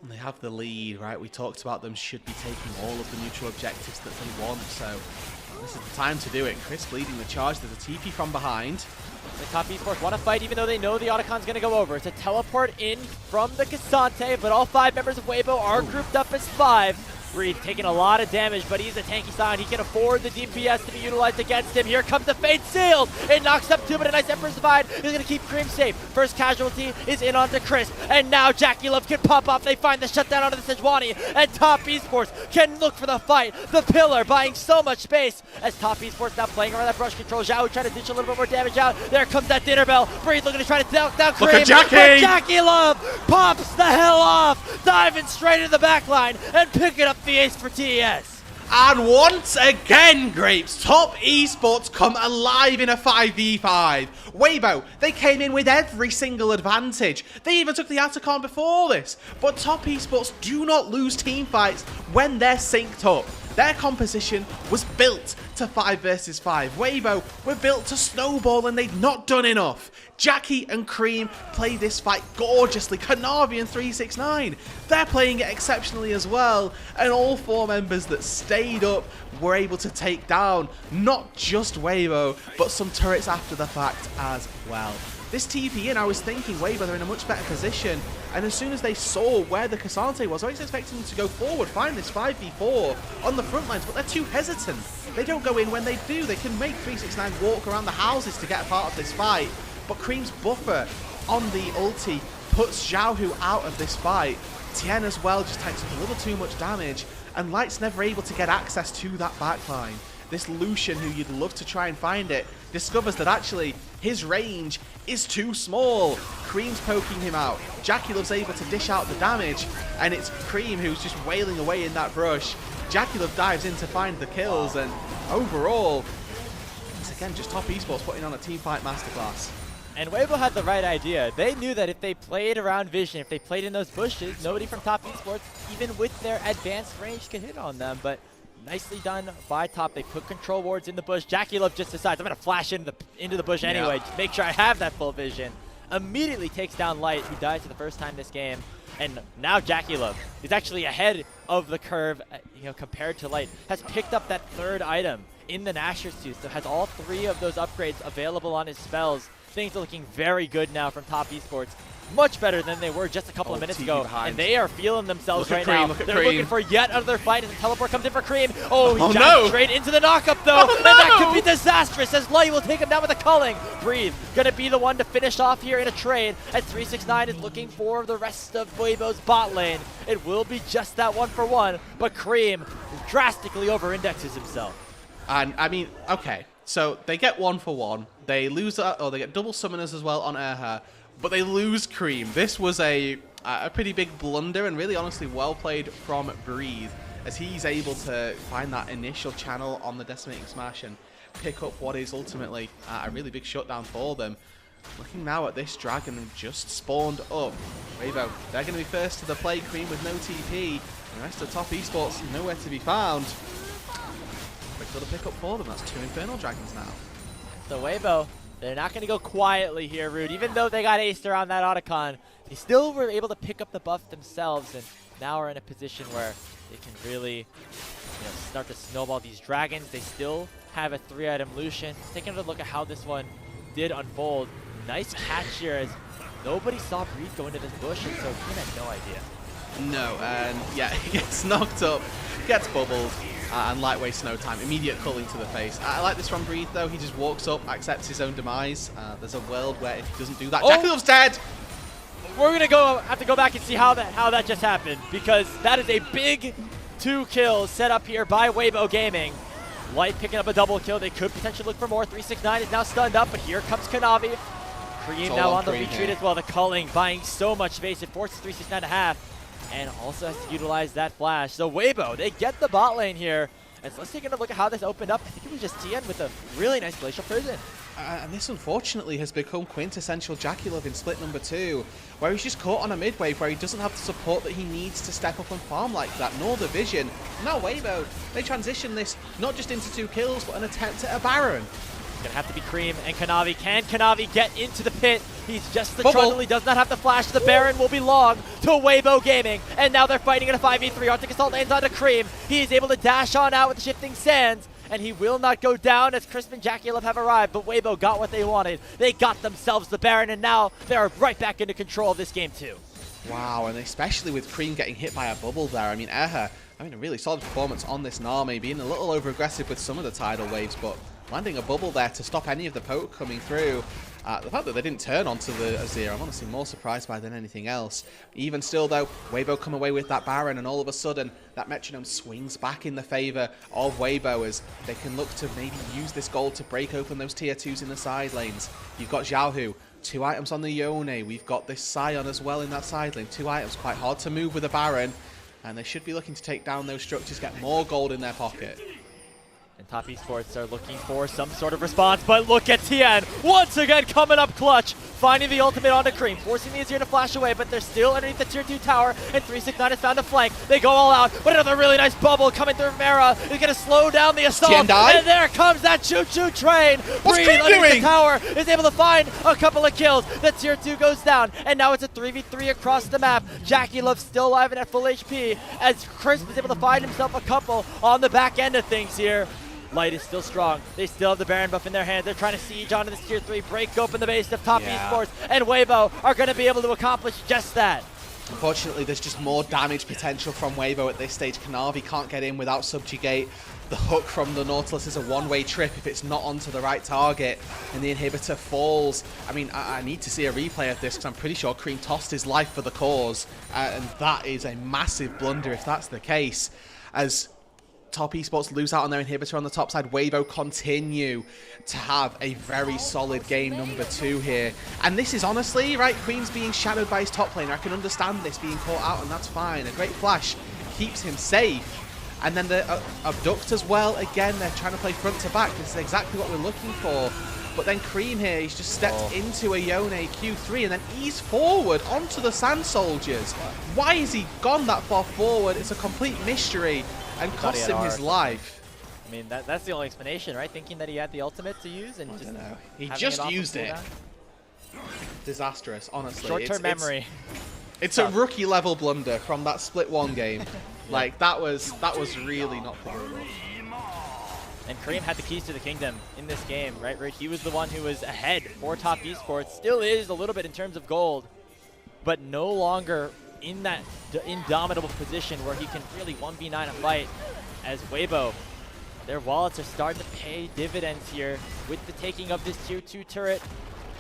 They have the lead, right? We talked about them should be taking all of the neutral objectives that they want, so this is the time to do it. Crisp leading the charge. There's a TP from behind. The Top Esports want to fight even though they know the Otacon's going to go over. It's a teleport in from the Cassante, but all 5 members of Weibo are grouped up as 5. Breathe taking a lot of damage, but he's a tanky side. He can afford the DPS to be utilized against him. Here comes the Fate Sealed. It knocks up 2, but a nice Emperor's Divide is going to keep Cream safe. First casualty is in onto Crisp, and now Jackie Love can pop off. They find the shutdown onto the Sejuani, and Top Esports can look for the fight. The Pillar buying so much space as Top Esports now playing around that brush control. Zhao trying to dish a little bit more damage out. There comes that Dinner Bell. Breathe looking to try to knock down Cream. Look at Jackie! But Jackie Love pops the hell off, diving straight into the back line and picking up the ace for TES. And once again, Grapes, Top Esports come alive in a 5v5. Weibo, they came in with every single advantage. They even took the Atacon before this. But Top Esports do not lose team fights when they're synced up. Their composition was built to 5 versus 5. Weibo were built to snowball and they'd not done enough. Jackie and Cream play this fight gorgeously. Kanavi and 369, they're playing it exceptionally as well. And all 4 members that stayed up were able to take down not just Weibo, but some turrets after the fact as well. This TP in, I was thinking Weibo, they're in a much better position. And as soon as they saw where the Cassante was, I was expecting them to go forward, find this 5v4 on the front lines, but they're too hesitant. They don't go in when they do. They can make 369 walk around the houses to get a part of this fight. But Cream's buffer on the ulti puts Xiaohu out of this fight. Tien as well just takes a little too much damage, and Light's never able to get access to that backline. This Lucian, who you'd love to try and find it, discovers that actually his range is too small. Cream's poking him out. Jackie Love's able to dish out the damage, and it's Cream who's just wailing away in that brush. Jackie Love dives in to find the kills, and overall, it's again just Top Esports putting on a teamfight masterclass. And Weibo had the right idea. They knew that if they played around Vision, if they played in those bushes, nobody from Top Esports, even with their advanced range, could hit on them. But nicely done by Top. They put control wards in the bush. Jackie Love just decides, I'm going to flash into the bush anyway, just make sure I have that full vision. Immediately takes down Light, who dies for the first time this game. And now Jackie Love is actually ahead of the curve, compared to Light. Has picked up that 3rd item in the Nashor's Tooth, so has all 3 of those upgrades available on his spells. Things are looking very good now from Top Esports. Much better than they were just a couple of minutes ago. Behind. And they are feeling themselves right Cream, now. They're looking for yet another fight as the teleport comes in for Cream. Oh, he no. straight into the knockup though. Oh, and that no. could be disastrous as Light will take him down with a culling. Breathe, gonna be the one to finish off here in a trade as 369 is looking for the rest of Weibo's bot lane. It will be just that 1-for-1, but Cream drastically over-indexes himself. And I mean, okay, so they get 1-for-1. They lose, or they get double summoners as well on Erha, but they lose Cream. This was a pretty big blunder, and really honestly well played from Breathe, as he's able to find that initial channel on the Decimating Smash and pick up what is ultimately a really big shutdown for them. Looking now at this dragon who just spawned up. Weibo, they're going to be first to the play. Cream with no TP. The rest of Top Esports nowhere to be found. Quick little pick up for them. That's 2 Infernal Dragons now. So Weibo, they're not going to go quietly here, Rude. Even though they got aced around that Otacon, they still were able to pick up the buff themselves, and now are in a position where they can really start to snowball these dragons. They still have a 3-item Lucian. Taking a look at how this one did unfold. Nice catch here, as nobody saw Breed go into this bush, and so he had no idea. No, and yeah, he gets knocked up, gets bubbled, and lightweight snow time, immediate culling to the face. I like this from Breed though. He just walks up, accepts his own demise. There's a world where if he doesn't do that, Jackalove's dead! We're gonna have to go back and see how that just happened, because that is a big 2 kills set up here by Weibo Gaming. Light picking up a double kill. They could potentially look for more. 369 is now stunned up, but here comes Kanavi. Cream now on the retreat as well. The culling buying so much space. It forces 369 to half, and also has to utilize that flash. So Weibo, they get the bot lane here. And so let's take a look at how this opened up. I think it was just TN with a really nice Glacial Prison. And this, unfortunately, has become quintessential JackieLove in split number 2, where he's just caught on a mid-wave where he doesn't have the support that he needs to step up and farm like that, nor the vision. Now Weibo, they transition this not just into 2 kills, but an attempt at a Baron. It's gonna have to be Cream and Kanavi. Can Kanavi get into the pit? He's just the trundle. He does not have the flash. The Baron will belong to Weibo Gaming. And now they're fighting in a 5v3. Arctic Assault lands onto Cream. He is able to dash on out with the Shifting Sands, and he will not go down as Crisp and JackieLove have arrived, but Weibo got what they wanted. They got themselves the Baron, and now they are right back into control of this game too. Wow, and especially with Cream getting hit by a bubble there. I mean, Erha, a really solid performance on this Nami, being a little over-aggressive with some of the tidal waves, but landing a bubble there to stop any of the poke coming through. The fact that they didn't turn onto the Azir, I'm honestly more surprised by than anything else. Even still though, Weibo come away with that Baron, and all of a sudden, that metronome swings back in the favor of Weibo, as they can look to maybe use this gold to break open those tier 2s in the side lanes. You've got Xiaohu, 2 items on the Yone. We've got this Sion as well in that side lane. 2 items, quite hard to move with a Baron. And they should be looking to take down those structures, get more gold in their pocket. And Top Esports are looking for some sort of response, but look at TN once again coming up clutch, finding the ultimate onto Cream, forcing the Azir to flash away, but they're still underneath the tier 2 tower, and 369 has found a flank. They go all out, but another really nice bubble coming through Mera is going to slow down the assault, and there comes that choo-choo train. What's Breathe Cream doing? The tower is able to find a couple of kills. The tier 2 goes down, and now it's a 3v3 across the map. JackieLove still alive and at full HP, as Crisp is able to find himself a couple on the back end of things here. Light is still strong. They still have the Baron buff in their hands. They're trying to siege onto this tier 3, break open the base of Top Esports, and Weibo are going to be able to accomplish just that. Unfortunately, there's just more damage potential from Weibo at this stage. Kanavi can't get in without Subjugate. The hook from the Nautilus is a one-way trip if it's not onto the right target, and the inhibitor falls. I mean, I need to see a replay of this, because I'm pretty sure Cream tossed his life for the cause, and that is a massive blunder if that's the case. As Top Esports lose out on their inhibitor on the top side, Weibo continue to have a very solid game number 2 here. And this is honestly, right, Queen's being shadowed by his top laner. I can understand this being caught out, and that's fine. A great flash keeps him safe. And then the Abduct as well. Again, they're trying to play front to back. This is exactly what we're looking for. But then Cream here, he's just stepped into a Yone Q3 and then eased forward onto the Sand Soldiers. Why has he gone that far forward? It's a complete mystery, and cost him his life. I mean, that's the only explanation, right? Thinking that he had the ultimate to use, and just he just used it. Disastrous, honestly. Short-term memory. It's a rookie level blunder from that split 1 game. Like that was really not forgivable. And Cream had the keys to the kingdom in this game, right? He was the one who was ahead for Top Esports. Still is a little bit in terms of gold, but no longer in that indomitable position where he can really 1v9 a fight. As Weibo, their wallets are starting to pay dividends here with the taking of this tier 2 turret.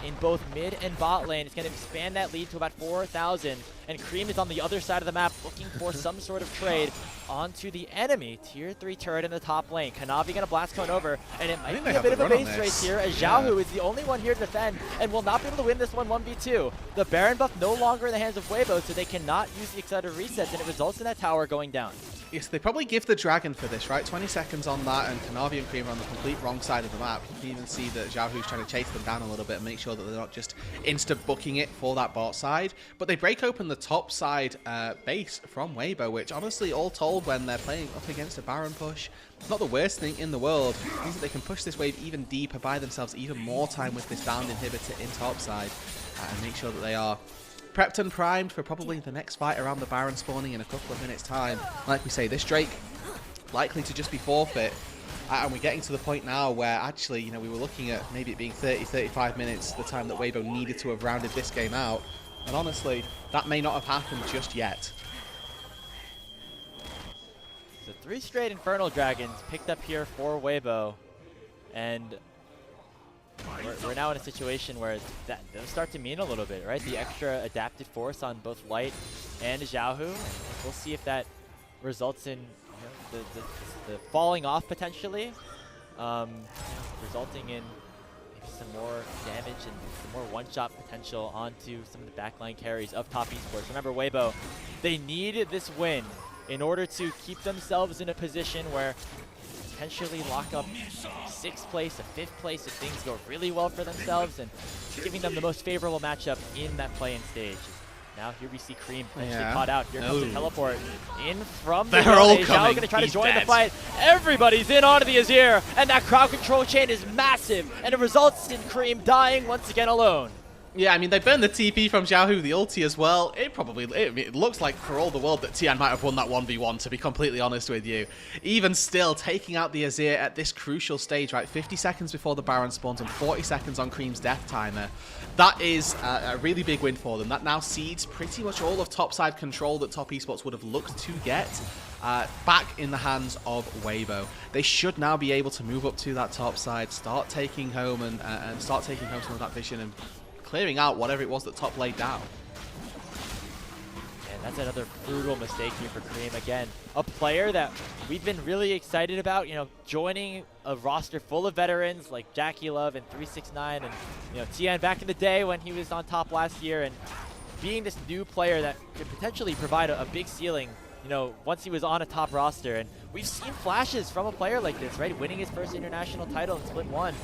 in both mid and bot lane. It's going to expand that lead to about 4,000. And Cream is on the other side of the map looking for some sort of trade onto the enemy tier 3 turret in the top lane. Kanavi going to blast cone over, and it might be a bit of a base race here as Xiaohu is the only one here to defend and will not be able to win this one 1v2. The Baron buff no longer in the hands of Weibo, so they cannot use the accelerated resets, and it results in that tower going down. Yes, they probably give the Dragon for this, right? 20 seconds on that, and Kanavi and Cream are on the complete wrong side of the map. You can even see that Xiaohu's trying to chase them down a little bit and make sure that they're not just insta-booking it for that bot side. But they break open the top side base from Weibo, which honestly, all told, when they're playing up against a Baron push, it's not the worst thing in the world. It means that they can push this wave even deeper, buy themselves even more time with this downed inhibitor in top side, and make sure that they are prepped and primed for probably the next fight around the Baron spawning in a couple of minutes' time. Like we say, this Drake likely to just be forfeit. And we're getting to the point now where actually, you know, we were looking at maybe it being 30, 35 minutes, the time that Weibo needed to have rounded this game out. And honestly, that may not have happened just yet. So 3 straight Infernal Dragons picked up here for Weibo. And we're now in a situation where those start to mean a little bit, right? The extra adapted force on both Light and Xiaohu. We'll see if that results in the falling off potentially, resulting in maybe some more damage and some more one-shot potential onto some of the backline carries of top esports. Remember, Weibo, they need this win in order to keep themselves in a position where potentially lock up 6th place, a 5th place if things go really well for themselves, and giving them the most favorable matchup in that play-in stage. Now here we see Cream potentially caught out. Here comes the teleport in from the coming. going to try to join the fight. Everybody's in onto the Azir, and that crowd control chain is massive, and it results in Cream dying once again alone. Yeah, I mean, they burned the TP from Xiaohu, the ulti as well. It looks like for all the world that Tian might have won that 1v1, to be completely honest with you. Even still, taking out the Azir at this crucial stage, right? 50 seconds before the Baron spawns and 40 seconds on Cream's death timer. That is a really big win for them. That now cedes pretty much all of topside control that Top Esports would have looked to get back in the hands of Weibo. They should now be able to move up to that top side, start taking home and start taking home some of that vision and clearing out whatever it was that top laid down. And that's another brutal mistake here for Cream. Again, a player that we've been really excited about, you know, joining a roster full of veterans like Jackie Love and 369 and, you know, Tian back in the day when he was on top last year, and being this new player that could potentially provide a big ceiling, you know, once he was on a top roster. And we've seen flashes from a player like this, right? Winning his first international title in Split 1.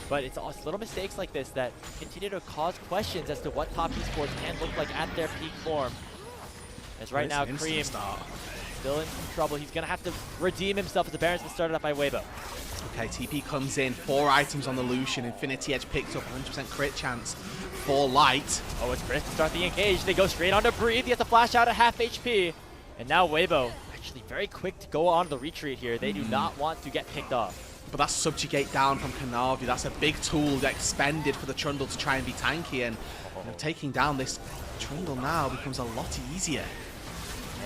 But it's little mistakes like this that continue to cause questions as to what top esports can look like at their peak form. As right now, Cream still in some trouble. He's going to have to redeem himself as the Baron's been started up by Weibo. Okay, TP comes in, 4 items on the Lucian. Infinity Edge picks up 100% crit chance for Light. Oh, it's Chris to start the engage. They go straight on to Breathe. He has to flash out at half HP. And now Weibo actually very quick to go on the retreat here. They do not want to get picked off. But that's Subjugate down from Kanavi. That's a big tool that expended for the Trundle to try and be tanky. And you know, taking down this Trundle now becomes a lot easier.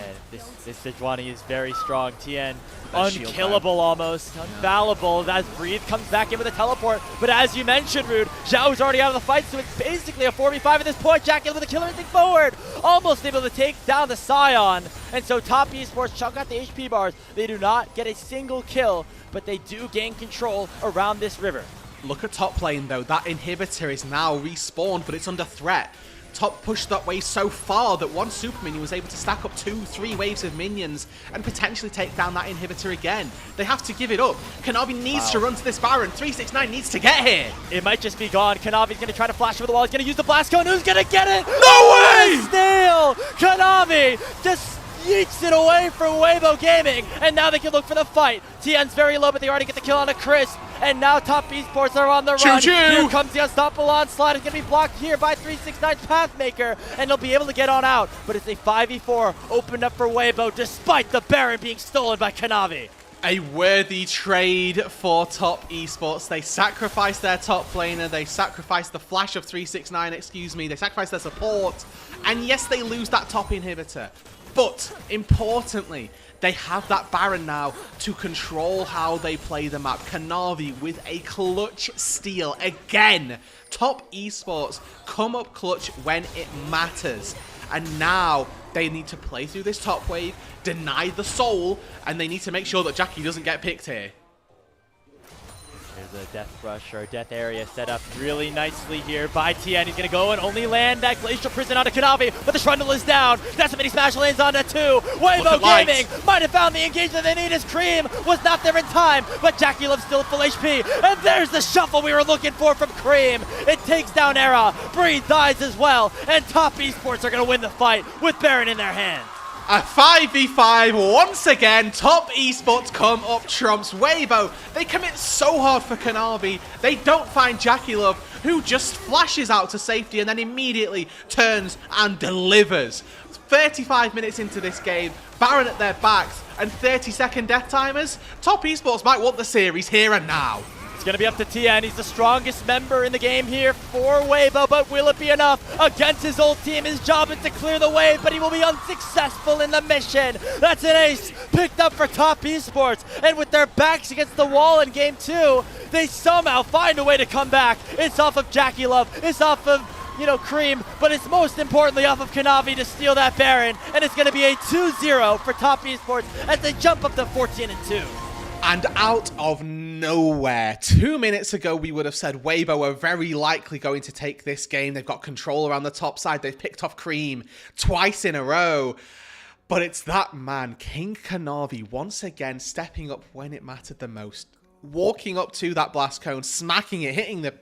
And this Sejuani is very strong. Tien, unkillable almost, unfallible as Breathe comes back in with a teleport. But as you mentioned, Rude, Zhao's already out of the fight, so it's basically a 4v5 at this point. Jackie with a killer instinct forward, almost able to take down the Scion. And so Top Esports chunk out the HP bars. They do not get a single kill, but they do gain control around this river. Look at top lane though, that inhibitor is now respawned, but it's under threat. Top pushed that way so far that one super minion was able to stack up 2-3 waves of minions and potentially take down that inhibitor again. They have to give it up. Kanavi needs to run to this Baron. 369 needs to get here. It might just be gone. Kanavi's going to try to flash over the wall. He's going to use the blast cone. Who's going to get it? No way! Steal! Kanavi just yeets it away from Weibo Gaming, and now they can look for the fight. Tien's very low, but they already get the kill on a Crisp, and now Top Esports are on the run. Here comes the unstoppable onslaught. It's going to be blocked here by 369's Pathmaker, and they'll be able to get on out, but it's a 5v4 opened up for Weibo, despite the Baron being stolen by Kanavi. A worthy trade for Top Esports. They sacrificed their top laner, they sacrificed the flash of 369, excuse me, they sacrificed their support, and yes, they lose that top inhibitor. But importantly, they have that Baron now to control how they play the map. Kanavi with a clutch steal. Again, Top Esports come up clutch when it matters. And now they need to play through this top wave, deny the soul, and they need to make sure that Jackie doesn't get picked here. There's a death rush or a death area set up really nicely here by TN. He's going to go and only land that Glacial Prison onto Kanavi, but the Trundle is down. Decimate Smash lands onto 2. Waymo Gaming might have found the engagement they need as Cream was not there in time, but Jackie Love's still full HP. And there's the shuffle we were looking for from Cream. It takes down Era. Breathe dies as well, and Top Esports are going to win the fight with Baron in their hands. A 5v5 once again. Top Esports come up trumps. Weibo, they commit so hard for Kanavi. They don't find Jackie Love, who just flashes out to safety and then immediately turns and delivers. 35 minutes into this game, Baron at their backs and 30-second death timers. Top Esports might want the series here and now. It's going to be up to TN. He's the strongest member in the game here for Weibo, but will it be enough against his old team? His job is to clear the wave, but he will be unsuccessful in the mission. That's an ace picked up for Top Esports, and with their backs against the wall in Game 2, they somehow find a way to come back. It's off of Jackie Love. It's off of Cream, but it's most importantly off of Kanavi to steal that Baron, and it's going to be a 2-0 for Top Esports as they jump up to 14-2. And out of nowhere, 2 minutes ago, we would have said Weibo are very likely going to take this game. They've got control around the top side. They've picked off Cream twice in a row. But it's that man, King Kanavi, once again stepping up when it mattered the most. Walking up to that blast cone, smacking it, hitting the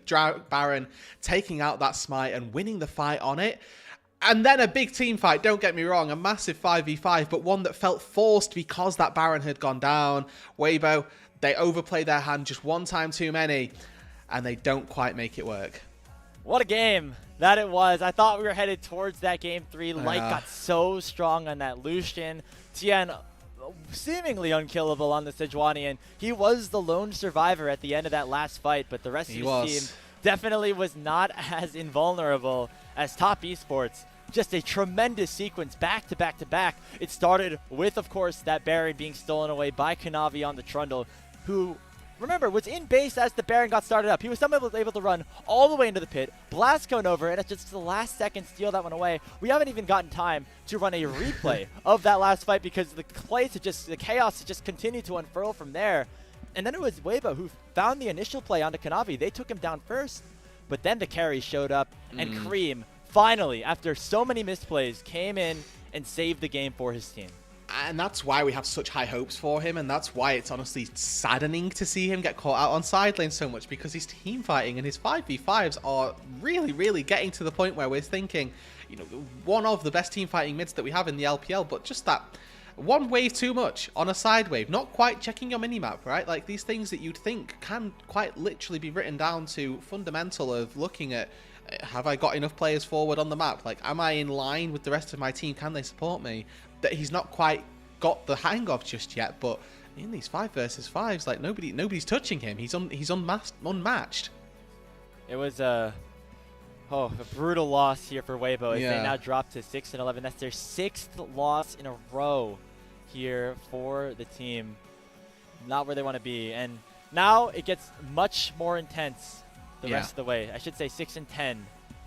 Baron, taking out that smite and winning the fight on it. And then a big team fight, don't get me wrong, a massive 5v5, but one that felt forced because that Baron had gone down. Weibo, they overplay their hand just one time too many, and they don't quite make it work. What a game that it was. I thought we were headed towards that Game 3. Light got so strong on that Lucian. Tien seemingly unkillable on the Sejuanian. He was the lone survivor at the end of that last fight, but the rest of his team definitely was not as invulnerable as Top Esports. Just a tremendous sequence back to back to back. It started with, of course, that Baron being stolen away by Kanavi on the Trundle, who, remember, was in base as the Baron got started up. He was somehow able to run all the way into the pit, blast cone over, and at just the last second steal that one away. We haven't even gotten time to run a replay of that last fight because the chaos had just continued to unfurl from there. And then it was Weibo who found the initial play onto Kanavi. They took him down first, but then the carry showed up, and Cream, finally, after so many misplays, came in and saved the game for his team. And that's why we have such high hopes for him, and that's why it's honestly saddening to see him get caught out on side lane so much, because his team fighting and his 5v5s are really, really getting to the point where we're thinking, one of the best team fighting mids that we have in the LPL, but just that one wave too much on a side wave, not quite checking your minimap, right? Like these things that you'd think can quite literally be written down to fundamental of looking at, have I got enough players forward on the map? Like, am I in line with the rest of my team? Can they support me? That he's not quite got the hang of just yet, but in these 5 versus 5s, like nobody's touching him. He's unmatched. It was a brutal loss here for Weibo as they now drop to 6-11. That's their 6th loss in a row here for the team. Not where they want to be. And now it gets much more intense the rest of the way. I should say 6-10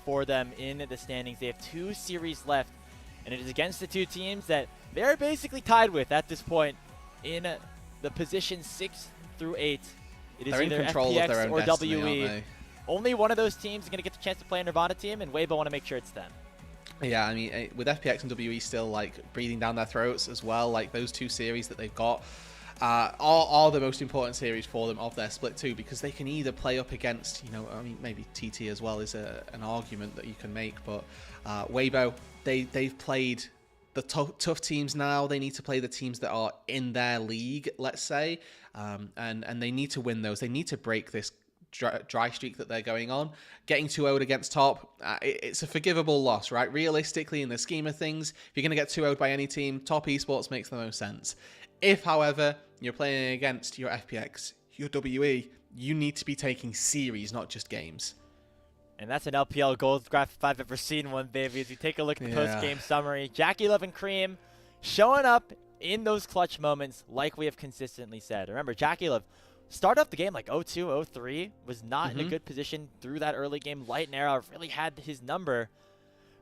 for them in the standings. They have 2 series left, and it is against the 2 teams that they're basically tied with at this point in the position 6 through 8. It is either FPX or WE. Only one of those teams is going to get the chance to play a Nirvana team, and Weibo want to make sure it's them. Yeah, I mean, with FPX and WE still like breathing down their throats as well, like those 2 series that they've got are the most important series for them of their split too, because they can either play up against, I mean, maybe TT as well is an argument that you can make, but Weibo, they've played the tough teams now. They need to play the teams that are in their league, let's say, and they need to win those. They need to break this dry streak that they're going on. Getting 2-0'd against Top, it's a forgivable loss, right? Realistically, in the scheme of things, if you're going to get 2-0'd by any team, Top Esports makes the most sense. If, however, you're playing against your FPX, your WE, you need to be taking series, not just games. And that's an LPL gold graph if I've ever seen one, baby. As you take a look at the post-game summary, Jackie Love and Cream showing up in those clutch moments like we have consistently said. Remember, Jakilov started off the game like 0-2, 0-3, was not in a good position through that early game. Light and Arrow really had his number,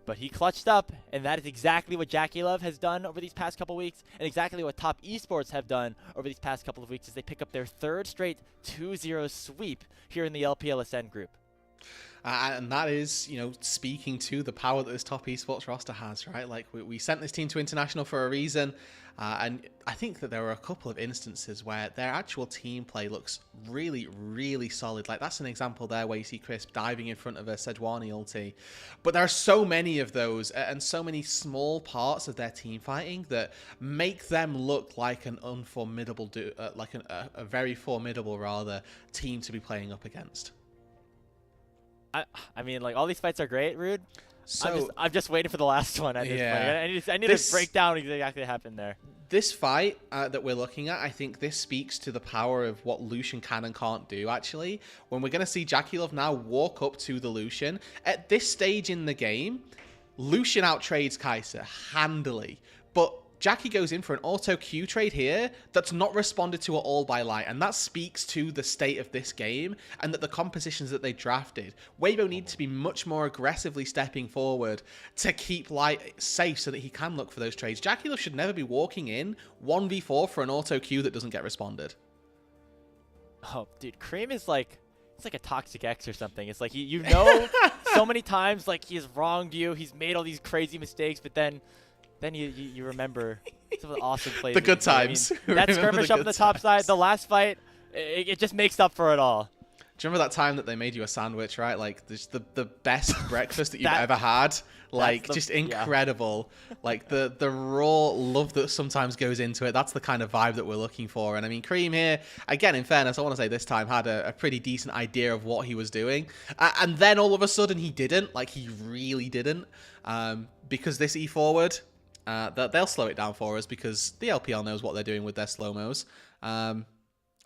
but he clutched up, and that is exactly what Jakilov has done over these past couple weeks, and exactly what Top Esports have done over these past couple of weeks as they pick up their third straight 2-0 sweep here in the LPL Ascend group. And that is, you know, speaking to the power that this Top Esports roster has, right? Like, we sent this team to International for a reason, and I think that there were a couple of instances where their actual team play looks really, really solid. Like, that's an example there where you see Crisp diving in front of a Sejuani ulti. But there are so many of those, and so many small parts of their team fighting that make them look like an unformidable, a very formidable, rather, team to be playing up against. I mean, like, all these fights are great, Rude. So I'm just waiting for the last one at this point. I need to break down exactly what happened there. This fight that we're looking at, I think this speaks to the power of what Lucian can and can't do, actually. When we're going to see Jakilov now walk up to the Lucian. At this stage in the game, Lucian outtrades Kai'Sa handily. But Jackie goes in for an auto Q trade here that's not responded to at all by Light, and that speaks to the state of this game and that the compositions that they drafted. Weibo needs to be much more aggressively stepping forward to keep Light safe so that he can look for those trades. Jackie Love should never be walking in 1v4 for an auto Q that doesn't get responded. Oh, dude, Cream is like, it's like a toxic ex or something. It's like, you know, so many times, like, he has wronged you, he's made all these crazy mistakes, but then you remember some of the awesome plays. The good times. I mean, that skirmish up on the top side, the last fight, it just makes up for it all. Do you remember that time that they made you a sandwich, right? Like, the best breakfast that you've ever had. Like, just incredible. Yeah. Like, the raw love that sometimes goes into it. That's the kind of vibe that we're looking for. And, I mean, Cream here, again, in fairness, I want to say this time had a pretty decent idea of what he was doing. And then all of a sudden he didn't. Like, he really didn't. Because this E-forward... they'll slow it down for us because the LPL knows what they're doing with their slow-mos.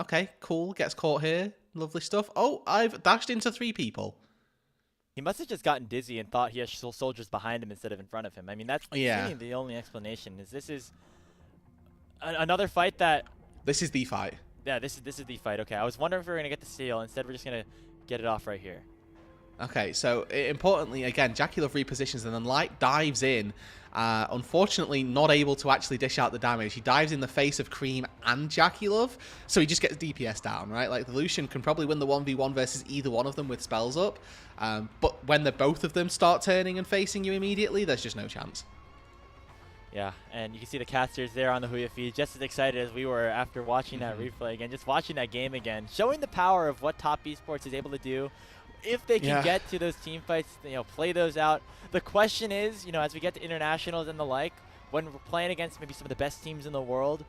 Okay, cool. Gets caught here. Lovely stuff. Oh, I've dashed into 3 people. He must have just gotten dizzy and thought he had soldiers behind him instead of in front of him. I mean, that's really the only explanation. This is another fight that... This is the fight. Yeah, this is the fight. Okay, I was wondering if we were going to get the steal. Instead, we're just going to get it off right here. Okay, so importantly, again, Jakilov repositions and then Light dives in. Unfortunately, not able to actually dish out the damage. He dives in the face of Cream and Jakilov, so he just gets DPS down, right? Like, the Lucian can probably win the 1v1 versus either one of them with spells up, but when the both of them start turning and facing you immediately, there's just no chance. Yeah, and you can see the casters there on the Huya feed, just as excited as we were after watching that replay again, just watching that game again, showing the power of what Top Esports is able to do. If they can get to those team fights, you know, play those out. The question is, you know, as we get to internationals and the like, when we're playing against maybe some of the best teams in the world,